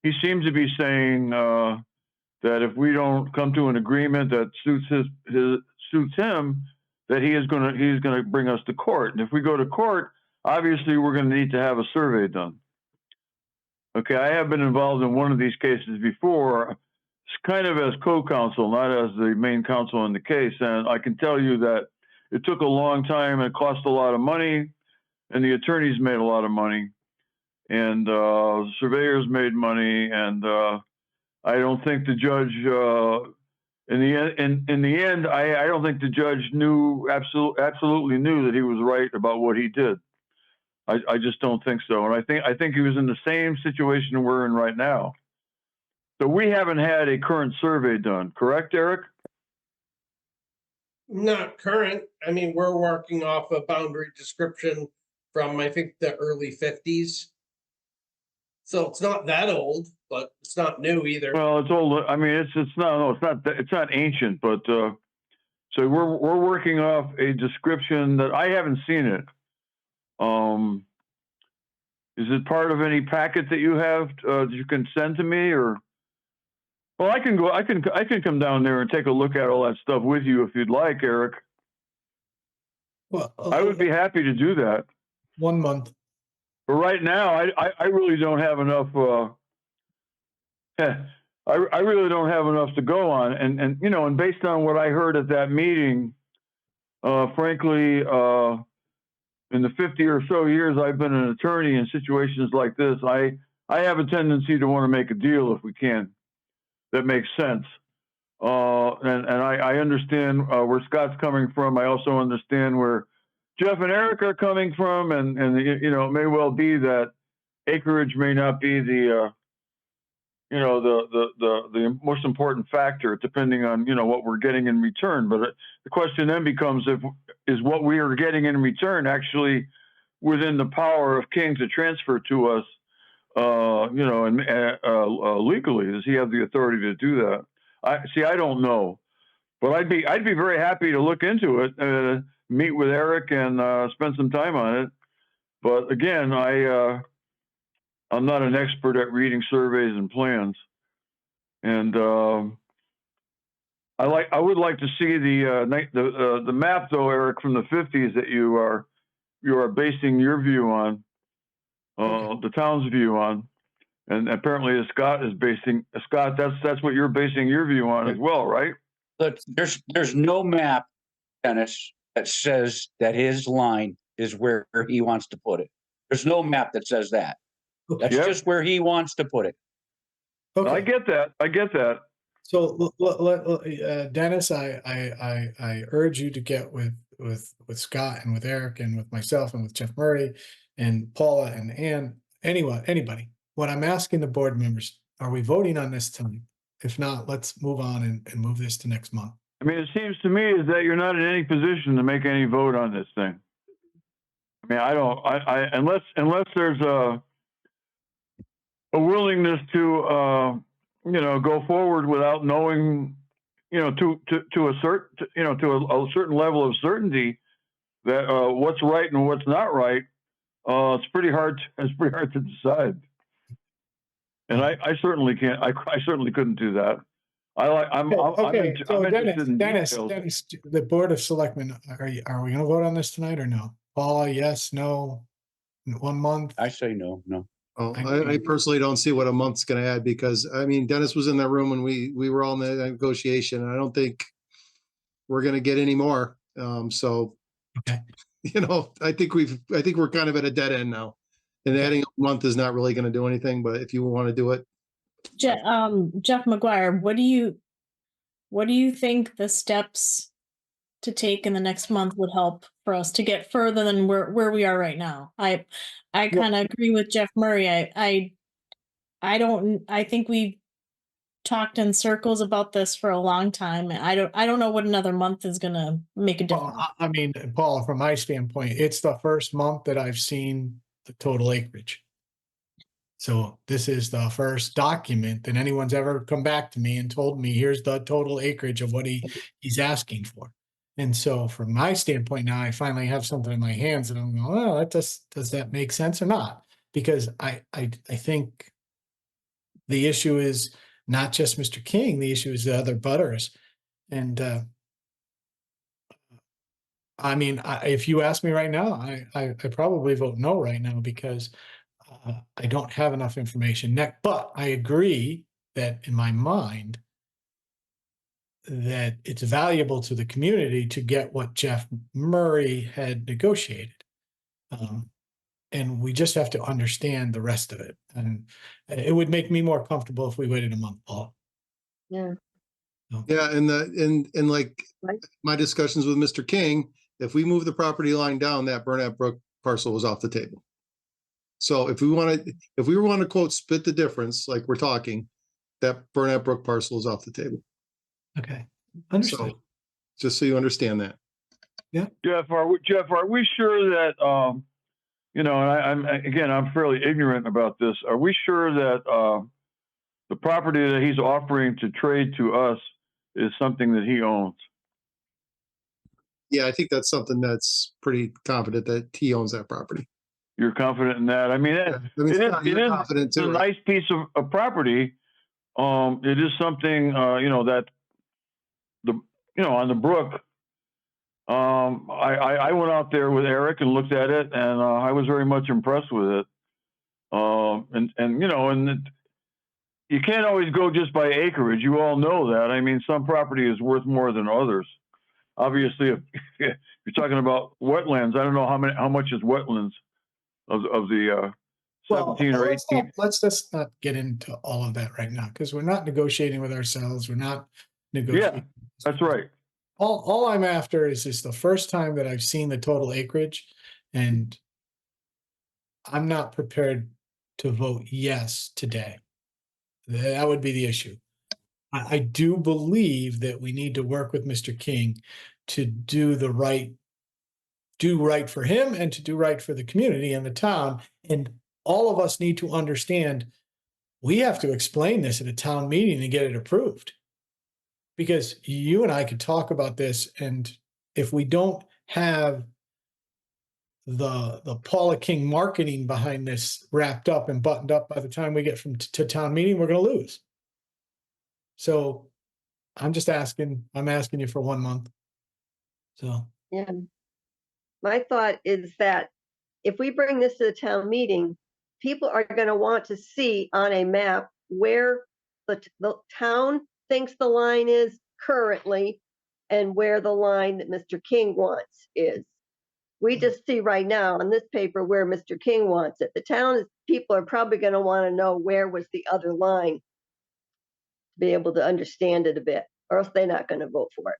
he seems to be saying that if we don't come to an agreement that suits him, that he's gonna bring us to court. And if we go to court, obviously we're gonna need to have a survey done. Okay, I have been involved in one of these cases before, kind of as co-counsel, not as the main counsel in the case. And I can tell you that it took a long time, and it cost a lot of money, and the attorneys made a lot of money, and surveyors made money, and I don't think the judge, in the end, I don't think the judge absolutely knew that he was right about what he did. I just don't think so, and I think he was in the same situation we're in right now. So we haven't had a current survey done, correct, Eric? Not current. I mean, we're working off a boundary description from, I think, the early 50s. So it's not that old, but it's not new either. Well, it's old. I mean, it's not ancient, but so we're working off a description that I haven't seen it. Is it part of any packet that you have that you can send to me, or? Well, I can come down there and take a look at all that stuff with you if you'd like, Eric. Well, I would be happy to do that. 1 month. But right now, I really don't have enough. I really don't have enough to go on, and you know, and based on what I heard at that meeting, frankly, in the 50 or so years I've been an attorney in situations like this, I have a tendency to want to make a deal if we can. That makes sense. And I understand where Scott's coming from. I also understand where Jeff and Eric are coming from, and you know, it may well be that acreage may not be the you know, the most important factor, depending on, you know, what we're getting in return. But the question then becomes, is what we are getting in return actually within the power of King to transfer to us, you know, and legally? Does he have the authority to do that? I don't know, but I'd be very happy to look into it, meet with Eric, and spend some time on it. But again, I'm not an expert at reading surveys and plans, and I would like to see the map, though, Eric, from the 50s that you are basing your view on, the town's view on, and apparently Scott is basing that's what you're basing your view on as well, right? But there's no map, Dennis, that says that his line is where he wants to put it. There's no map that says that. That's Yep. just where he wants to put it. Okay. I get that. So Dennis, I urge you to get with Scott and with Eric and with myself and with Jeff Murray and Paula and Ann, anybody. What I'm asking the board members, are we voting on this tonight? If not, let's move on and move this to next month. I mean, it seems to me is that you're not in any position to make any vote on this thing. I mean, unless there's a willingness to, go forward without knowing, to a certain level of certainty that what's right and what's not right. It's pretty hard to decide. And I certainly can't. I certainly couldn't do that. I'm interested in Dennis, details. the Board of Selectmen, are we gonna vote on this tonight or no? Paula, yes, no, 1 month? I say no. Oh, I personally don't see what a month's gonna add because, I mean, Dennis was in that room when we were all in the negotiation. And I don't think we're gonna get any more. So, Okay. I think we're kind of at a dead end now. And adding a month is not really gonna do anything, but if you want to do it, Jeff McGuire, what do you think the steps to take in the next month would help for us to get further than where we are right now? I kind of agree with Jeff Murray. I think we talked in circles about this for a long time. I don't know what another month is gonna make a difference. Well, I mean, Paula, from my standpoint, it's the first month that I've seen the total acreage. So this is the first document that anyone's ever come back to me and told me, here's the total acreage of what he's asking for. And so from my standpoint now, I finally have something in my hands and I'm going, oh, does that make sense or not? Because I think the issue is not just Mr. King, the issue is the other butters. And I mean, if you ask me right now, I probably vote no right now because I don't have enough information. But I agree that in my mind, that it's valuable to the community to get what Jeff Murray had negotiated. And we just have to understand the rest of it. And it would make me more comfortable if we waited a month, Paul. Yeah. yeah, and like Right. my discussions with Mr. King, if we move the property line down, that Burnett Brook parcel was off the table. So if we want to quote split the difference, like we're talking, that Burnett Brook parcel is off the table. Okay, understood. So just so you understand that. Jeff, are we sure that and I'm fairly ignorant about this. Are we sure that the property that he's offering to trade to us is something that he owns? Yeah, I think that's something that's pretty confident that he owns that property. You're confident in that? I mean, Scott, you're confident a too, right? nice piece of property. It is something, that on the brook. I went out there with Eric and looked at it, and I was very much impressed with it. You can't always go just by acreage. You all know that. I mean, some property is worth more than others. Obviously, if you're talking about wetlands, I don't know how much is wetlands of the 17 or 18. Let's just not get into all of that right now because we're not negotiating with ourselves. We're not negotiating. Yeah, that's right. All I'm after is this the first time that I've seen the total acreage, and I'm not prepared to vote yes today. That would be the issue. I do believe that we need to work with Mr. King to do right for him and to do right for the community and the town. And all of us need to understand we have to explain this at a town meeting and get it approved. Because you and I could talk about this, and if we don't have the Paula King marketing behind this wrapped up and buttoned up by the time we get to town meeting, we're going to lose. So I'm asking you for 1 month. So Yeah. My thought is that if we bring this to the town meeting, people are going to want to see on a map where the town thinks the line is currently and where the line that Mr. King wants is. We just see right now on this paper where Mr. King wants it. The town people are probably going to want to know where was the other line be able to understand it a bit, or else they're not gonna vote for it.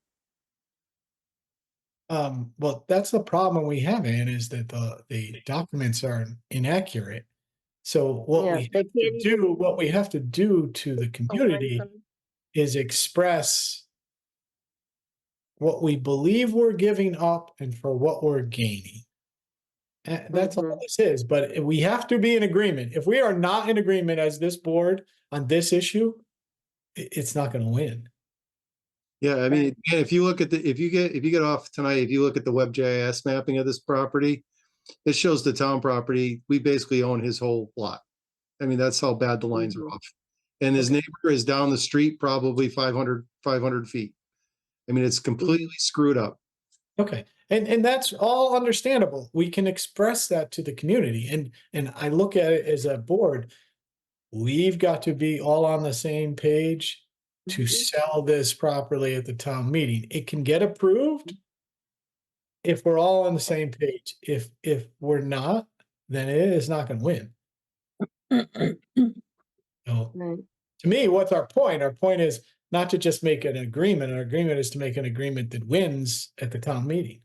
Well, that's the problem we have, Ann, is that the documents are inaccurate. So what Yeah, we they have to can't even- do, what we have to do to the Oh, I'm community sorry. is express what we believe we're giving up and for what we're gaining. That's all Mhm. this is, but we have to be in agreement. If we are not in agreement as this board on this issue, it's not gonna win. Yeah, I mean, again, if you look at if you get off tonight, if you look at the WebGIS mapping of this property, it shows the town property. We basically own his whole lot. I mean, that's how bad the lines are Mhm. off. And his Okay. neighbor is down the street, probably 500 feet. I mean, it's completely screwed up. Okay, and that's all understandable. We can express that to the community, and I look at it as a board. We've got to be all on the same page to Mhm. sell this properly at the town meeting. It can get approved if we're all on the same page. If we're not, then it is not gonna win. So, Right. to me, what's our point? Our point is not to just make an agreement. Our agreement is to make an agreement that wins at the town meeting.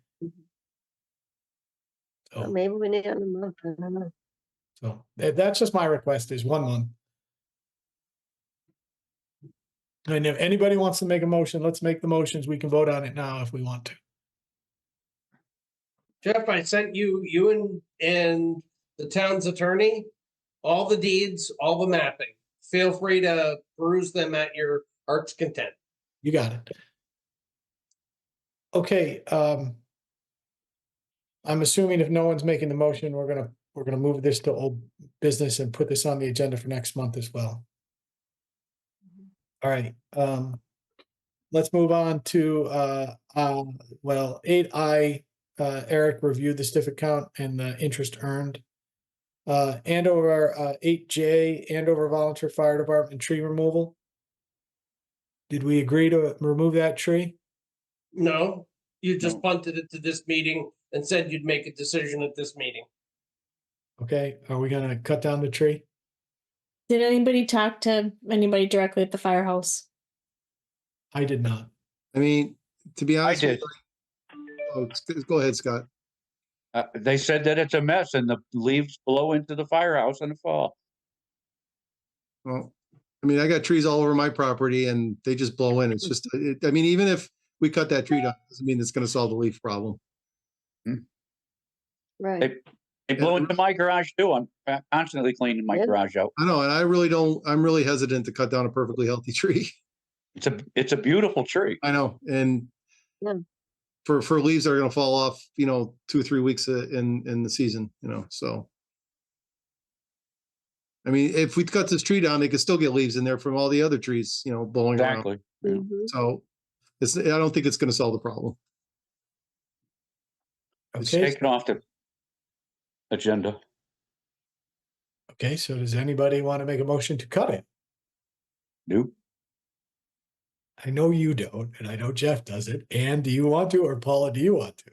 Well, So, maybe we need it in a month, I don't know. that's just my request is 1 month. And if anybody wants to make a motion, let's make the motions. We can vote on it now if we want to. Jeff, I sent you and the town's attorney, all the deeds, all the mapping. Feel free to peruse them at your heart's content. You got it. Okay, I'm assuming if no one's making the motion, we're gonna move this to old business and put this on the agenda for next month as well. All right, let's move on to, well, 8I, Eric reviewed the stiff account and the interest earned. Andover, 8J, Andover Volunteer Fire Department tree removal. Did we agree to remove that tree? No, you just punted it to this meeting and said you'd make a decision at this meeting. Okay, are we gonna cut down the tree? Did anybody talk to anybody directly at the firehouse? I did not. I mean, to be I honest. did. Oh, go ahead, Scott. They said that it's a mess and the leaves blow into the firehouse in the fall. Well, I mean, I got trees all over my property and they just blow in. It's just, I mean, even if we cut that tree down, doesn't mean it's gonna solve the leaf problem. Right. They blow into my garage too. I'm constantly cleaning my Yeah. garage out. I know, and I'm really hesitant to cut down a perfectly healthy tree. It's a beautiful tree. I know, and Yeah. for leaves that are gonna fall off, 2 or 3 weeks in the season, so. I mean, if we cut this tree down, they could still get leaves in there from all the other trees, blowing around. Exactly. Mhm. So I don't think it's gonna solve the problem. It's Okay, taken off the agenda. okay, so does anybody want to make a motion to cut it? Nope. I know you don't, and I know Jeff doesn't. And do you want to, or Paula, do you want to?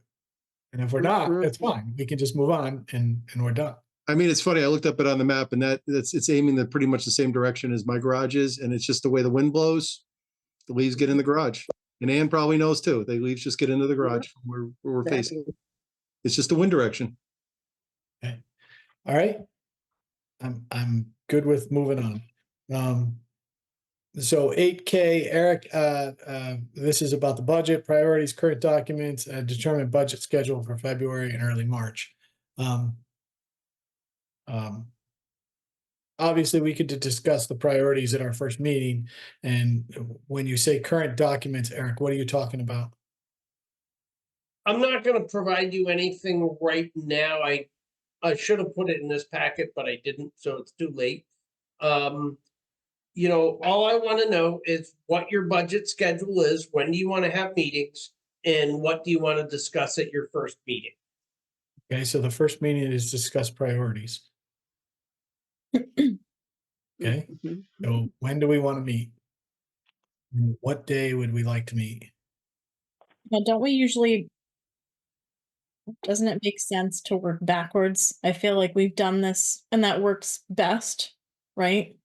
And if we're not, that's fine. We can just move on and we're done. I mean, it's funny, I looked up it on the map and it's aiming in pretty much the same direction as my garage is, and it's just the way the wind blows, the leaves get in the garage. And Ann probably knows too, the leaves just get into the garage from where we're facing. It's just the wind direction. All right. I'm good with moving on. So 8K, Eric, this is about the budget, priorities, current documents, determine budget schedule for February and early March. Obviously, we could discuss the priorities at our first meeting. And when you say current documents, Eric, what are you talking about? I'm not gonna provide you anything right now. I should have put it in this packet, but I didn't, so it's too late. All I want to know is what your budget schedule is, when do you want to have meetings, and what do you want to discuss at your first meeting? Okay, so the first meeting is discuss priorities. Okay, Mhm. so when do we want to meet? What day would we like to meet? Now, don't we usually, doesn't it make sense to work backwards? I feel like we've done this and that works best, right?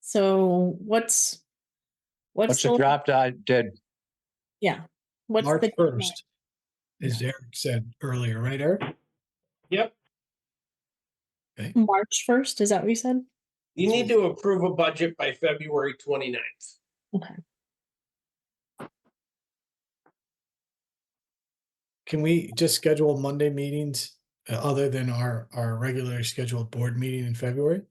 So What's the drop dead? Yeah. What's March the deadline? 1st, as Eric said earlier, right, Eric? Yep, March 1st, is that what you said? you need to approve a budget by February 29th. Okay. Can we just schedule Monday meetings other than our regularly scheduled board meeting in February?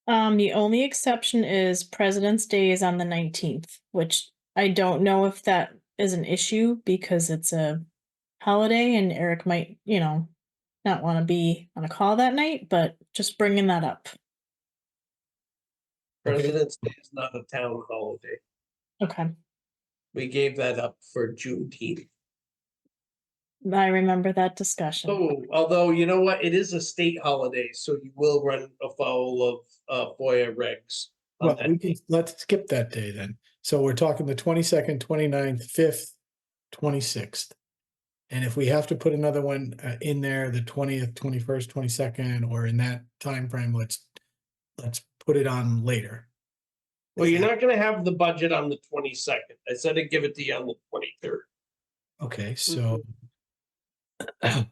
The only exception is President's Day is on the 19th, which I don't know if that is an issue because it's a holiday and Eric might, not want to be on a call that night, but just bringing that up. President's Day is not a town holiday. Okay. We gave that up for Juneteenth. I remember that discussion. Oh, although you know what, it is a state holiday, so you will run afoul of FOIA regs. on Well, that. let's skip that day then. So we're talking the 22nd, 29th, 5th, 26th. And if we have to put another one in there, the 20th, 21st, 22nd, or in that time frame, let's put it on later. Well, you're not gonna have the budget on the 22nd. I said I'd give it to you on the 23rd. Okay, so do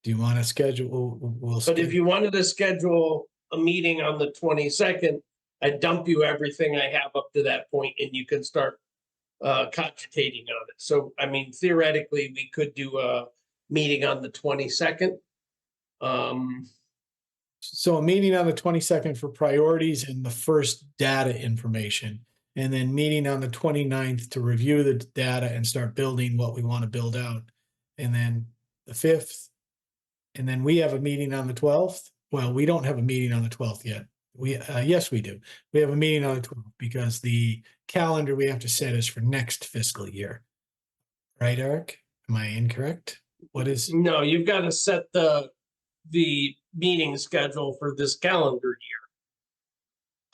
you want to schedule? We'll But if you wanted to schedule a meeting on the 22nd, I'd dump you everything I have up to that point and you can start cogitating on it. So, I mean, theoretically, we could do a meeting on the 22nd. So a meeting on the 22nd for priorities and the first data information. And then meeting on the 29th to review the data and start building what we want to build out. And then the 5th. And then we have a meeting on the 12th. Well, we don't have a meeting on the 12th yet. Yes, we do. We have a meeting on the 12th because the calendar we have to set is for next fiscal year. Right, Eric? Am I incorrect? What is? No, you've got to set the meeting schedule for this calendar year.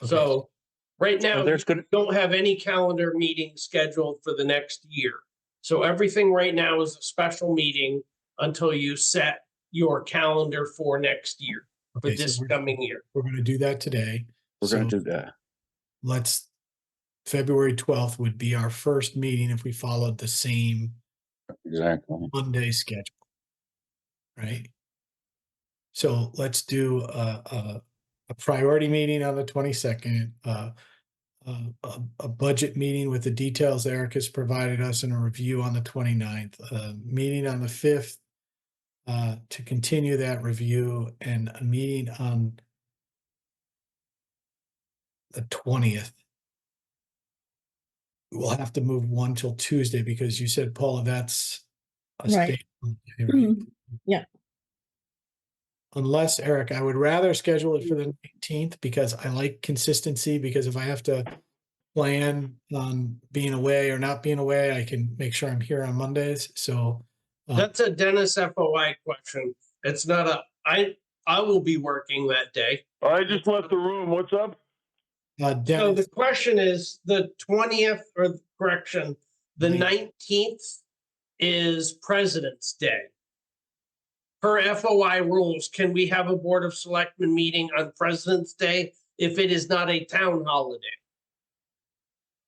Okay. So right now, So there's you gonna- don't have any calendar meeting scheduled for the next year. So everything right now is a special meeting until you set your calendar for next year, for Okay, so this coming year. we're going to do that today. We're So gonna do that. February 12th would be our first meeting if we followed the same Exactly. Monday schedule. Right? So let's do a priority meeting on the 22nd, a budget meeting with the details Eric has provided us and a review on the 29th, a meeting on the 5th to continue that review, and a meeting on the 20th. We'll have to move one till Tuesday because you said, Paula, that's a Right. state holiday, right? Yeah. Unless, Eric, I would rather schedule it for the 19th because I like consistency, because if I have to plan on being away or not being away, I can make sure I'm here on Mondays. So That's a Dennis FOI question. It's not I will be working that day. I just left the room. What's up? So Dennis, the question is the 20th, or correction, the 19th is President's Day. Per FOI rules, can we have a Board of Selectmen meeting on President's Day if it is not a town holiday?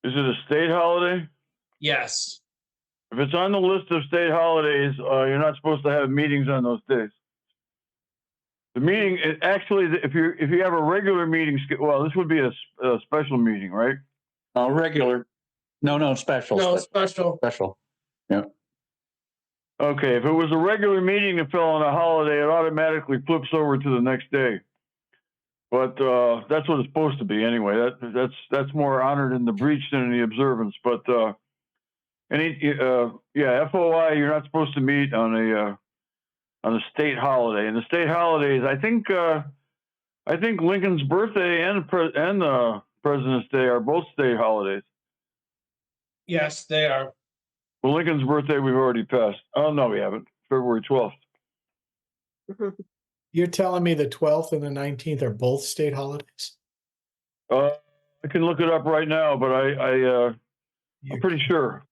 Is it a state holiday? Yes. If it's on the list of state holidays, you're not supposed to have meetings on those days. The meeting, actually, if you have a regular meeting, well, this would be a special meeting, right? Regular. No, special. No, special. Special. Yeah. Okay, if it was a regular meeting that fell on a holiday, it automatically flips over to the next day. But that's what it's supposed to be anyway. That's more honored in the breach than in the observance. But FOI, you're not supposed to meet on a state holiday. And the state holidays, I think Lincoln's birthday and President's Day are both state holidays. Yes, they are. Well, Lincoln's birthday we've already passed. Oh no, we haven't. February 12th. you're telling me the 12th and the 19th are both state holidays? I can look it up right now, but I'm pretty sure.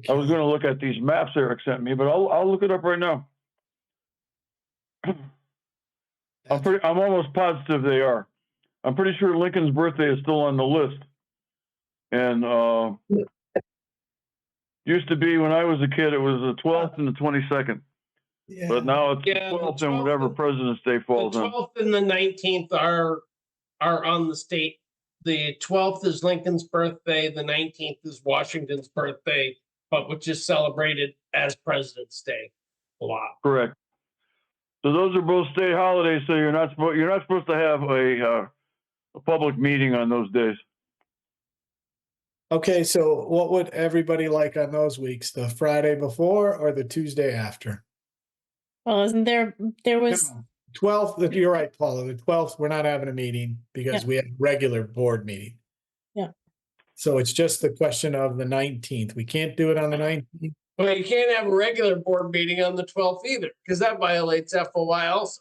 I was going to look at these maps Eric sent me, but I'll look it up right now. I'm almost positive they are. I'm pretty sure Lincoln's birthday is still on the list. And, used to be when I was a kid, it was the 12th and the 22nd, Yeah. but now it's the Yeah, the 12th and 12th whatever and- President's Day The falls on. 12th and the 19th are on the state. The 12th is Lincoln's birthday, the 19th is Washington's birthday, but which is celebrated as President's Day a lot. Correct. So those are both state holidays, so you're not supposed to have a public meeting on those days. Okay, so what would everybody like on those weeks? The Friday before or the Tuesday after? Well, isn't there was, 12th, you're right, Paula, the 12th, we're not having a meeting because Yeah. we have a regular board meeting. Yeah. So it's just the question of the 19th. We can't do it on the 19th. Well, you can't have a regular board meeting on the 12th either, because that violates FOI also.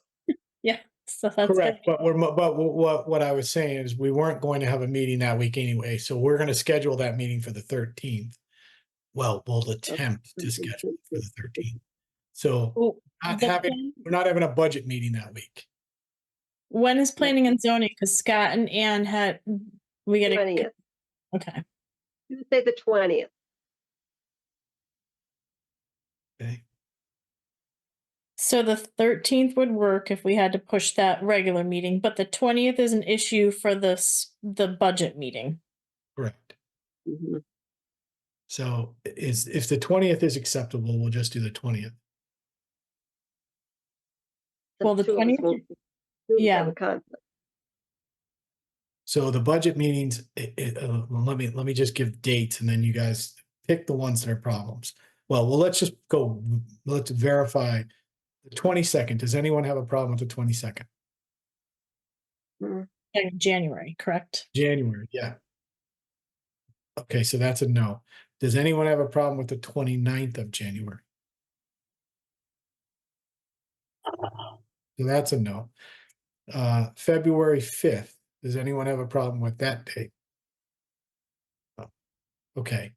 yeah, so that's Correct, good. but what I was saying is we weren't going to have a meeting that week anyway, so we're gonna schedule that meeting for the 13th. Well, we'll attempt to schedule it for the 13th. So Well, not the having, plan- we're not having a budget meeting that week. When is planning and zoning? Because Scott and Ann had, we gotta, 20th, okay. Tuesday, the 20th. Okay, So the 13th would work if we had to push that regular meeting, but the 20th is an issue for the budget meeting. correct. Mhm. So if the 20th is acceptable, we'll just do the 20th. The Well, the two of us 20th won't- two of us yeah. have a conflict. So the budget meetings, well, let me just give dates and then you guys pick the ones that are problems. Well, let's just go, let's verify the 22nd. Does anyone have a problem with the 22nd? January, correct? January, yeah. Okay, so that's a no. Does anyone have a problem with the 29th of January? So that's a no. February 5th, does anyone have a problem with that date? No. Okay,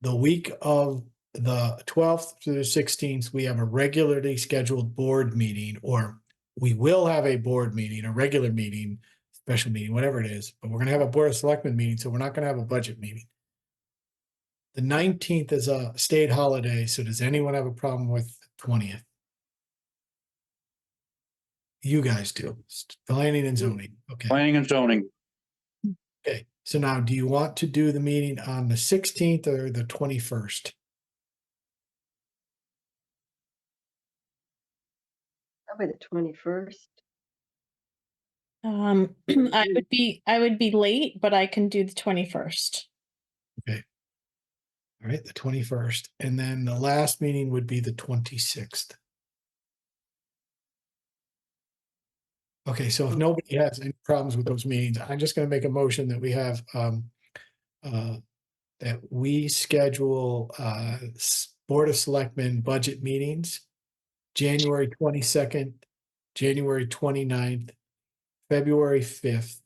the week of the 12th to the 16th, we have a regularly scheduled board meeting, or we will have a board meeting, a regular meeting, special meeting, whatever it is, but we're gonna have a Board of Selectmen meeting, so we're not gonna have a budget meeting. The 19th is a state holiday, so does anyone have a problem with the 20th? You guys do, planning and zoning, okay. Planning and zoning. Okay, so now do you want to do the meeting on the 16th or the 21st? Probably the 21st. I would be late, but I can do the 21st. All right, the 21st, and then the last meeting would be the 26th. Okay, so if nobody has any problems with those meetings, I'm just gonna make a motion that we have, that we schedule, Board of Selectmen budget meetings, January 22nd, January 29th, February 5th,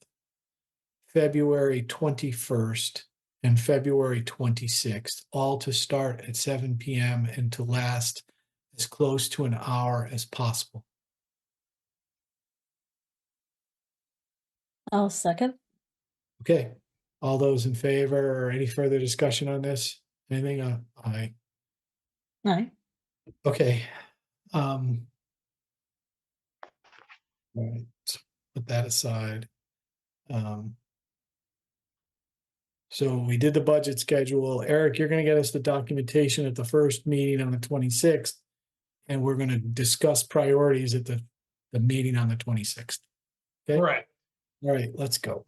February 21st, and February 26th, all to start at 7 PM and to last as close to an hour as possible. I'll second. Okay, all those in favor or any further discussion on this? Anything? Aye. Aye. Okay. All right, so put that aside. So we did the budget schedule. Eric, you're gonna get us the documentation at the first meeting on the 26th. And we're gonna discuss priorities at the meeting on the 26th. Okay, Correct. all right, let's go.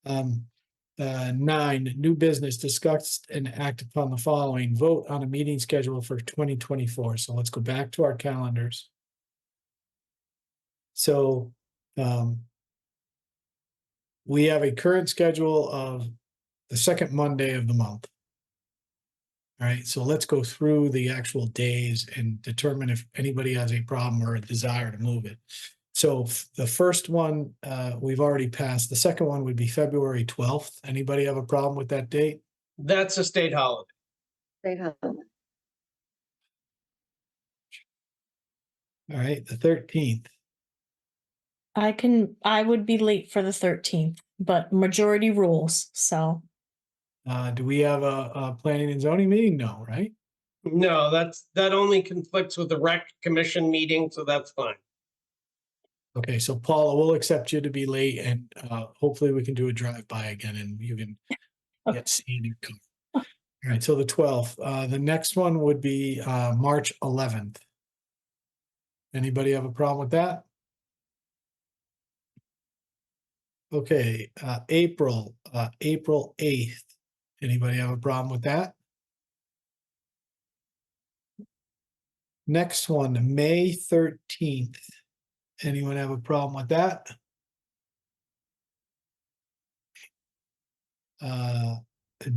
9, new business, discussed and act upon the following, vote on a meeting schedule for 2024. So let's go back to our calendars. So, we have a current schedule of the second Monday of the month. All right, so let's go through the actual days and determine if anybody has a problem or a desire to move it. So the first one, we've already passed. The second one would be February 12th. Anybody have a problem with that date? That's a state holiday. State holiday. All right, the 13th. I would be late for the 13th, but majority rules, so. Do we have a planning and zoning meeting? No, right? No, that only conflicts with the rec commission meeting, so that's fine. Okay, so Paula, we'll accept you to be late and hopefully we can do a drive-by again and you can get seen and come. All right, so the 12th. The next one would be March 11th. Anybody have a problem with that? Okay, April 8th. Anybody have a problem with that? Next one, May 13th. Anyone have a problem with that?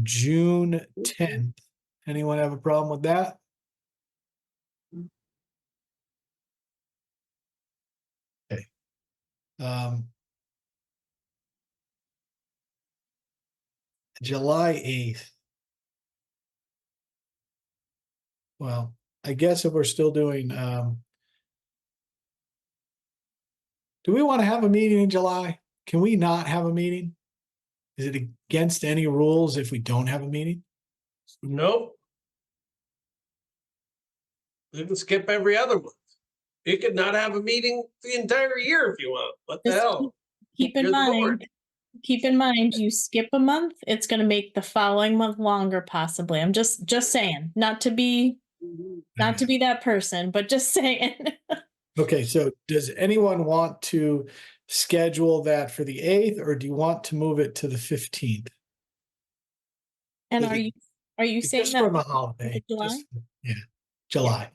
June 10th. Anyone have a problem with that? Okay. July 8th. Well, I guess if we're still doing, do we want to have a meeting in July? Can we not have a meeting? Is it against any rules if we don't have a meeting? Nope. You can skip every other month. You could not have a meeting the entire year if you want. What the Just hell? Keep in You're the board. mind, you skip a month, it's gonna make the following month longer possibly. I'm just saying, not to be that person, but just saying. Okay, so does anyone want to schedule that for the 8th or do you want to move it to the 15th? And Is it- are you saying Just that from a because of holiday. July? just- Yeah, July.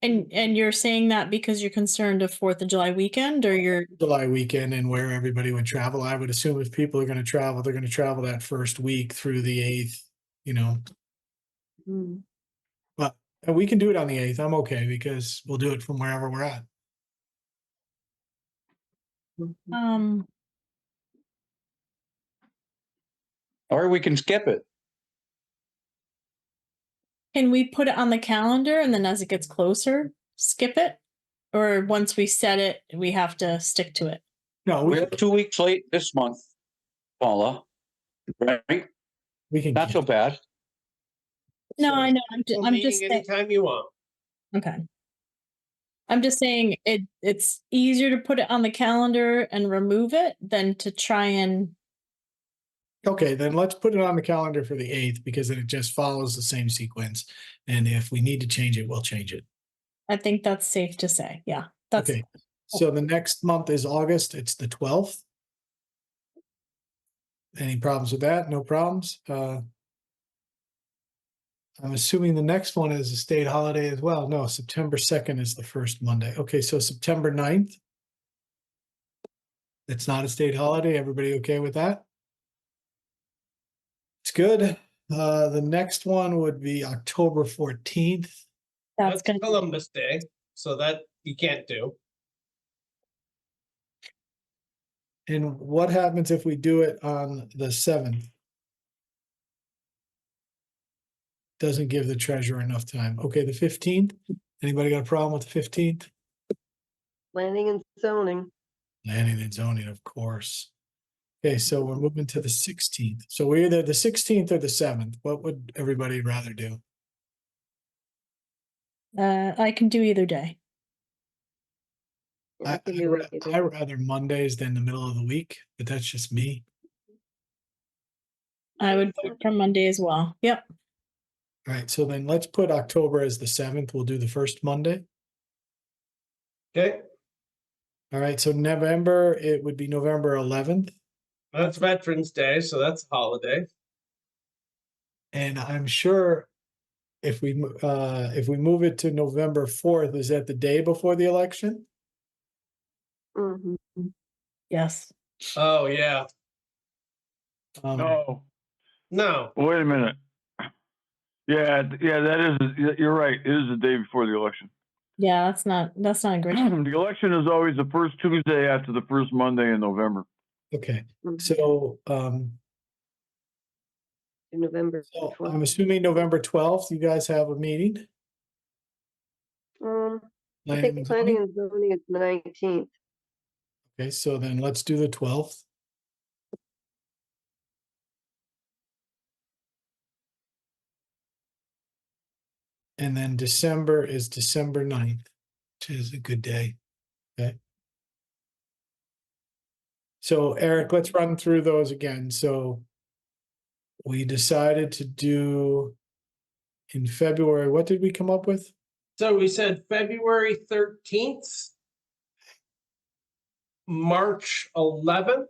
And you're saying that because you're concerned of 4th of July weekend, or you're July weekend and where everybody would travel. I would assume if people are going to travel, they're going to travel that first week through the 8th, you know. But we can do it on the 8th. I'm okay because we'll do it from wherever we're at. Or we can skip it. can we put it on the calendar and then as it gets closer, skip it? Or once we set it, we have to stick to it? No, We're 2 weeks late this month, Paula. Right? we can. Not so bad. No, So I know. schedule a I'm meeting just saying. anytime you want. Okay. I'm just saying it's easier to put it on the calendar and remove it than to try and. Okay, then let's put it on the calendar for the 8th because then it just follows the same sequence. And if we need to change it, we'll change it. I think that's safe to say. Yeah, that's Okay, so the next month is August. It's the 12th. Any problems with that? No problems. I'm assuming the next one is a state holiday as well. No, September 2nd is the first Monday. Okay, so September 9th. It's not a state holiday. Everybody okay with that? It's good. The next one would be October 14th. that's That's gonna. Columbus Day, so that you can't do. And what happens if we do it on the 7th? Doesn't give the treasurer enough time. Okay, the 15th. Anybody got a problem with the 15th? Planning and zoning. Planning and zoning, of course. Okay, so we're moving to the 16th. So we're either the 16th or the 7th. What would everybody rather do? I can do either day. Yeah, I can do it either. I rather Mondays than the middle of the week, but that's just me. I would vote for Monday as well. Yep. All right, so then let's put October as the 7th. We'll do the first Monday. Okay, All right, so November, it would be November 11th. that's Veterans Day, so that's a holiday. And I'm sure if we move it to November 4th, is that the day before the election? Mhm. Yes. Oh, yeah. No, No, wait a minute. Yeah, that is, you're right. It is the day before the election. Yeah, that's not a great. The election is always the first Tuesday after the first Monday in November. Okay, Mhm. so November so 12th. I'm assuming November 12th, you guys have a meeting? I Planning think and planning zoning? and zoning is the 19th. Okay, so then let's do the 12th. And then December is December 9th, which is a good day. Okay. So Eric, let's run through those again. So we decided to do in February, what did we come up with? So we said February 13th, March 11th,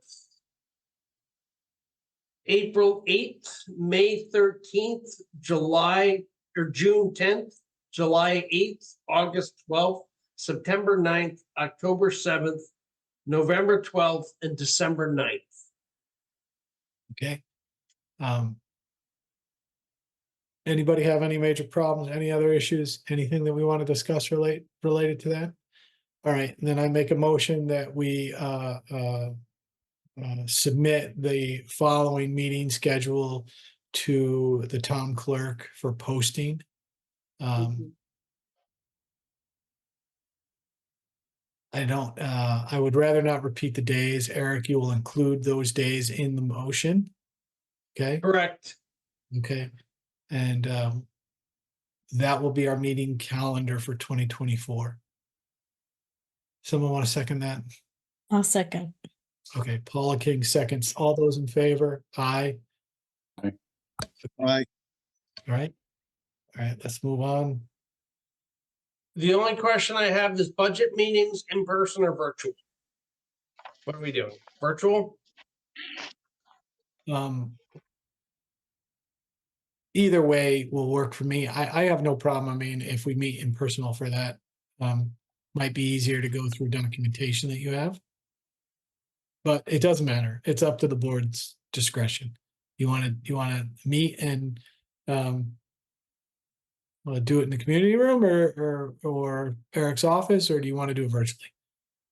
April 8th, May 13th, July or June 10th, July 8th, August 12th, September 9th, October 7th, November 12th, and December 9th. Okay. Anybody have any major problems, any other issues, anything that we want to discuss related to that? All right, and then I make a motion that we submit the following meeting schedule to the town clerk for posting. I would rather not repeat the days. Eric, you will include those days in the motion. Okay, Correct. okay. And that will be our meeting calendar for 2024. Someone want to second that? I'll second. Okay, Paula King seconds. All those in favor? Aye. Aye. All right. All right, let's move on. The only question I have is budget meetings in person or virtual? What are we doing? Virtual? Either way will work for me. I have no problem. I mean, if we meet in personal for that, might be easier to go through documentation that you have. But it doesn't matter. It's up to the board's discretion. You want to meet and do it in the community room or Eric's office, or do you want to do it virtually?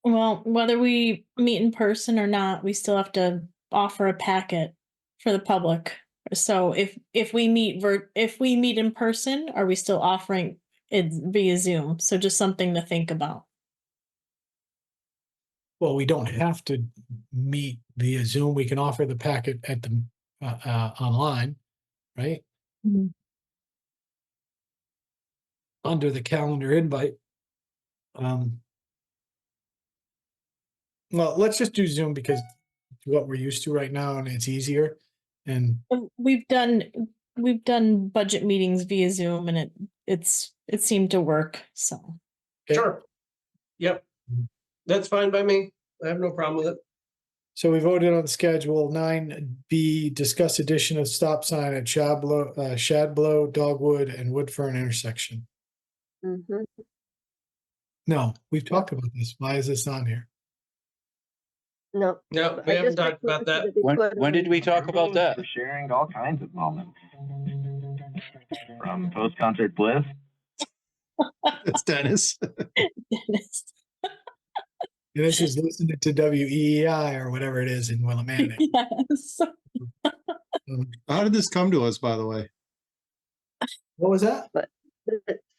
Well, whether we meet in person or not, we still have to offer a packet for the public. So if we meet in person, are we still offering it via Zoom? So just something to think about. Well, we don't have to meet via Zoom. We can offer the packet at the online, right? Under the calendar invite. Well, let's just do Zoom because it's what we're used to right now and it's easier. And We've done budget meetings via Zoom and it seemed to work. So okay. Sure. Yep. That's fine by me. I have no problem with it. So we voted on schedule 9B, discuss addition of stop sign at Shadblow, Dogwood, and Woodfern intersection. Mhm. No, we've talked about this. Why is this on here? No. No, we I haven't just talked about that. requested we put When did we talk about that? For sharing all kinds of moments from post-concert bliss. It's Dennis. Dennis. And this is listening to WEEI or whatever it is in Willimantic. Yes. How did this come to us, by the way? What was that? Stop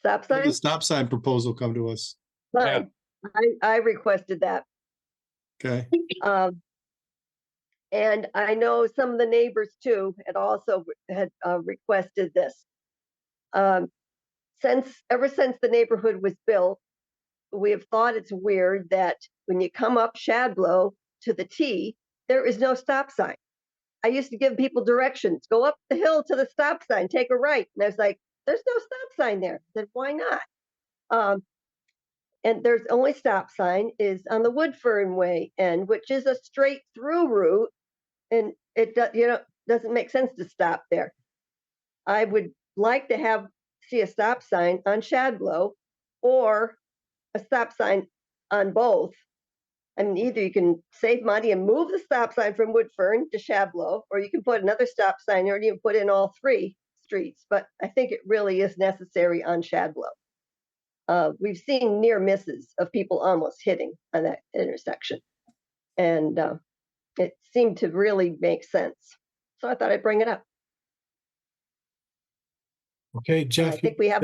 How did sign? the stop sign proposal come to us? Fine. I requested that. Okay. And I know some of the neighbors too had also requested this. Ever since the neighborhood was built, we have thought it's weird that when you come up Shadblow to the T, there is no stop sign. I used to give people directions, go up the hill to the stop sign, take a right. And I was like, there's no stop sign there. I said, why not? And there's only stop sign is on the Woodfern Way end, which is a straight through route. And it doesn't make sense to stop there. I would like to see a stop sign on Shadblow or a stop sign on both. I mean, either you can save money and move the stop sign from Woodfern to Shadblow, or you can put another stop sign or you can put in all three streets. But I think it really is necessary on Shadblow. We've seen near misses of people almost hitting on that intersection. And it seemed to really make sense. So I thought I'd bring it up. Okay, Jeff. I think we have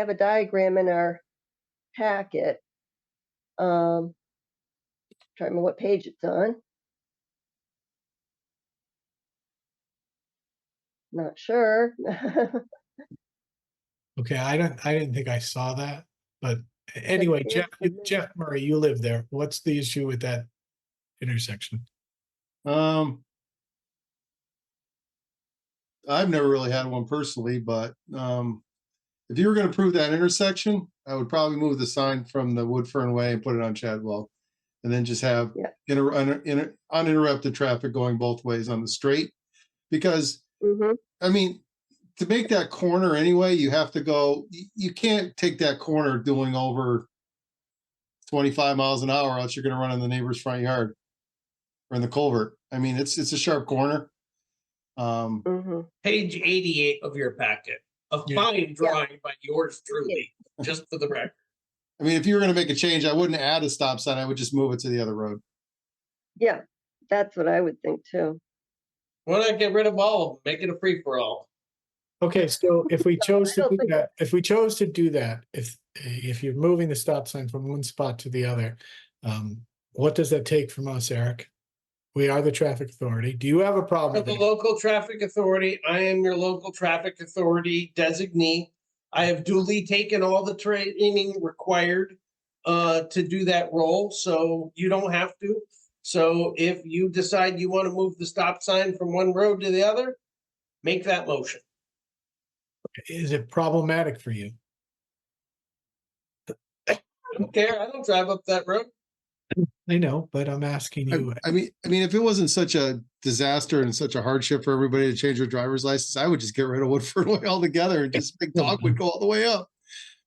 a diagram in our packet. trying to remember what page it's on. Not sure. Okay, I didn't think I saw that, but anyway, Appears Jeff Murray, you live there. What's the issue with that intersection? I've never really had one personally, but if you were going to prove that intersection, I would probably move the sign from the Woodfern Way and put it on Chadwell, and then just have uninterrupted traffic going both ways on the straight. Because I mean, to make that corner anyway, you have to go. You can't take that corner doing over 25 miles an hour, else you're going to run in the neighbor's front yard or in the culvert. I mean, it's a sharp corner. Page 88 of your packet. A fine drawing by yours truly, just for the record. I mean, if you were going to make a change, I wouldn't add a stop sign. I would just move it to the other road. Yeah, that's what I would think too. Why not get rid of all of them? Make it a free for all. Okay, so if we chose to do that, if you're moving the stop sign from one spot to the other, what does that take from us, Eric? We are the traffic authority. Do you have a problem with The that? local traffic authority, I am your local traffic authority designee. I have duly taken all the training required to do that role, so you don't have to. So if you decide you want to move the stop sign from one road to the other, make that motion. Is it problematic for you? I don't care. I don't drive up that road. I know, but I'm asking you. I mean, if it wasn't such a disaster and such a hardship for everybody to change their driver's license, I would just get rid of Woodford Way altogether and just make Dogwood go all the way up.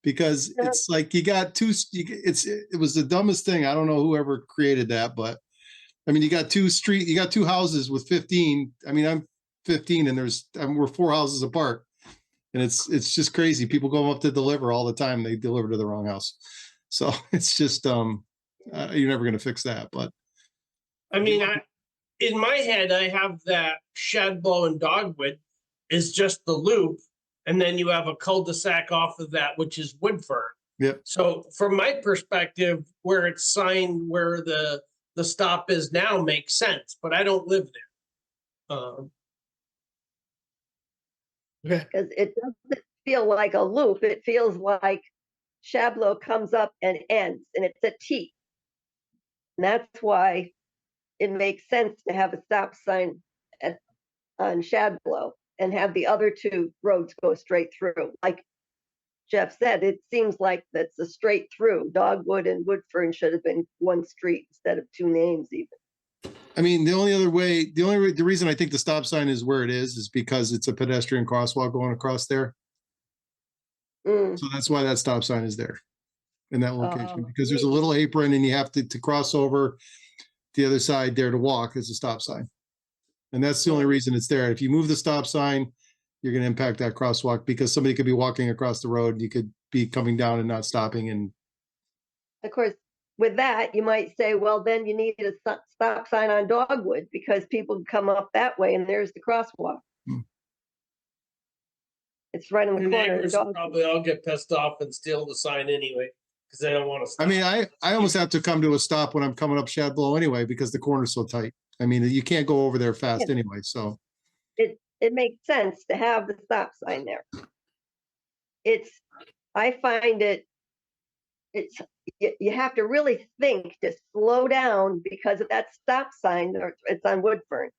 Because it's like you got two. It was the dumbest thing. I don't know whoever created that, but I mean, you got two houses with 15. I mean, I'm 15, and we're 4 houses apart, and it's just crazy. People go up to deliver all the time. They deliver to the wrong house, so it's just you're never going to fix that. But I mean, in my head, I have that Shadblow and Dogwood is just the loop, and then you have a cul-de-sac off of that, which is Woodfern. Yep. So from my perspective, where it's signed where the stop is now makes sense, but I don't live there. Okay. Because it doesn't feel like a loop. It feels like Shablo comes up and ends, and it's a T. And that's why it makes sense to have a stop sign on Shadblow and have the other 2 roads go straight through. Like Jeff said, it seems like that's a straight through. Dogwood and Woodfern should have been one street instead of 2 names even. I mean, the reason I think the stop sign is where it is because it's a pedestrian crosswalk going across there. So that's why that stop sign is there in that location, because there's a little apron and you have to cross over the other side there to walk as a stop sign. And that's the only reason it's there. If you move the stop sign, you're going to impact that crosswalk because somebody could be walking across the road. You could be coming down and not stopping. And of course, with that, you might say, well, then you need a stop sign on Dogwood because people come up that way and there's the crosswalk. It's right on the corner. Neighbors probably all get pissed off and steal the sign anyway because they don't want to stop. I mean, I almost have to come to a stop when I'm coming up Shadblow anyway because the corner's so tight. I mean, you can't go over there fast anyway. So it makes sense to have the stop sign there. I find you have to really think to slow down because of that stop sign. It's on Woodfern.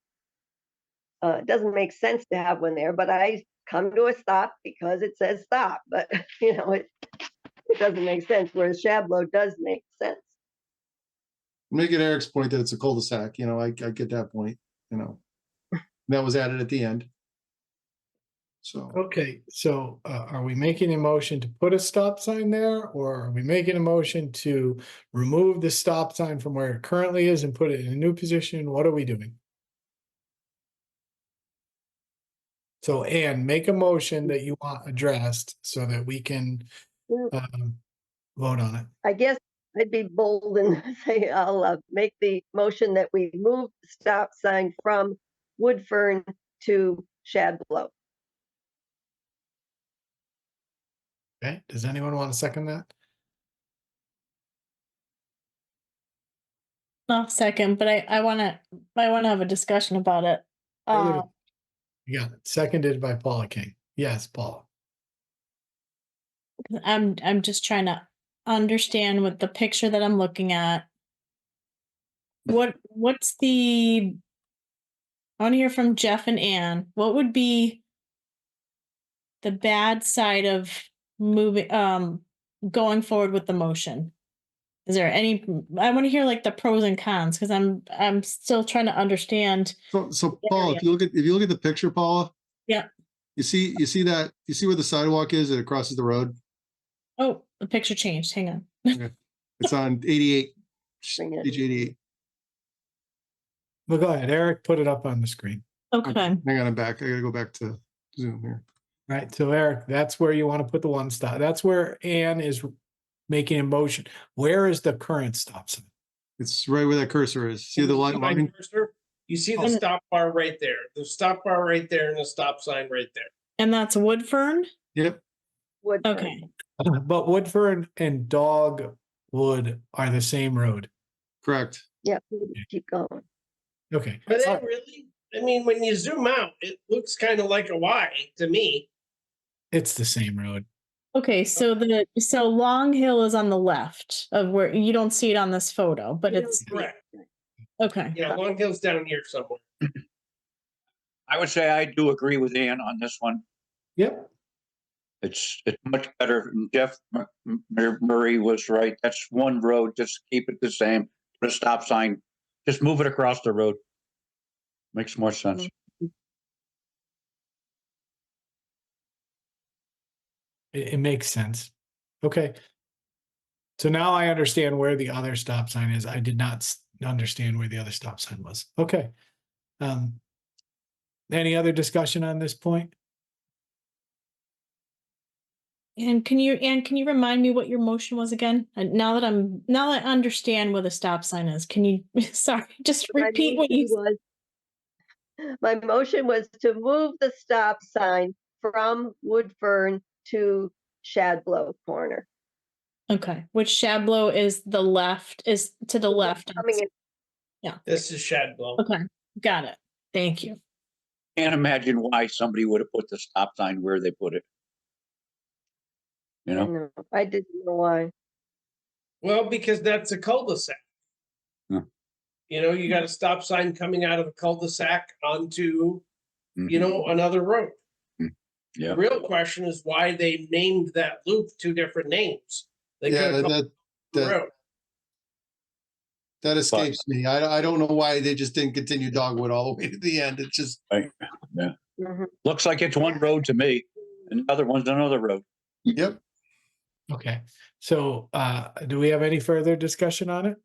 It doesn't make sense to have one there, but I come to a stop because it says stop. But it doesn't make sense. Whereas Shablo does make sense. making Eric's point that it's a cul-de-sac, I get that point, that was added at the end. So, Okay, so are we making a motion to put a stop sign there, or are we making a motion to remove the stop sign from where it currently is and put it in a new position? What are we doing? So, Anne, make a motion that you want addressed so that we can vote on it. I guess I'd be bold and say I'll make the motion that we move the stop sign from Woodfern to Shadblow. Okay, does anyone want to second that? I'll second, but I wanna have a discussion about it. Further- Yeah, seconded by Paula King. Yes, Paula. I'm just trying to understand with the picture that I'm looking at. What's the I want to hear from Jeff and Ann. What would be the bad side of moving going forward with the motion? Is there any I want to hear like the pros and cons because I'm still trying to understand. So Paula, if you look at the picture, Paula, Yeah. you see where the sidewalk is that it crosses the road? Oh, the picture changed. Hang on. It's on 88, Bring it. page 88. Well, go ahead, Eric, put it up on the screen. Okay. Hang on, I'm back. I gotta go back to Zoom here. Right, so Eric, that's where you want to put the one stop. That's where Ann is making a motion. Where is the current stop sign? It's right where that cursor is. See the light My line? cursor, you see the stop bar right there, the stop bar right there and the stop sign right there. And that's Woodfern? Yep. Woodford. Okay. But Woodford and Dogwood are the same road. Correct. Yeah, keep going. Okay. But then really, I mean, when you zoom out, it looks kind of like a Y to me. It's the same road. Okay, so Long Hill is on the left of where you don't see it on this photo, but it's Correct. okay. Yeah, Long Hill's down here somewhere. I would say I do agree with Ann on this one. Yep. It's much better. Jeff Murray was right. That's one road. Just keep it the same. Put a stop sign. Just move it across the road. Makes more sense. It makes sense. Okay. So now I understand where the other stop sign is. I did not understand where the other stop sign was. Okay. Any other discussion on this point? And can you remind me what your motion was again? And now that I understand where the stop sign is, can you sorry, just repeat what you My motion was to move the stop sign from Woodfern to Shadblow Corner. Okay, which Shablo is to the left. Coming in. Yeah. This is Shadblow. Okay, got it. Thank you. Can't imagine why somebody would have put the stop sign where they put it. You know? I didn't know why. Well, because that's a cul-de-sac. Yeah. You know, you got a stop sign coming out of a cul-de-sac onto, Mhm. you know, another road. Yeah. The real question is why they named that loop two different names. They could Yeah, have called it the road. that escapes me. I don't know why they just didn't continue Dogwood all the way to the end. It's just Right. Yeah. Mhm. Looks like it's one road to me, and the other one's another road. yep. Okay. So do we have any further discussion on it?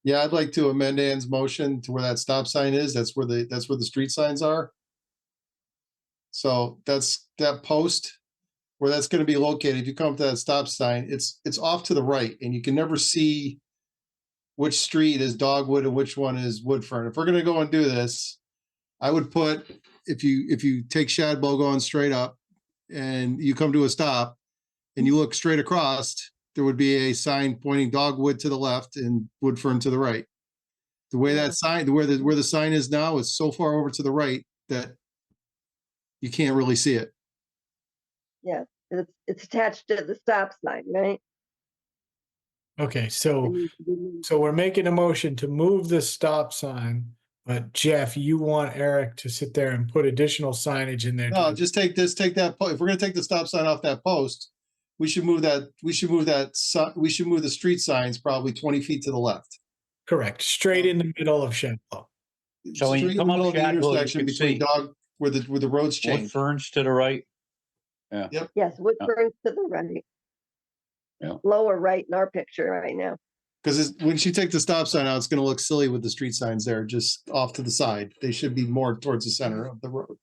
Yeah, I'd like to amend Ann's motion to where that stop sign is. That's where the street signs are. So that's that post where that's going to be located. If you come up to that stop sign, it's off to the right, and you can never see which street is Dogwood and which one is Woodfern. If we're going to go and do this, I would put if you take Shadbow going straight up, and you come to a stop, and you look straight across, there would be a sign pointing Dogwood to the left and Woodfern to the right. The way that sign, where the sign is now, is so far over to the right that you can't really see it. Yeah, it's attached to the stop sign, right? Okay, so we're making a motion to move the stop sign, but Jeff, you want Eric to sit there and put additional signage in there. No, just take that. If we're going to take the stop sign off that post, we should move the street signs probably 20 feet to the left. Correct, straight in the middle of Shadwell. So when you Straight in come the up middle of the Shadwell, you intersection can between see where the roads change. Woodfern's to the right. Yes, Woodfern's to the right. Yeah. Lower right in our picture right now. Because when you take the stop sign out, it's going to look silly with the street signs there, just off to the side. They should be more towards the center of the road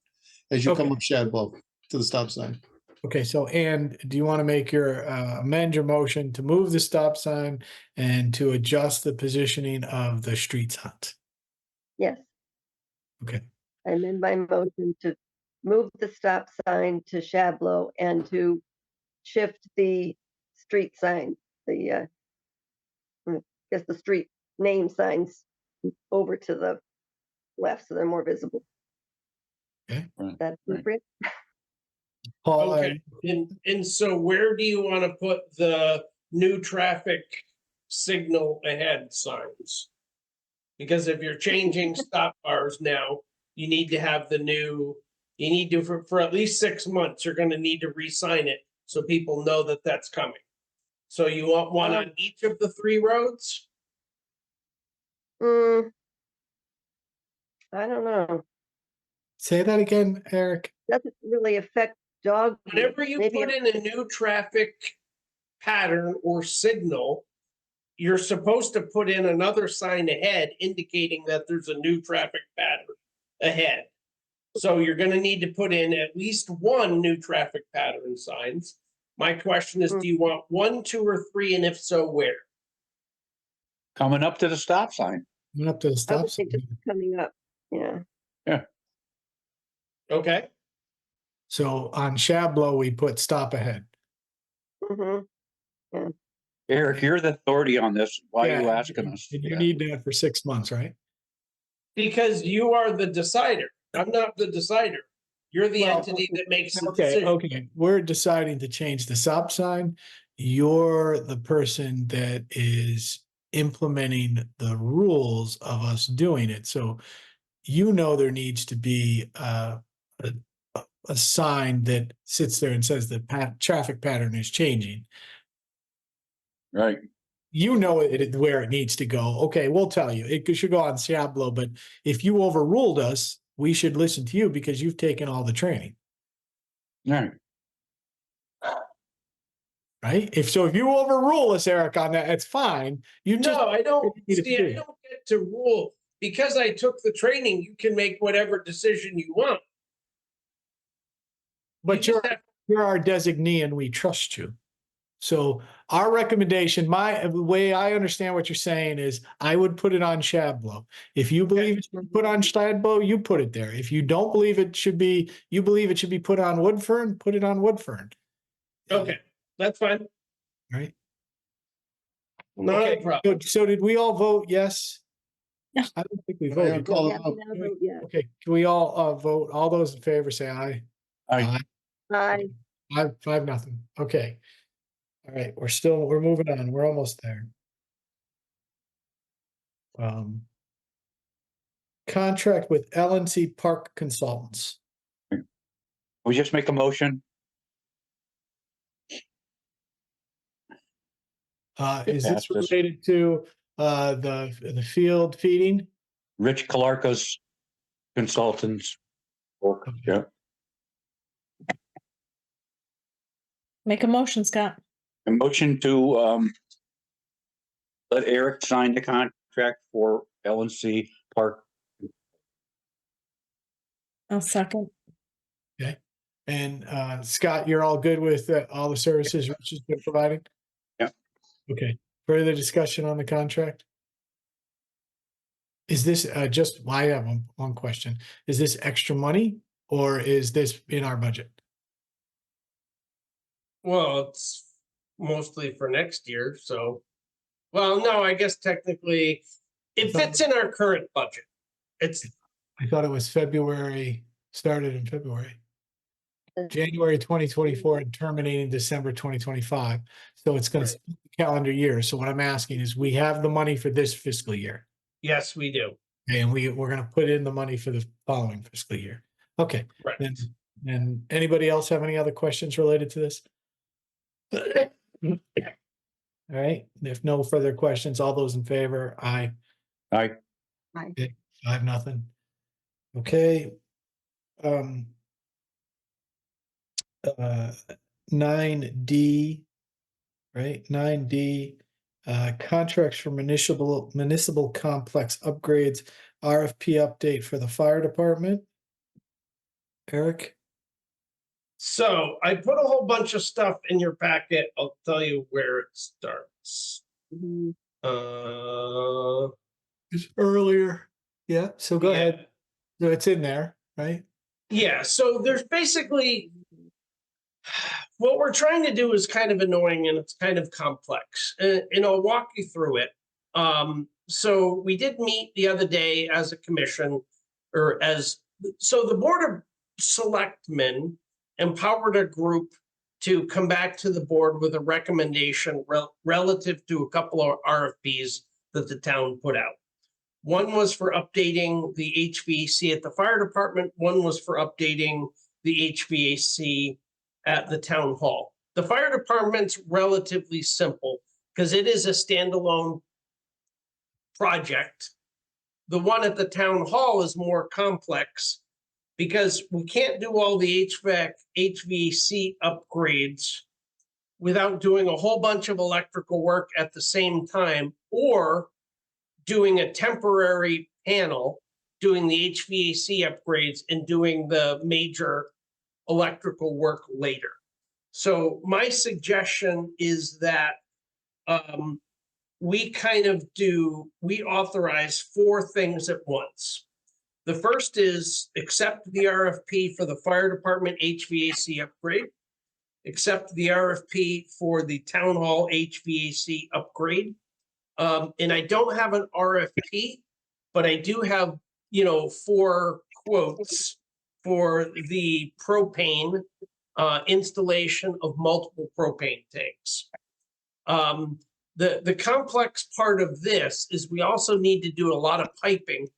as you come up Shadwell to the stop sign. Okay, so Ann, do you want to make your amend your motion to move the stop sign and to adjust the positioning of the street signs? Yes, Okay, I amend my motion to move the stop sign to Shablow and to shift the street sign, the street name signs over to the left so they're more visible. Okay. Is that Right. appropriate? Paul, Okay, and so where do you want to put the new traffic signal ahead signs? Because if you're changing stop bars now, you need to have the new, you need to, for at least 6 months, you're gonna need to re-sign it so people know that that's coming. So you want one on each of the 3 roads? Mm, I don't know. say that again, Eric. Doesn't really affect dog. Whenever you Maybe put in a new traffic pattern or signal, you're supposed to put in another sign ahead indicating that there's a new traffic pattern ahead. So you're gonna need to put in at least one new traffic pattern signs. My question is, do you want 1, 2, or 3, and if so, where? Coming up to the stop sign. Went up to the I stop would sign. think just coming up. Yeah. Okay, So on Shablo, we put stop ahead. hmm Eric, you're the authority on this. Why are you Yeah, asking us? And you Yeah. need that for 6 months, right? because you are the decider. I'm not the decider. You're the Well, entity that makes the Okay, decision. okay. We're deciding to change the stop sign. You're the person that is implementing the rules of us doing it. So you know there needs to be a sign that sits there and says the traffic pattern is changing. Right. You know where it needs to go. Okay, we'll tell you. It should go on Shablo, but if you overruled us, we should listen to you because you've taken all the training. Right. Right? If you overrule us, Eric, on that, it's fine. You just No, I don't, need to see, do I it. don't get to rule. Because I took the training, you can make whatever decision you want. But You just have- you're our designee and we trust you. So our recommendation, the way I understand what you're saying is I would put it on Shablo. If you believe it should be put on Shablo, you put it there. If you don't believe it should be, you believe it should be put on Woodfern, put it on Woodfern. Okay, that's fine. Right? Not a Okay, problem. so did we all vote yes? Yeah. I don't think we Yeah, voted. call Yeah, it up. no vote yet. Okay, can we all vote? All those in favor say aye. Aye. Aye. 5-0. Okay. All right, we're moving on. We're almost there. Contract with LNC Park Consultants. We just make a motion. Is this Pass this. related to the field feeding? Rich Kalarka's consultants. Work. Yeah. Make a motion, Scott. A motion to let Eric sign the contract for LNC Park. I'll second. Okay. And Scott, you're all good with all the services Rich has been providing? Yeah. Okay. Further discussion on the contract? Is this I have one question. Is this extra money or is this in our budget? Well, it's mostly for next year, so. Well, no, I guess technically it fits in our current budget. It's, I thought it was February, started in February. January 2024 and terminating December 2025. So it's going to calendar year. So what I'm asking is we have the money for this fiscal year. yes, we do. And we're going to put in the money for the following fiscal year. Okay. Right. And anybody else have any other questions related to this? All right. If no further questions, all those in favor, aye. Aye. Okay, 5-0. Okay. 9D, right? 9D, contracts for municipal complex upgrades, RFP update for the fire department. Eric? So I put a whole bunch of stuff in your packet. I'll tell you where it starts. It's earlier. Yeah, so go ahead. So it's in there, right? Yeah, so there's basically what we're trying to do is kind of annoying and it's kind of complex. And I'll walk you through it. so we did meet the other day as a commission, so the Board of Selectmen empowered a group to come back to the board with a recommendation relative to a couple of RFPs that the town put out. One was for updating the HVAC at the fire department. One was for updating the HVAC at the town hall. The fire department's relatively simple because it is a standalone project. The one at the town hall is more complex because we can't do all the HVAC upgrades without doing a whole bunch of electrical work at the same time, or doing a temporary panel, doing the HVAC upgrades and doing the major electrical work later. So my suggestion is that we authorize 4 things at once. The first is accept the RFP for the fire department HVAC upgrade, accept the RFP for the town hall HVAC upgrade. And I don't have an RFP, but I do have, 4 quotes for the propane installation of multiple propane tanks. The complex part of this is we also need to do a lot of piping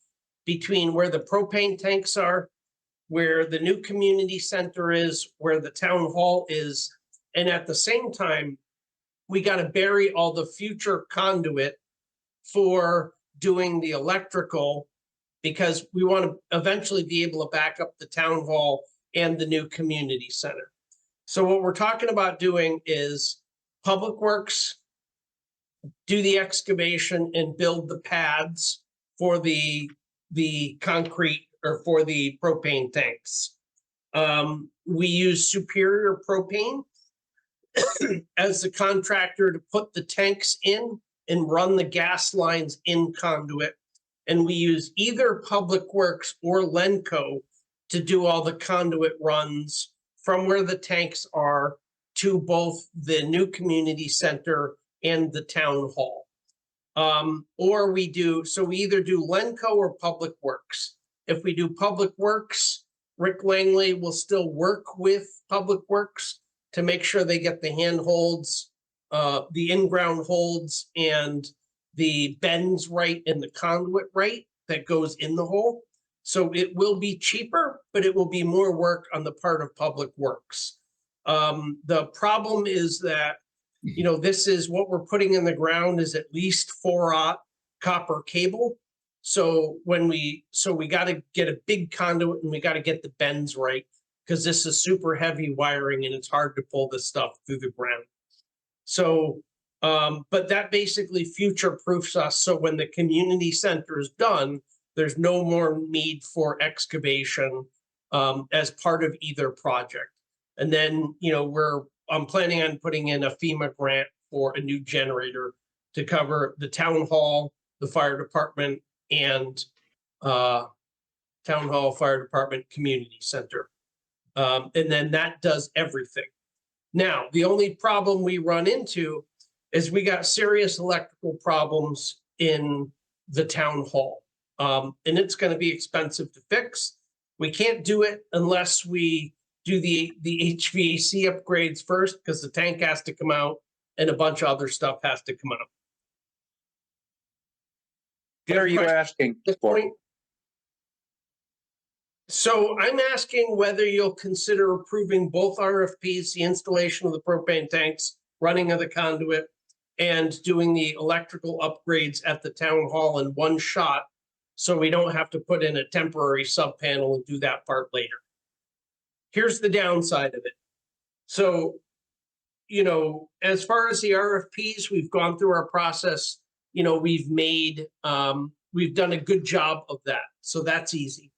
between where the propane tanks are, where the new community center is, where the town hall is. And at the same time, we got to bury all the future conduit for doing the electrical, because we want to eventually be able to back up the town hall and the new community center. So what we're talking about doing is Public Works, do the excavation and build the pads for the concrete or for the propane tanks. We use Superior Propane as the contractor to put the tanks in and run the gas lines in conduit. And we use either Public Works or Lenco to do all the conduit runs from where the tanks are to both the new community center and the town hall. We either do Lenco or Public Works. If we do Public Works, Rick Langley will still work with Public Works to make sure they get the handholds, the in-ground holds, and the bends right and the conduit right that goes in the hole. So it will be cheaper, but it will be more work on the part of Public Works. The problem is that, this is what we're putting in the ground is at least 4/0 copper cable. So we got to get a big conduit and we got to get the bends right, because this is super heavy wiring and it's hard to pull this stuff through the ground. So, but that basically future proofs us. So when the community center is done, there's no more need for excavation as part of either project. And then, I'm planning on putting in a FEMA grant for a new generator to cover the town hall, the fire department, and town hall, fire department, community center. And then that does everything. Now, the only problem we run into is we got serious electrical problems in the town hall. And it's going to be expensive to fix. We can't do it unless we do the HVAC upgrades first, because the tank has to come out and a bunch of other stuff has to come out. What are you asking for? So I'm asking whether you'll consider approving both RFPs, the installation of the propane tanks, running of the conduit, and doing the electrical upgrades at the town hall in one shot, so we don't have to put in a temporary sub panel and do that part later. Here's the downside of it. So, as far as the RFPs, we've gone through our process. We've done a good job of that. So that's easy.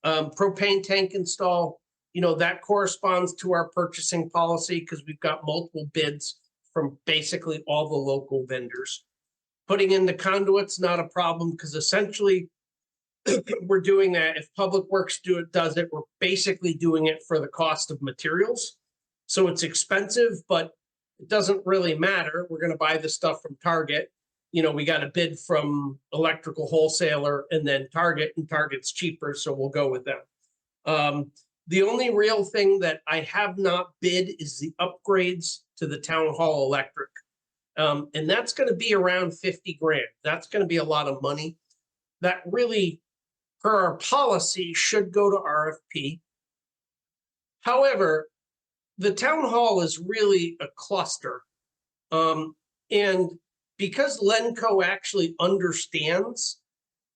Propane tank install, that corresponds to our purchasing policy because we've got multiple bids from basically all the local vendors. Putting in the conduits, not a problem, because essentially we're doing that. If Public Works does it, we're basically doing it for the cost of materials. So it's expensive, but it doesn't really matter. We're going to buy the stuff from Target. we got a bid from electrical wholesaler and then Target, and Target's cheaper, so we'll go with them. The only real thing that I have not bid is the upgrades to the town hall electric. And that's going to be around 50 grand. That's going to be a lot of money. That really, per our policy, should go to RFP. However, the town hall is really a cluster. And because Lenco actually understands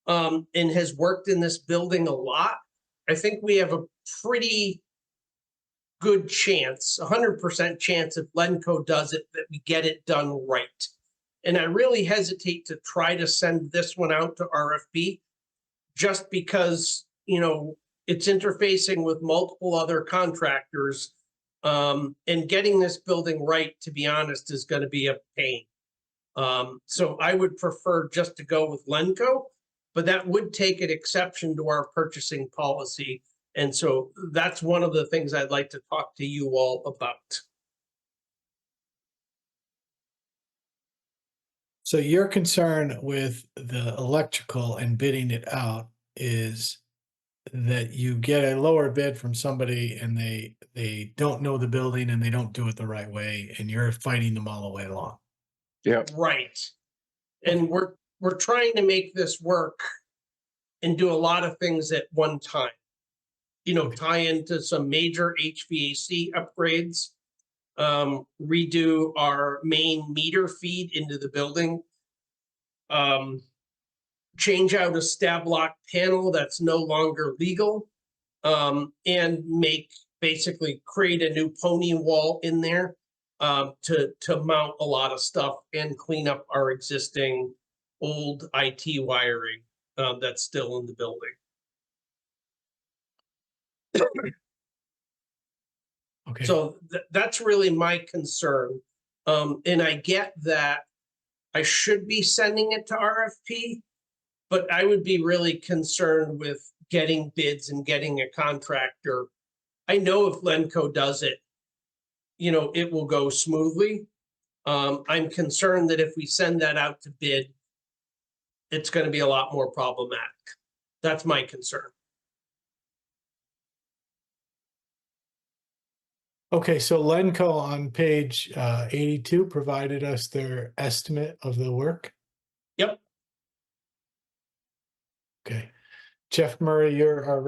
and has worked in this building a lot, I think we have a pretty good chance, 100% chance if Lenco does it, that we get it done right. And I really hesitate to try to send this one out to RFP just because, it's interfacing with multiple other contractors. And getting this building right, to be honest, is going to be a pain. So I would prefer just to go with Lenco, but that would take an exception to our purchasing policy. And so that's one of the things I'd like to talk to you all about. So your concern with the electrical and bidding it out is that you get a lower bid from somebody and they don't know the building and they don't do it the right way, and you're fighting them all the way along. Yeah. Right. And we're trying to make this work and do a lot of things at one time. Tie into some major HVAC upgrades, redo our main meter feed into the building, change out a stab lock panel that's no longer legal, and basically create a new pony wall in there to mount a lot of stuff and clean up our existing old IT wiring that's still in the building. Okay. So that's really my concern. And I get that I should be sending it to RFP, but I would be really concerned with getting bids and getting a contractor. I know if Lenco does it, it will go smoothly. I'm concerned that if we send that out to bid, it's going to be a lot more problematic. That's my concern. Okay, so Lenco on page 82 provided us their estimate of the work. Yep. Okay. Jeff Murray, you're our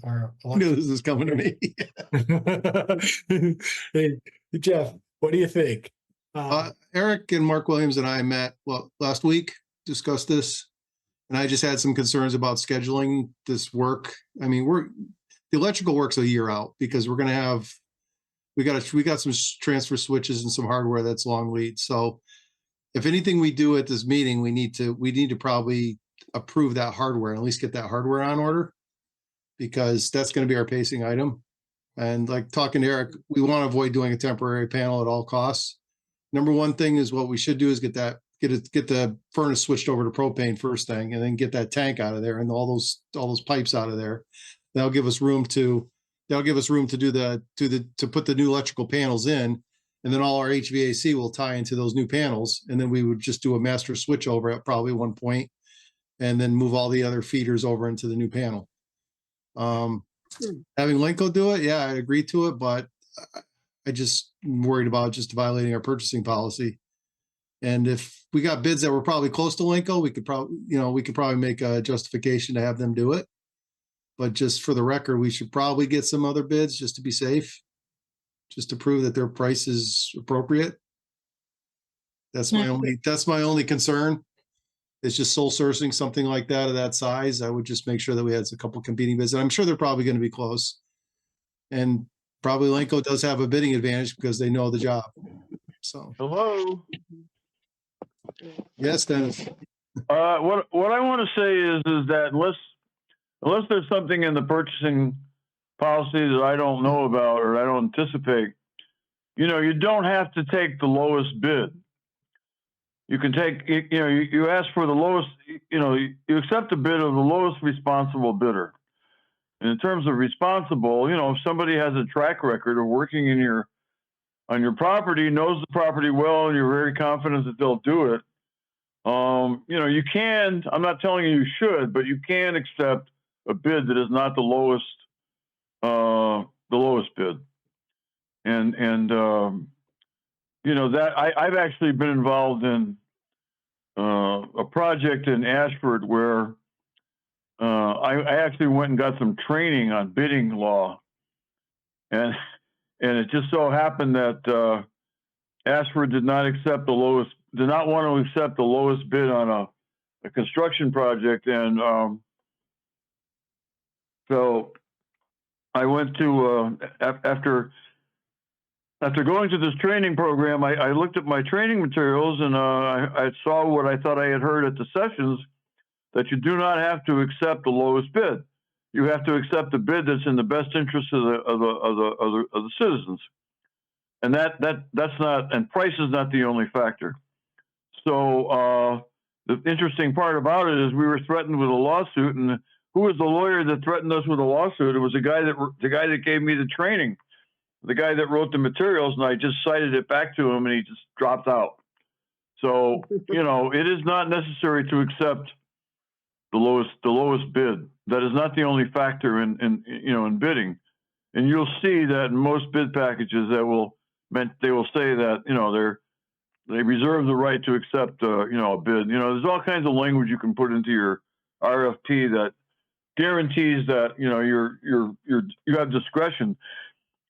our I knew this was coming to me. Hey, Jeff, what do you think? Eric and Mark Williams and I met last week, discussed this, and I just had some concerns about scheduling this work. I mean, the electrical work's a year out because we got some transfer switches and some hardware that's long lead. So if anything we do at this meeting, we need to probably approve that hardware, and at least get that hardware on order, because that's going to be our pacing item. And like talking to Eric, we want to avoid doing a temporary panel at all costs. Number one thing is what we should do is get the furnace switched over to propane first thing, and then get that tank out of there and all those pipes out of there. That'll give us room to put the new electrical panels in, and then all our HVAC will tie into those new panels, and then we would just do a master switch over at probably one point, and then move all the other feeders over into the new panel. Having Lenco do it, yeah, I agree to it, but I just worried about just violating our purchasing policy. And if we got bids that were probably close to Lenco, we could probably make a justification to have them do it. But just for the record, we should probably get some other bids just to be safe, just to prove that their price is appropriate. That's my only concern. It's just sole sourcing something like that of that size. I would just make sure that we had a couple competing bids. And I'm sure they're probably going to be close. And probably Lenco does have a bidding advantage because they know the job. So. Hello. Yes, Dennis. What I want to say is that unless there's something in the purchasing policy that I don't know about or I don't anticipate, you don't have to take the lowest bid. You can take, you ask for the lowest, you accept the bid of the lowest responsible bidder. And in terms of responsible, if somebody has a track record of working on your property, knows the property well, and you're very confident that they'll do it, You can, I'm not telling you should, but you can accept a bid that is not the lowest bid. That I've actually been involved in a project in Ashford where I actually went and got some training on bidding law, and it just so happened that Ashford did not want to accept the lowest bid on a construction project, and so I went to after going to this training program, I looked at my training materials, and I saw what I thought I had heard at the sessions, that you do not have to accept the lowest bid. You have to accept the bid that's in the best interest of the citizens, and that's not, and price is not the only factor. So the interesting part about it is we were threatened with a lawsuit, and who was the lawyer that threatened us with a lawsuit? It was the guy that gave me the training, the guy that wrote the materials, and I just cited it back to him, and he just dropped out. So it is not necessary to accept the lowest bid. That is not the only factor in bidding, and you'll see that in most bid packages they will say that they reserve the right to accept a bid. There's all kinds of language you can put into your RFP that guarantees that you have discretion.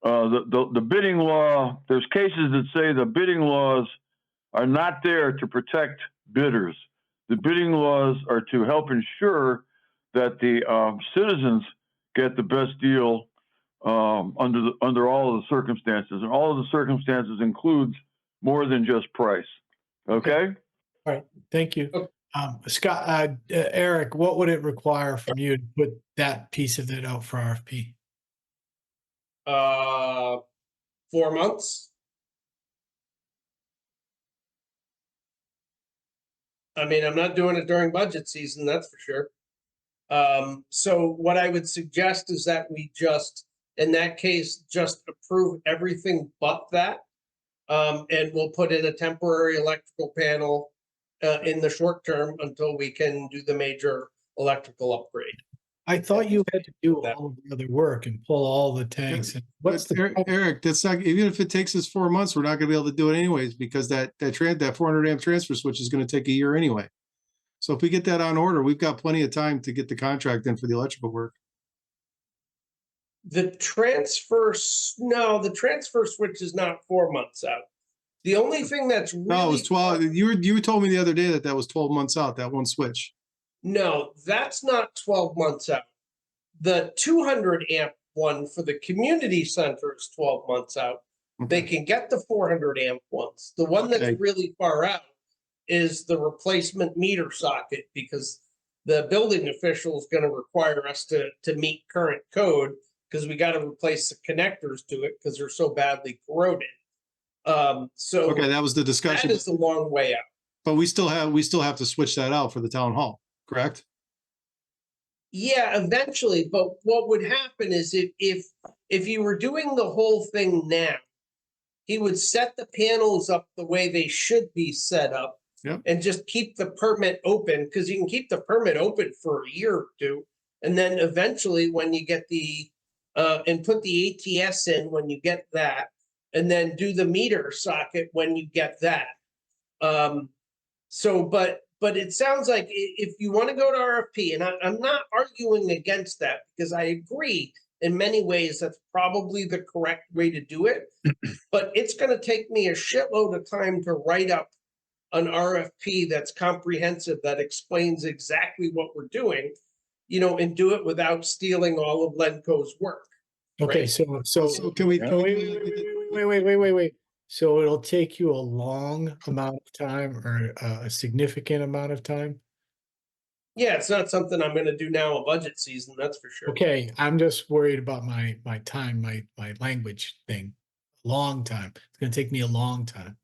The bidding law, there's cases that say the bidding laws are not there to protect bidders. The bidding laws are to help ensure that the citizens get the best deal under all of the circumstances, and all of the circumstances includes more than just price. Okay. All right. Thank you. Scott, Eric, what would it require from you to put that piece of it out for RFP? 4 months. I mean, I'm not doing it during budget season, that's for sure. So what I would suggest is that we just, in that case, just approve everything but that. And we'll put in a temporary electrical panel in the short term until we can do the major electrical upgrade. I thought you had to do all of the other work and pull all the tanks. And what's the Eric, that's not, even if it takes us 4 months, we're not gonna be able to do it anyways, because that 400 amp transfer switch is gonna take a year anyway. So if we get that on order, we've got plenty of time to get the contract in for the electrical work. The transfer switch is not 4 months out. The only thing that's really. No, it was 12. You told me the other day that was 12 months out, that one switch. No, that's not 12 months out. The 200 amp one for the community center is 12 months out. They can get the 400 amp ones. The one that's really far out is the replacement meter socket, because the building official is going to require us to meet current code, because we got to replace the connectors to it because they're so badly corroded. So okay, that was the discussion. That is a long way out. But we still have to switch that out for the town hall, correct? Yeah, eventually. But what would happen is if you were doing the whole thing now, he would set the panels up the way they should be set up. Yep. And just keep the permit open, because you can keep the permit open for a year or two. And then eventually when you get the and put the ATS in when you get that, and then do the meter socket when you get that. But it sounds like if you want to go to RFP, and I'm not arguing against that, because I agree in many ways that's probably the correct way to do it. But it's going to take me a shitload of time to write up an RFP that's comprehensive, that explains exactly what we're doing, and do it without stealing all of Lenco's work. Okay, right? so Can we? wait. So it'll take you a long amount of time, or a significant amount of time? Yeah, it's not something I'm going to do now a budget season, that's for sure. Okay, I'm just worried about my time, my language thing. Long time. It's gonna take me a long time.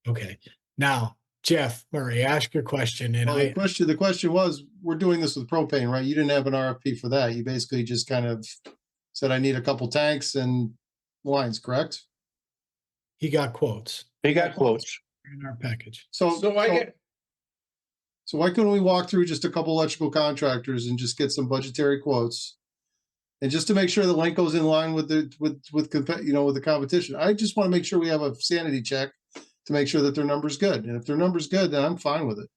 Okay, now, Jeff Murray, ask your question, and Well, the question was, we're doing this with propane, right? You didn't have an RFP for that. You basically just kind of said, I need a couple tanks and lines, correct? he got quotes They got quotes. in our package. So I So why couldn't we walk through just a couple electrical contractors and just get some budgetary quotes? And just to make sure the Lenco's in line with the competition. I just want to make sure we have a sanity check to make sure that their number's good. And if their number's good, then I'm fine with it.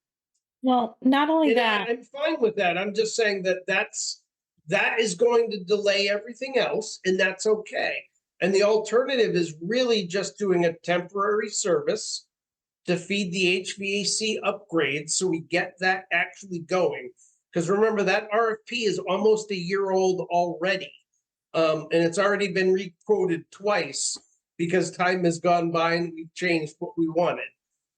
Well, not only And that, I'm fine with that. I'm just saying that that is going to delay everything else, and that's okay. And the alternative is really just doing a temporary service to feed the HVAC upgrades so we get that actually going. Because remember, that RFP is almost a year old already. And it's already been requoted twice because time has gone by and we've changed what we wanted.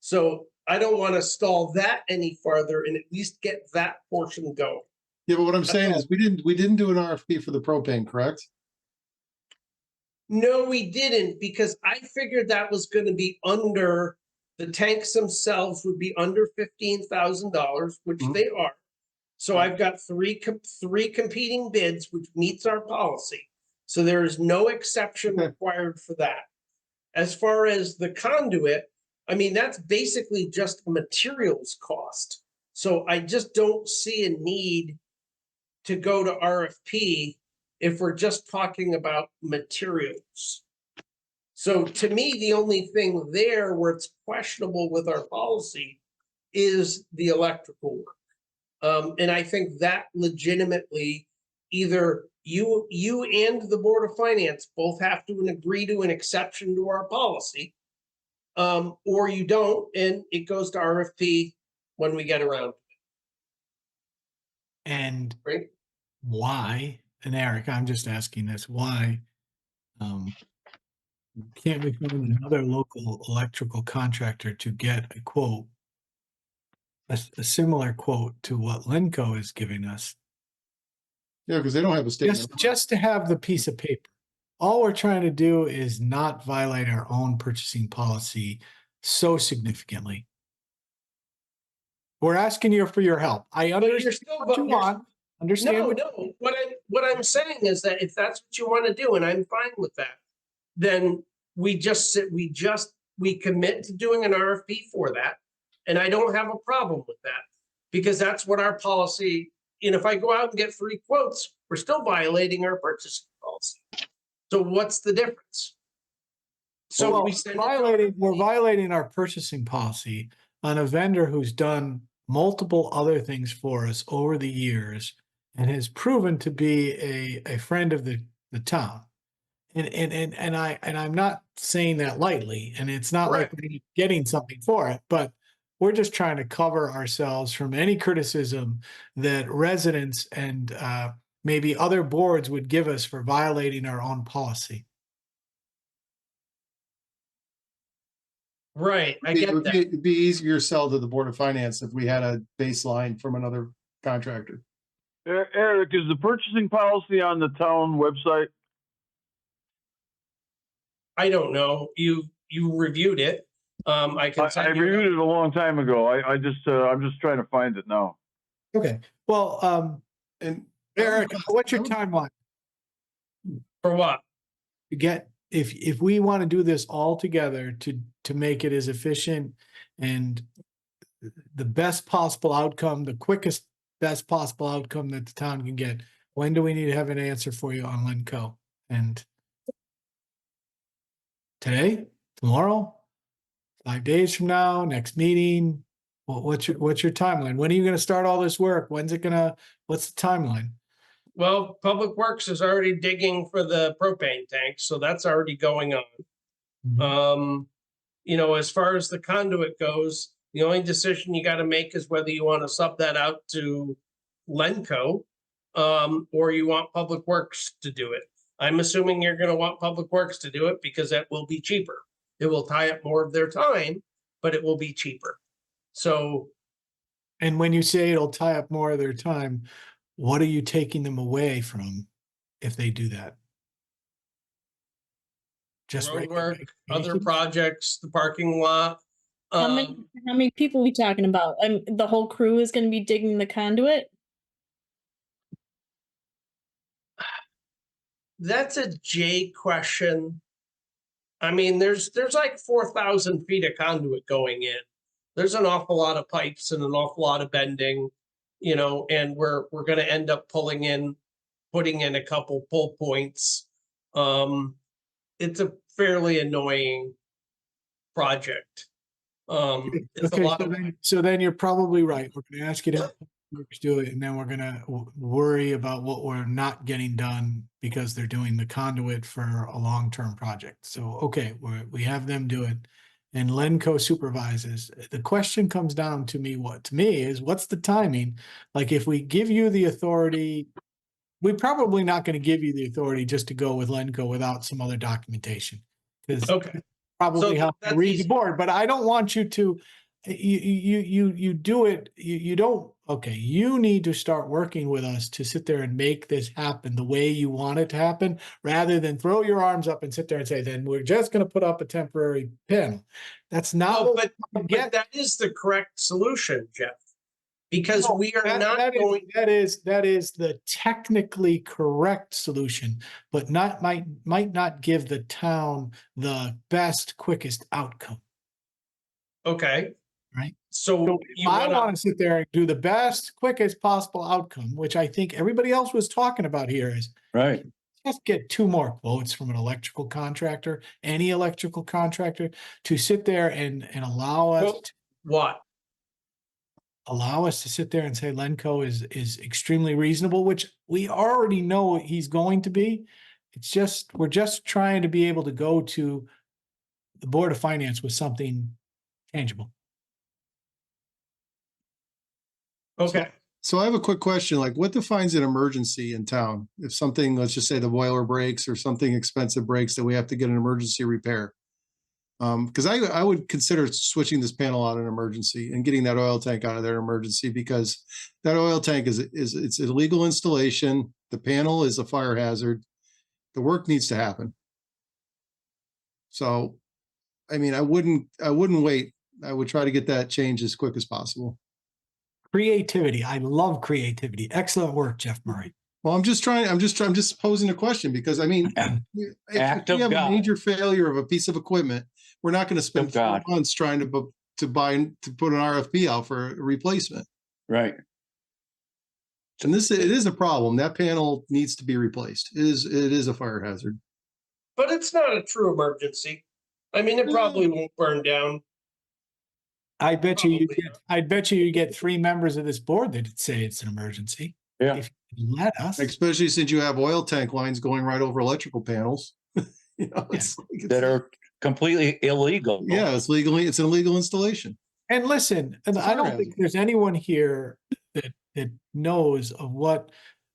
So I don't want to stall that any farther and at least get that portion going. Yeah, but what I'm saying is we didn't do an RFP for the propane, correct? No, we didn't, because I figured that was going to be under, the tanks themselves would be under $15,000, which they are. So I've got three competing bids, which meets our policy. So there is no exception required for that. As far as the conduit, I mean, that's basically just a materials cost. So I just don't see a need to go to RFP if we're just talking about materials. So to me, the only thing there where it's questionable with our policy is the electrical work. And I think that legitimately either you and the Board of Finance both have to agree to an exception to our policy, or you don't, and it goes to RFP when we get around to And it, right? why, and Eric, I'm just asking this, why can't we find another local electrical contractor to get a quote, a similar quote to what Lenco is giving us, Yeah, because they don't have a statement. just to have the piece of paper? All we're trying to do is not violate our own purchasing policy so significantly. We're asking you for your help. I But you're understand still what you you're- want. Understand No, what no. What I'm saying is that if that's what you want to do, and I'm fine with that, then we commit to doing an RFP for that, and I don't have a problem with that because that's what our policy. And if I go out and get 3 quotes, we're still violating our purchasing policy. So what's the difference? So Well, we send we're violating our purchasing policy on a vendor who's done multiple other things for us over the years and has proven to be a friend of the town. And I'm not saying that lightly, and it's not like we're getting something for it, but we're just trying to cover ourselves from any criticism that residents and maybe other boards would give us for violating our own policy. Right, I get that. It'd be easier to sell to the Board of Finance if we had a baseline from another contractor. Eric, is the purchasing policy on the town website? I don't know. You reviewed it. I can I send you. reviewed it a long time ago. I'm just trying to find it now. Okay, well, And Eric, what's your timeline For what? to get, if we want to do this all together to make it as efficient and the best possible outcome, the quickest, best possible outcome that the town can get, when do we need to have an answer for you on Lenco? And today, tomorrow, 5 days from now, next meeting? What's your timeline? When are you going to start all this work? What's the timeline? Well, Public Works is already digging for the propane tank, so that's already going on. As far as the conduit goes, the only decision you got to make is whether you want to sub that out to Lenco, or you want Public Works to do it. I'm assuming you're going to want Public Works to do it because that will be cheaper. It will tie up more of their time, but it will be cheaper. So, and when you say it'll tie up more of their time, what are you taking them away from if they do that? Just road work, other projects, the parking lot. how many people are we talking about? The whole crew is going to be digging the conduit? That's a J question. I mean, there's like 4,000 feet of conduit going in. there's an awful lot of pipes and an awful lot of bending, and we're going to end up putting in a couple pull points. It's a fairly annoying project. It's a Okay, lot so of then you're probably right. We're gonna ask you to do it, and then we're gonna worry about what we're not getting done because they're doing the conduit for a long-term project. So, okay, we have them do it. And Lenco supervises. The question comes down to me, what's the timing? Like, if we give you the authority, we're probably not gonna give you the authority just to go with Lenco without some other documentation. Because Okay. probably So how I that's read easy. the board, but I don't want you to, you do it, you don't, okay, you need to start working with us to sit there and make this happen the way you want it to happen, rather than throw your arms up and sit there and say, then we're just gonna put up a temporary panel. That's not Oh, what we but get. that is the correct solution, Jeff. Because No, we are not that going. is the technically correct solution, but might not give the town the best, quickest outcome. Okay. Right. So So if you I want want to sit there and do the best, quickest possible outcome, which I think everybody else was talking about here, is Right. let's get 2 more quotes from an electrical contractor, any electrical contractor, to sit there and allow us Well, what? to sit there and say Lenco is extremely reasonable, which we already know he's going to be. It's just, we're just trying to be able to go to the Board of Finance with something tangible. Okay. So I have a quick question, like what defines an emergency in town? If something, let's just say the boiler breaks or something expensive breaks that we have to get an emergency repair. Because I would consider switching this panel out an emergency and getting that oil tank out of there emergency, because that oil tank is it's an illegal installation. The panel is a fire hazard. The work needs to happen. So, I mean, I wouldn't wait. I would try to get that changed as quick as possible. Creativity. I love creativity. Excellent work, Jeff Murray. Well, I'm just posing a question, because I mean, Act if we of have a God. major failure of a piece of equipment, we're not going to spend 4 God. months trying to put an RFP out for a replacement. Right. And it is a problem. That panel needs to be replaced. It is a fire hazard. But it's not a true emergency. I mean, it probably won't burn down. I bet you Probably you get 3 members of this board that'd say it's an emergency. Yeah. If you let us. Especially since you have oil tank lines going right over electrical panels. That are completely illegal. Yeah, it's an illegal installation. And listen, and I don't think there's anyone here that knows of what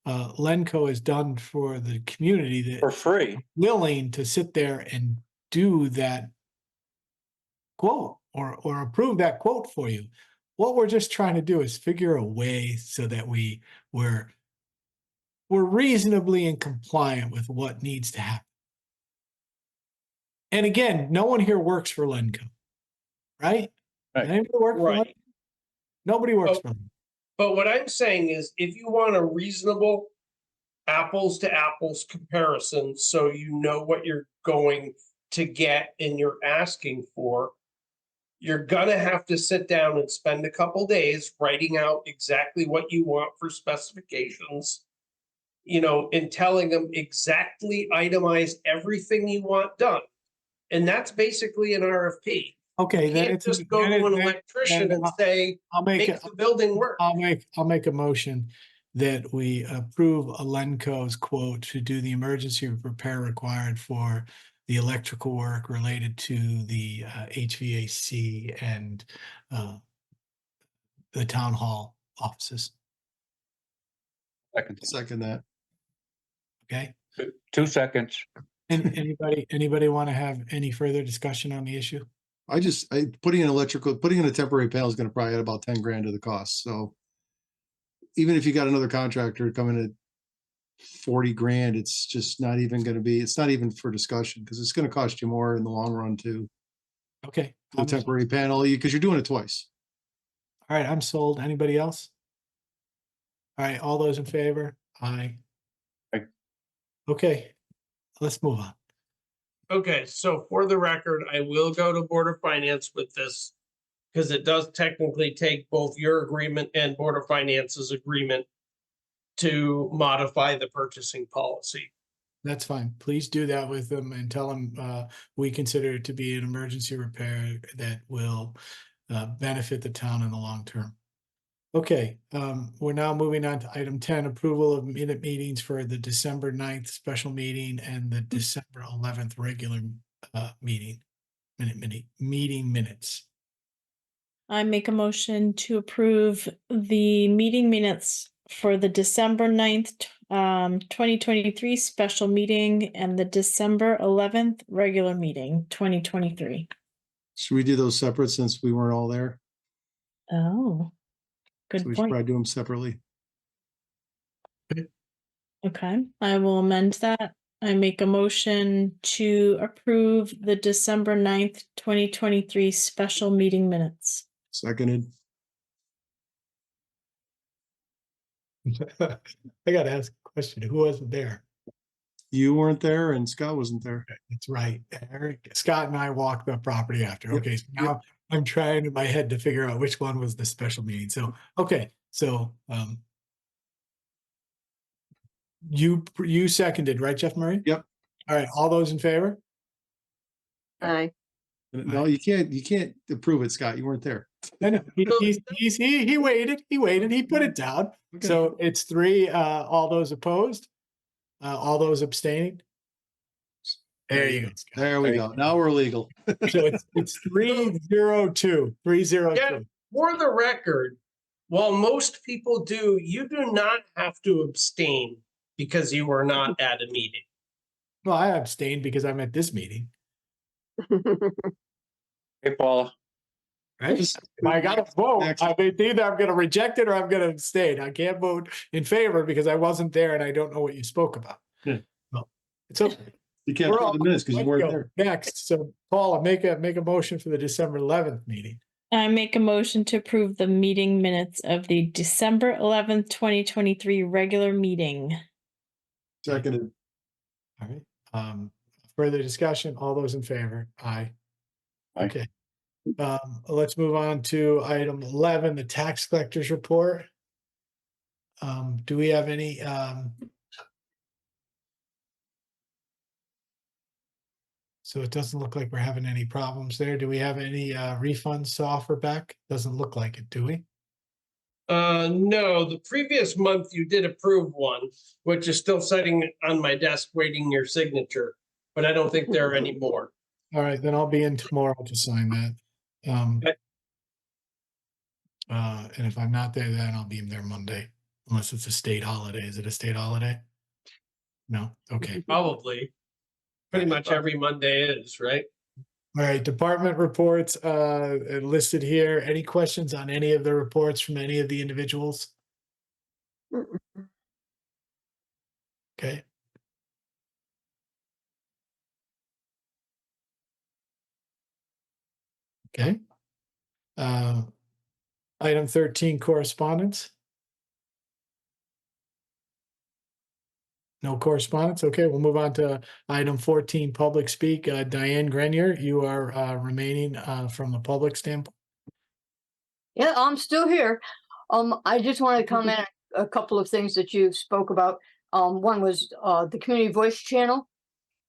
Lenco has done for the community that For free. willing to sit there and do that quote or approve that quote for you. What we're just trying to do is figure a way so that we're reasonably in compliant with what needs to happen. And again, no one here works for Lenco, right? Right. Does anybody work for Right. Lenco? Nobody works Oh. for Lenco. But what I'm saying is, if you want a reasonable apples to apples comparison, so you know what you're going to get and you're asking for, you're gonna have to sit down and spend a couple days writing out exactly what you want for specifications, and telling them exactly itemize everything you want done. And that's basically an RFP. Okay, You then can't it's just go to an electrician then and say, I'll make make the building work. I'll make a motion that we approve Lenco's quote to do the emergency repair required for the electrical work related to the HVAC and the town hall offices. Second that. Okay. 2 seconds. And anybody want to have any further discussion on the issue? Putting in a temporary panel is going to probably add about 10 grand to the cost. So even if you got another contractor coming at 40 grand, it's just not even going to be, it's not even for discussion, because it's going to cost you more in the long run to Okay. do a temporary panel, because you're doing it twice. All right, I'm sold. Anybody else? All right, all those in favor? Aye. Aye. Okay, let's move on. Okay, so for the record, I will go to Board of Finance with this. because it does technically take both your agreement and Board of Finance's agreement to modify the purchasing policy. That's fine. Please do that with them and tell them we consider it to be an emergency repair that will benefit the town in the long term. Okay, we're now moving on to item 10, approval of minute meetings for the December 9th special meeting and the December 11th regular meeting meeting minutes. I make a motion to approve the meeting minutes for the December 9th, 2023 special meeting and the December 11th regular meeting, 2023. Should we do those separate since we weren't all there? Oh, So good we should point. probably do them separately. Okay, I will amend that. I make a motion to approve the December 9th, 2023 special meeting minutes. Seconded. I gotta ask a question. Who wasn't there? You weren't there and Scott wasn't there. That's right. Eric, Scott and I walked the property after. Yep, Okay, so now I'm trying in my head to figure out which one was the special meeting. So, okay, so you seconded, right, Jeff Murray? Yep. All right, all those in favor? Aye. No, you can't approve it, Scott. You weren't there. No, no, he waited, he put it down. Okay. So it's 3, all those opposed? All those abstaining? There you go. Scott. There we go. Now we're legal. So it's 302. Yeah, for the record, while most people do, you do not have to abstain because you were not at a meeting. Well, I abstained because I'm at this meeting. Hey, Paula. Right? I got to vote. Next. I mean, either I'm going to reject it or I'm going to abstain. I can't vote in favor because I wasn't there and I don't know what you spoke about. Yeah. No, it's okay. You can't We're approve all- the minutes because you let's weren't go. there. Next, so Paula, make a motion for the December 11th meeting. I make a motion to approve the meeting minutes of the December 11th, 2023 regular meeting. Seconded. All right. Further discussion. All those in favor? Aye. Aye. Okay. Let's move on to item 11, the tax collector's report. Do we have any? So it doesn't look like we're having any problems there. Do we have any refunds to offer back? Doesn't look like it, do we? No, the previous month you did approve one, which is still sitting on my desk waiting your signature, but I don't think there are any more. All right, then I'll be in tomorrow to sign that. Okay. And if I'm not there, then I'll be there Monday, unless it's a state holiday. Is it a state holiday? No? Okay. Probably. Pretty much every Monday is, right? All right, department reports listed here. Any questions on any of the reports from any of the individuals? Okay. Okay. Item 13, correspondence. No correspondence. Okay, we'll move on to item 14, public speak. Diane Grenier, you are remaining from a public standpoint. Yeah, I'm still here. I just wanted to comment on a couple of things that you spoke about. One was the community voice channel.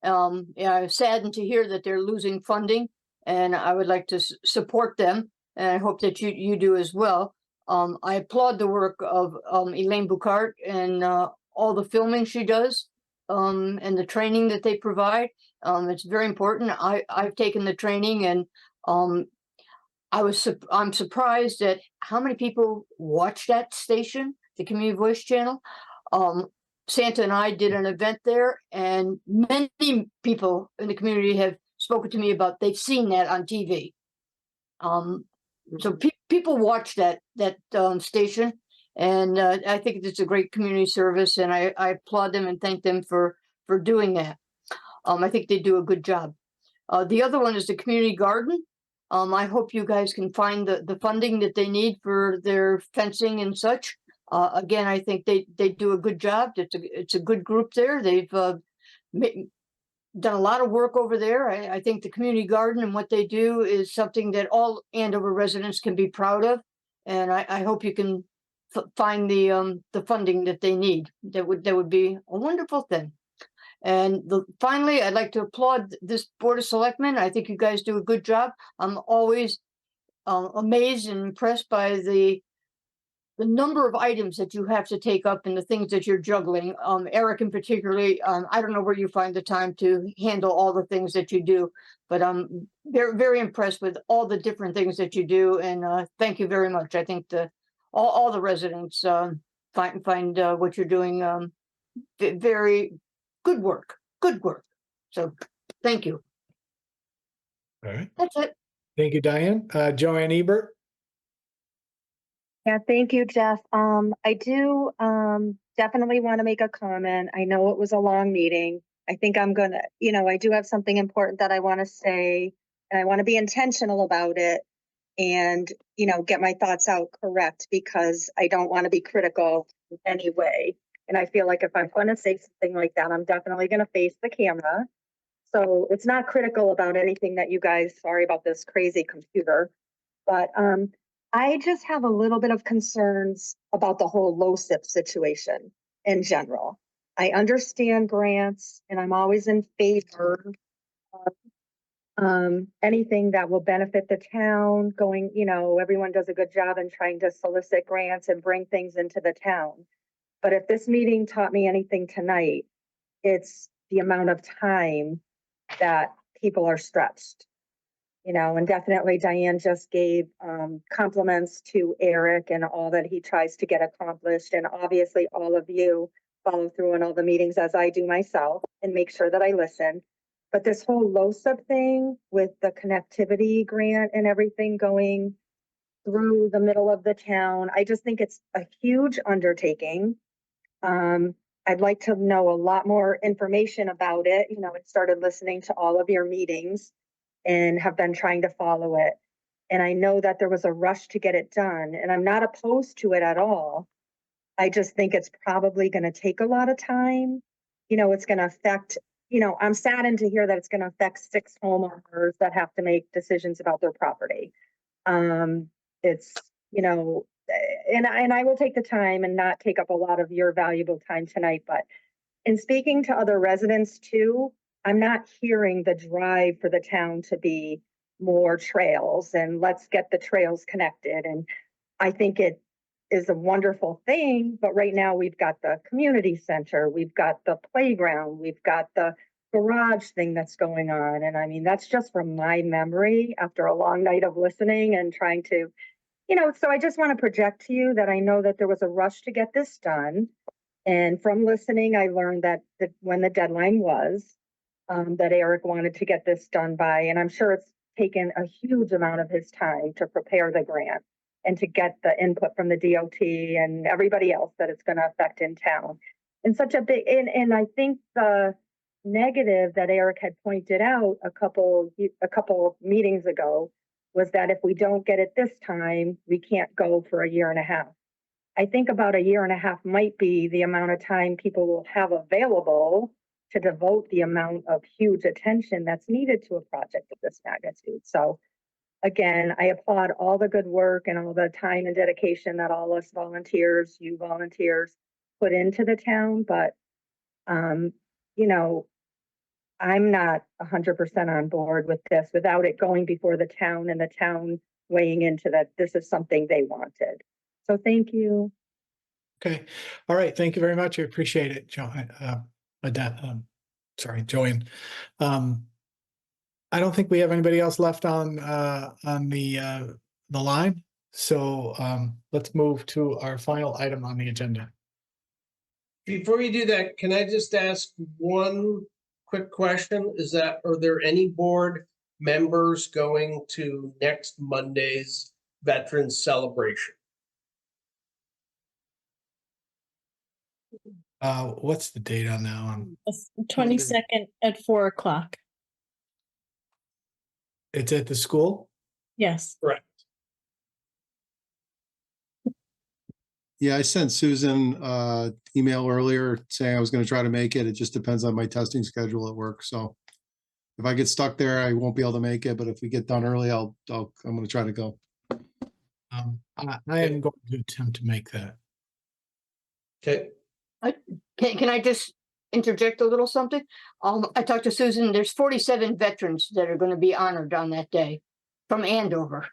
Yeah, I'm saddened to hear that they're losing funding, and I would like to support them, and I hope that you do as well. I applaud the work of Elaine Boucart and all the filming she does, and the training that they provide. It's very important. I've taken the training, and I'm surprised at how many people watch that station, the Community Voice Channel. Santa and I did an event there, and many people in the community have spoken to me about they've seen that on TV. So people watch that station, and I think it's a great community service, and I applaud them and thank them for doing that. I think they do a good job. The other one is the community garden. I hope you guys can find the funding that they need for their fencing and such. Again, I think they do a good job. It's a good group there. They've done a lot of work over there. I think the community garden and what they do is something that all Andover residents can be proud of. And I hope you can find the funding that they need. That would be a wonderful thing. And finally, I'd like to applaud this Board of Selectmen. I think you guys do a good job. I'm always amazed and impressed by the number of items that you have to take up and the things that you're juggling. Eric in particularly, I don't know where you find the time to handle all the things that you do, but I'm very, very impressed with all the different things that you do. And thank you very much. I think all the residents find what you're doing very good work. Good work. So thank you. All right. That's it. Thank you, Diane. Joanne Ebert. Yeah, thank you, Jeff. I do definitely want to make a comment. I know it was a long meeting. I think I'm gonna, I do have something important that I want to say, and I want to be intentional about it and, get my thoughts out correct, because I don't want to be critical in any way. And I feel like if I'm going to say something like that, I'm definitely going to face the camera. So it's not critical about anything that you guys, sorry about this crazy computer, but I just have a little bit of concerns about the whole LoSiP situation in general. I understand grants, and I'm always in favor of anything that will benefit the town going, everyone does a good job in trying to solicit grants and bring things into the town. But if this meeting taught me anything tonight, it's the amount of time that people are stretched. And definitely Diane just gave compliments to Eric and all that he tries to get accomplished. And obviously all of you follow through on all the meetings, as I do myself, and make sure that I listen. But this whole LoSiP thing with the connectivity grant and everything going through the middle of the town, I just think it's a huge undertaking. I'd like to know a lot more information about it. I started listening to all of your meetings and have been trying to follow it. And I know that there was a rush to get it done, and I'm not opposed to it at all. I just think it's probably going to take a lot of time. It's going to affect, I'm saddened to hear that it's going to affect 6 homeowners that have to make decisions about their property. It's, and I will take the time and not take up a lot of your valuable time tonight, but in speaking to other residents too, I'm not hearing the drive for the town to be more trails and let's get the trails connected. And I think it is a wonderful thing, but right now we've got the community center, we've got the playground, we've got the garage thing that's going on. And I mean, that's just from my memory after a long night of listening and trying to, so I just want to project to you that I know that there was a rush to get this done. And from listening, I learned that when the deadline was, that Eric wanted to get this done by, and I'm sure it's taken a huge amount of his time to prepare the grant and to get the input from the DOT and everybody else that it's going to affect in town. And such a big, and I think the negative that Eric had pointed out a couple meetings ago was that if we don't get it this time, we can't go for a year and a half. I think about a year and a half might be the amount of time people will have available to devote the amount of huge attention that's needed to a project of this magnitude. So again, I applaud all the good work and all the time and dedication that all us volunteers, you volunteers, put into the town. But, I'm not 100% on board with this without it going before the town and the town weighing into that this is something they wanted. So thank you. Okay. All right. Thank you very much. I appreciate it, Joanne. Joanne. I don't think we have anybody else left on the line. So let's move to our final item on the agenda. Before you do that, can I just ask one quick question? Are there any board members going to next Monday's Veterans Celebration? What's the date on that one? 22nd at 4:00. It's at the school? Yes. Correct. Yeah, I sent Susan email earlier saying I was going to try to make it. It just depends on my testing schedule at work. So If I get stuck there, I won't be able to make it, but if we get done early, I'm gonna try to go. I am going to attempt to make that. Okay, Can I just interject a little something? I talked to Susan, there's 47 veterans that are gonna be honored on that day from Andover.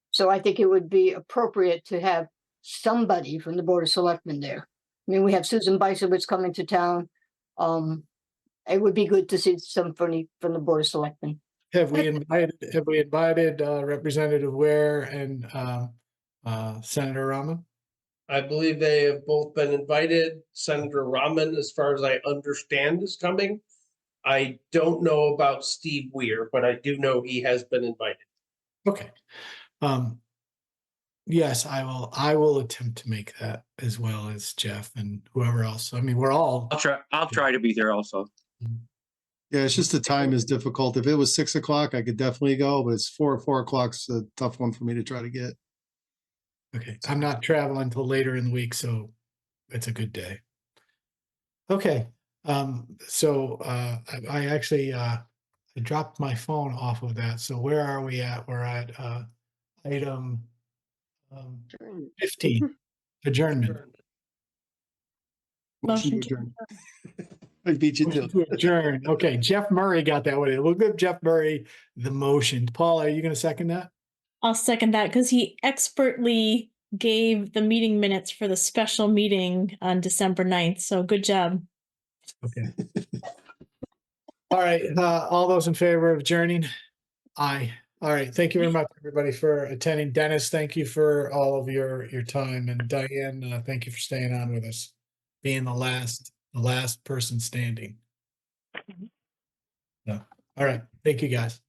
So I think it would be appropriate to have somebody from the Board of Selectmen there. I mean, we have Susan Bysowitz coming to town. It would be good to see somebody from the Board of Selectmen. Have we invited Representative Ware and Senator Rahman? I believe they have both been invited. Senator Rahman, as far as I understand, is coming. I don't know about Steve Weir, but I do know he has been invited. Okay. Yes, I will attempt to make that as well as Jeff and whoever else. I mean, we're all. I'll try to be there also. Yeah, it's just the time is difficult. If it was 6 o'clock, I could definitely go, but it's 4 o'clock's a tough one for me to try to get. Okay, I'm not traveling until later in the week, so it's a good day. Okay, so I actually I dropped my phone off of that. So where are we at? We're at item 15, adjournment. Motion to adjourn. I beat you to Motion to it. adjourn. Okay, Jeff Murray got that one. We'll give Jeff Murray the motion. Paul, are you going to second that? I'll second that because he expertly gave the meeting minutes for the special meeting on December 9th. So good job. Okay. All right, all those in favor of adjourning? Aye. All right, thank you very much, everybody, for attending. Dennis, thank you for all of your time, and Diane, thank you for staying on with us, being the last person standing. Yeah. All right, thank you, guys.